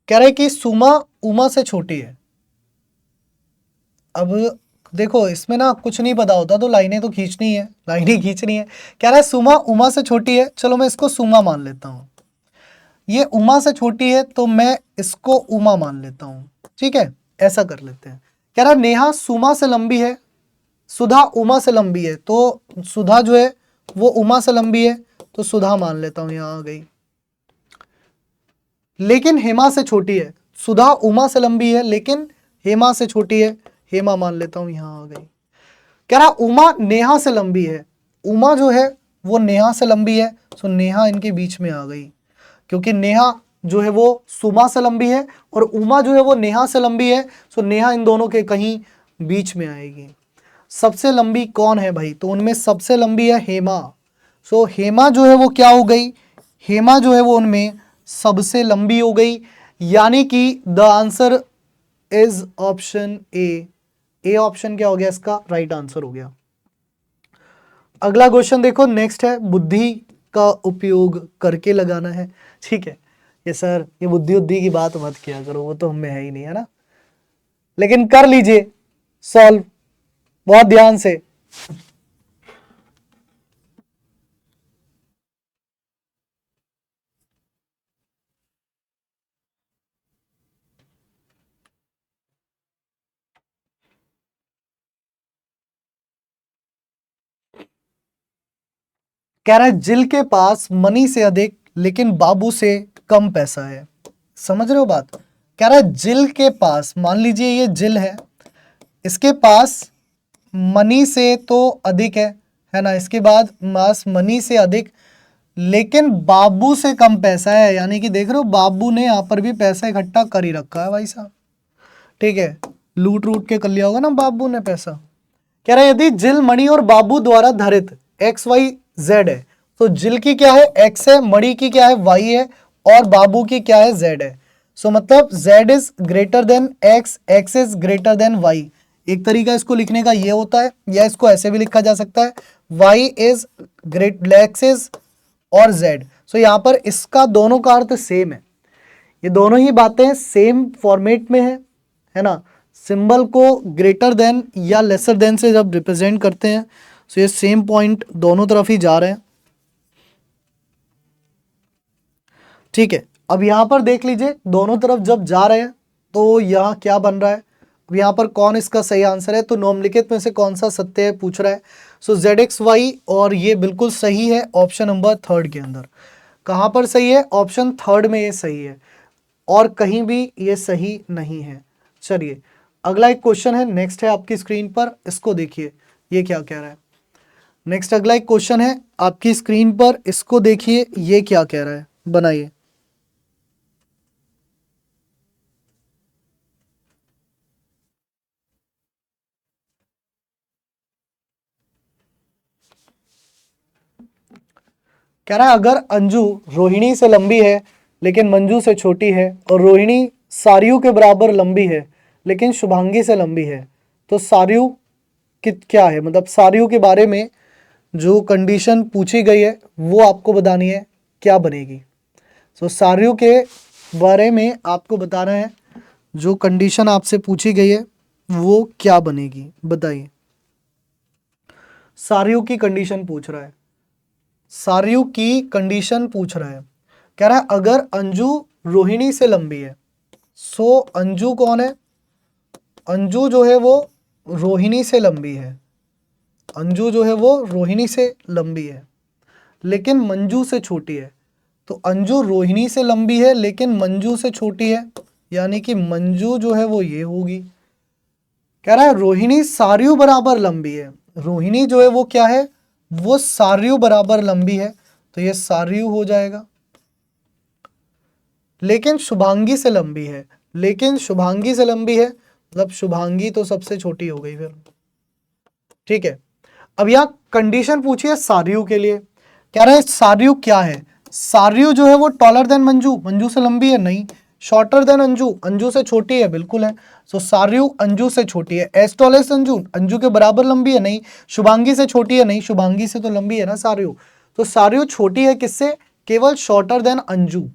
कह रहे कि सुमा उमा से छोटी है। अब देखो इसमें ना कुछ नहीं पता होता तो लाइनें तो खींचनी है, लाइनें खींचनी है। कह रहा है सुमा उमा से छोटी है, चलो मैं इसको सुमा मान लेता हूँ। ये उमा से छोटी है तो मैं इसको उमा मान लेता हूँ, ठीक है, ऐसा कर लेते हैं। कह रहा है नेहा सुमा से लंबी है, सुधा उमा से लंबी है, तो सुधा जो है वो उमा से लंबी है, तो सुधा मान लेता हूँ, यहाँ आ गई। लेकिन हेमा से छोटी है, सुधा उमा से लंबी है लेकिन हेमा से छोटी है, हेमा मान लेता हूँ, यहाँ आ गई। कह रहा उमा नेहा से लंबी है, उमा जो है वो नेहा से लंबी है, सो नेहा इनके बीच में आ गई, क्योंकि नेहा जो है वो सुमा से लंबी है और उमा जो है वो नेहा से लंबी है, सो नेहा इन दोनों के कहीं बीच में आएगी। सबसे लंबी कौन है भाई, तो उनमें सबसे लंबी है हेमा। सो हेमा जो है वो क्या हो गई, हेमा जो है वो उनमें सबसे लंबी हो गई, यानी कि the answer is option A. A option क्या हो गया, इसका राइट आंसर हो गया। अगला क्वेश्चन देखो, नेक्स्ट है बुद्धि का उपयोग करके लगाना है, ठीक है। ये सर ये बुद्धि उद्धि की बात मत किया करो, वो तो हमें है ही नहीं, है ना, लेकिन कर लीजिए सॉल्व बहुत ध्यान से। कह रहा है जिल के पास मनी से अधिक लेकिन बाबू से कम पैसा है। समझ रहे हो बात। कह रहा है जिल के पास, मान लीजिए ये जिल है, इसके पास मनी से तो अधिक है ना, इसके बाद मास मनी से अधिक लेकिन बाबू से कम पैसा है, यानी कि देख रहे हो बाबू ने यहाँ पर भी पैसा इकट्ठा कर ही रखा है भाई साहब, ठीक है, लूट लूट के कर लिया होगा ना बाबू ने पैसा। कह रहा है यदि जिल मणि और बाबू द्वारा धारित एक्स वाई जेड है, तो जिल की क्या है एक्स है, मणि की क्या है वाई है, और बाबू की क्या है जेड है। सो मतलब Z is greater than X, X is greater than Y. एक तरीका इसको लिखने का ये होता है, या इसको ऐसे भी लिखा जा सकता है, Y is great X is और जेड। सो यहाँ पर इसका दोनों का अर्थ सेम है, ये दोनों ही बातें सेम फॉर्मेट में है ना। सिंबल को ग्रेटर देन या लेसर देन से जब रिप्रेजेंट करते हैं, तो ये सेम पॉइंट दोनों तरफ ही जा रहे हैं, ठीक है। अब यहाँ पर देख लीजिए दोनों तरफ जब जा रहे हैं तो यहाँ क्या बन रहा है, यहाँ पर कौन इसका सही आंसर है, तो निम्नलिखित में से कौन सा सत्य है पूछ रहा है। सो ZXY, और ये बिल्कुल सही है ऑप्शन नंबर 3 के अंदर। कहाँ पर सही है, ऑप्शन 3 में ये सही है, और कहीं भी ये सही नहीं है। चलिए अगला एक क्वेश्चन है, नेक्स्ट है आपकी स्क्रीन पर, इसको देखिए ये क्या कह रहा है। नेक्स्ट अगला एक क्वेश्चन है आपकी स्क्रीन पर, इसको देखिए ये क्या कह रहा है, बनाइए। कह रहा है अगर अंजू रोहिणी से लंबी है लेकिन मंजू से छोटी है, और रोहिणी सारियू के बराबर लंबी है लेकिन शुभांगी से लंबी है, तो सारियू क्या है, मतलब सारियू के बारे में जो कंडीशन पूछी गई है वो आपको बतानी है, क्या बनेगी। सो सारियू के बारे में आपको बताना है, जो कंडीशन आपसे पूछी गई है वो क्या बनेगी, बताइए। सारियू की कंडीशन पूछ रहा है, सारियू की कंडीशन पूछ रहा है। कह रहा है अगर अंजू रोहिणी से लंबी है, सो अंजू कौन है, अंजू जो है वो रोहिणी से लंबी है, अंजू जो है वो रोहिणी से लंबी है लेकिन मंजू से छोटी है। तो अंजू रोहिणी से लंबी है लेकिन मंजू से छोटी है, यानी कि मंजू जो है वो ये होगी। कह रहा है रोहिणी सारियू बराबर लंबी है, रोहिणी जो है वो क्या है, वो सारियू बराबर लंबी है, तो ये सारियू हो जाएगा। लेकिन शुभांगी से लंबी है, लेकिन शुभांगी से लंबी है, मतलब शुभांगी तो सबसे छोटी हो गई फिर, ठीक है। अब यहाँ कंडीशन पूछी है सारियू के लिए, कह रहा है सारियू क्या है, सारियू जो है वो टॉलर देन मंजू, मंजू से लंबी है नहीं, शॉर्टर देन अंजू, अंजू से छोटी है बिल्कुल है। सो सारियू अंजू से छोटी है, as tall as Anju, Anju के बराबर लंबी है नहीं, शुभांगी से छोटी है नहीं, शुभांगी से तो लंबी है ना सारियू। तो सारियू छोटी है किससे, केवल शॉर्टर देन अंजू,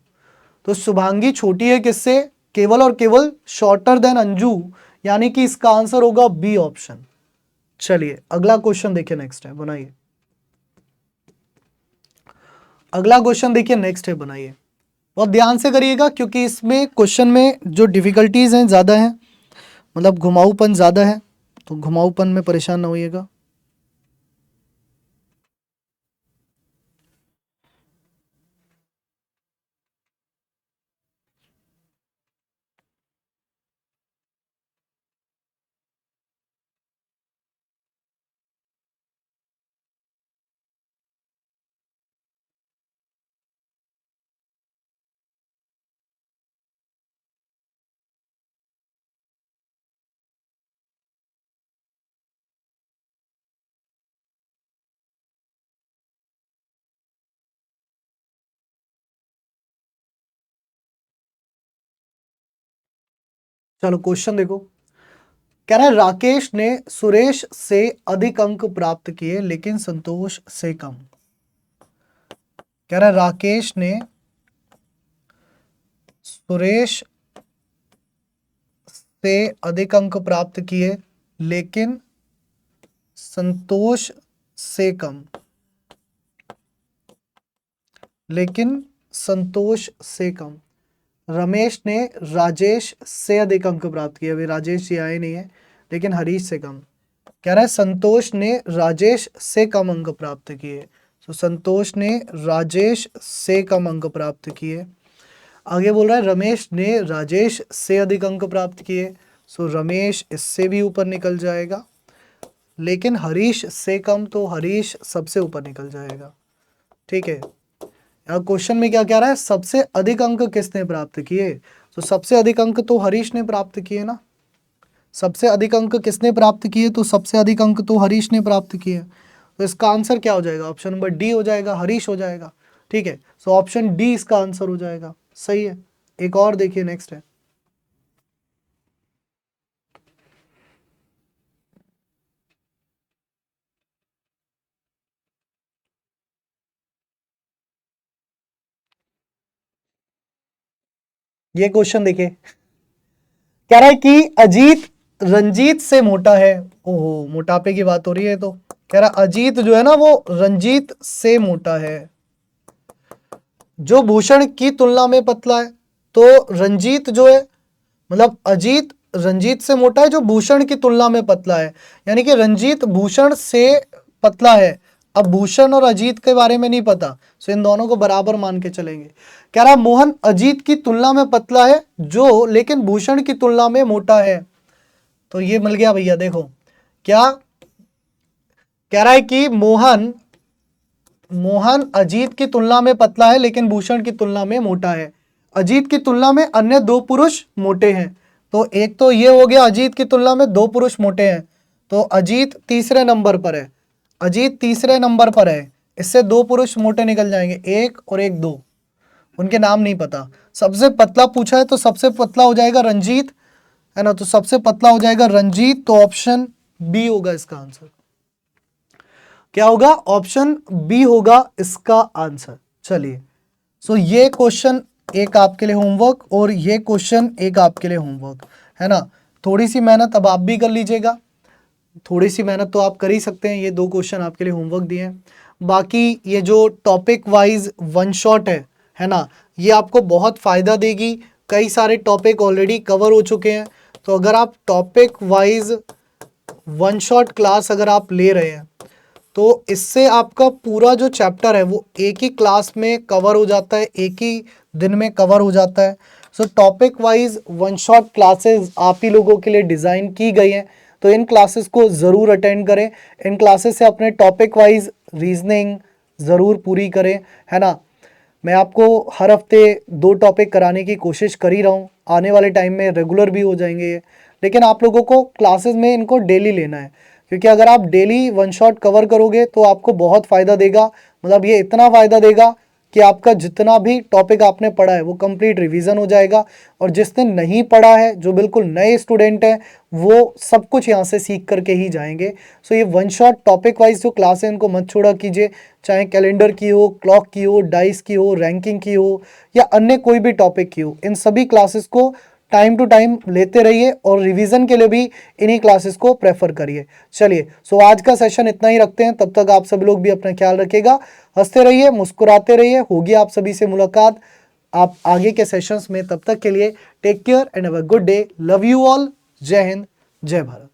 तो शुभांगी छोटी है किससे, केवल और केवल शॉर्टर देन अंजू, यानी कि इसका आंसर होगा बी ऑप्शन। चलिए अगला क्वेश्चन देखिए, नेक्स्ट है, बनाइए। अगला क्वेश्चन देखिए नेक्स्ट है, बनाइए। बहुत ध्यान से करिएगा क्योंकि इसमें क्वेश्चन में जो डिफिकल्टीज हैं ज़्यादा हैं, मतलब घुमाऊपन ज़्यादा है, तो घुमाऊपन में परेशान ना होइएगा। चलो क्वेश्चन देखो, कह रहा है राकेश ने सुरेश से अधिक अंक प्राप्त किए लेकिन संतोष से कम। कह रहा है राकेश ने सुरेश से अधिक अंक प्राप्त किए लेकिन संतोष से कम, लेकिन संतोष से कम। रमेश ने राजेश से अधिक अंक प्राप्त किए, अभी राजेश ये आए नहीं है, लेकिन हरीश से कम। कह रहा है संतोष ने राजेश से कम अंक प्राप्त किए, तो संतोष ने राजेश से कम अंक प्राप्त किए। आगे बोल रहा है रमेश ने राजेश से अधिक अंक प्राप्त किए, सो रमेश इससे भी ऊपर निकल जाएगा, लेकिन हरीश से कम, तो हरीश सबसे ऊपर निकल जाएगा, ठीक है। क्वेश्चन में क्या कह रहा है, सबसे अधिक अंक किसने प्राप्त किए, तो सबसे अधिक अंक तो हरीश ने प्राप्त किए ना, सबसे अधिक अंक किसने प्राप्त किए, तो सबसे अधिक अंक तो हरीश ने प्राप्त किए, तो इसका आंसर क्या हो जाएगा, ऑप्शन नंबर डी हो जाएगा, हरीश हो जाएगा, ठीक है। सो ऑप्शन डी इसका आंसर हो जाएगा, सही है। एक और देखिए, नेक्स्ट है, ये क्वेश्चन देखिए, कह रहा है कि अजीत रंजीत से मोटा है। ओहो, मोटापे की बात हो रही है, तो कह रहा अजीत जो है ना वो रंजीत से मोटा है, जो भूषण की तुलना में पतला है। तो रंजीत जो है, मतलब अजीत रंजीत से मोटा है जो भूषण की तुलना में पतला है, यानी कि रंजीत भूषण से पतला है। अब भूषण और अजीत के बारे में नहीं पता, सो इन दोनों को बराबर मान के चलेंगे। कह रहा मोहन अजीत की तुलना में पतला है जो लेकिन भूषण की तुलना में मोटा है। तो ये मिल गया भैया। देखो क्या कह रहा है कि मोहन अजीत की तुलना में पतला है लेकिन भूषण की तुलना में मोटा है। अजीत की तुलना में अन्य दो पुरुष मोटे हैं। तो एक तो ये हो गया, अजीत की तुलना में दो पुरुष मोटे हैं, तो अजीत तीसरे नंबर पर है। अजीत तीसरे नंबर पर है, इससे दो पुरुष मोटे निकल जाएंगे, एक और एक दो, उनके नाम नहीं पता। सबसे पतला पूछा है तो सबसे पतला हो जाएगा रंजीत, है ना, तो सबसे पतला हो जाएगा रंजीत, तो ऑप्शन बी होगा इसका आंसर। क्या होगा? ऑप्शन बी होगा इसका आंसर। चलिए, सो ये क्वेश्चन एक आपके लिए होमवर्क और ये क्वेश्चन एक आपके लिए होमवर्क, है ना। थोड़ी सी मेहनत अब आप भी कर लीजिएगा, थोड़ी सी मेहनत तो आप कर ही सकते हैं। ये दो क्वेश्चन आपके लिए होमवर्क दिए हैं। बाकी ये जो टॉपिक वाइज वन शॉट है ना, ये आपको बहुत फ़ायदा देगी। कई सारे टॉपिक ऑलरेडी कवर हो चुके हैं, तो अगर आप topic wise one shot class अगर आप ले रहे हैं तो इससे आपका पूरा जो चैप्टर है वो एक ही क्लास में कवर हो जाता है, एक ही दिन में कवर हो जाता है। सो topic wise one shot classes आप ही लोगों के लिए डिज़ाइन की गई हैं, तो इन क्लासेस को ज़रूर अटेंड करें। इन क्लासेस से अपने टॉपिक वाइज रीजनिंग ज़रूर पूरी करें, है ना। मैं आपको हर हफ्ते 2 टॉपिक कराने की कोशिश कर ही रहा हूँ, आने वाले टाइम में रेगुलर भी हो जाएंगे ये, लेकिन आप लोगों को क्लासेस में इनको डेली लेना है, क्योंकि अगर आप डेली वन शॉट कवर करोगे तो आपको बहुत फ़ायदा देगा। मतलब ये इतना फ़ायदा देगा कि आपका जितना भी टॉपिक आपने पढ़ा है वो कंप्लीट रिवीजन हो जाएगा, और जिसने नहीं पढ़ा है, जो बिल्कुल नए स्टूडेंट हैं, वो सब कुछ यहाँ से सीख करके ही जाएंगे। सो ये वन शॉट टॉपिक वाइज जो क्लास है इनको मत छोड़ा कीजिए, चाहे कैलेंडर की हो, क्लॉक की हो, डाइस की हो, रैंकिंग की हो, या अन्य कोई भी टॉपिक की हो। इन सभी क्लासेस को टाइम टू टाइम लेते रहिए और रिवीजन के लिए भी इन्हीं क्लासेस को प्रेफर करिए। चलिए, सो आज का सेशन इतना ही रखते हैं। तब तक आप सभी लोग भी अपना ख्याल रखिएगा, हंसते रहिए, मुस्कुराते रहिए। होगी आप सभी से मुलाकात आप आगे के सेशंस में। तब तक के लिए take care and have a good day. Love you all. जय हिंद, जय भारत।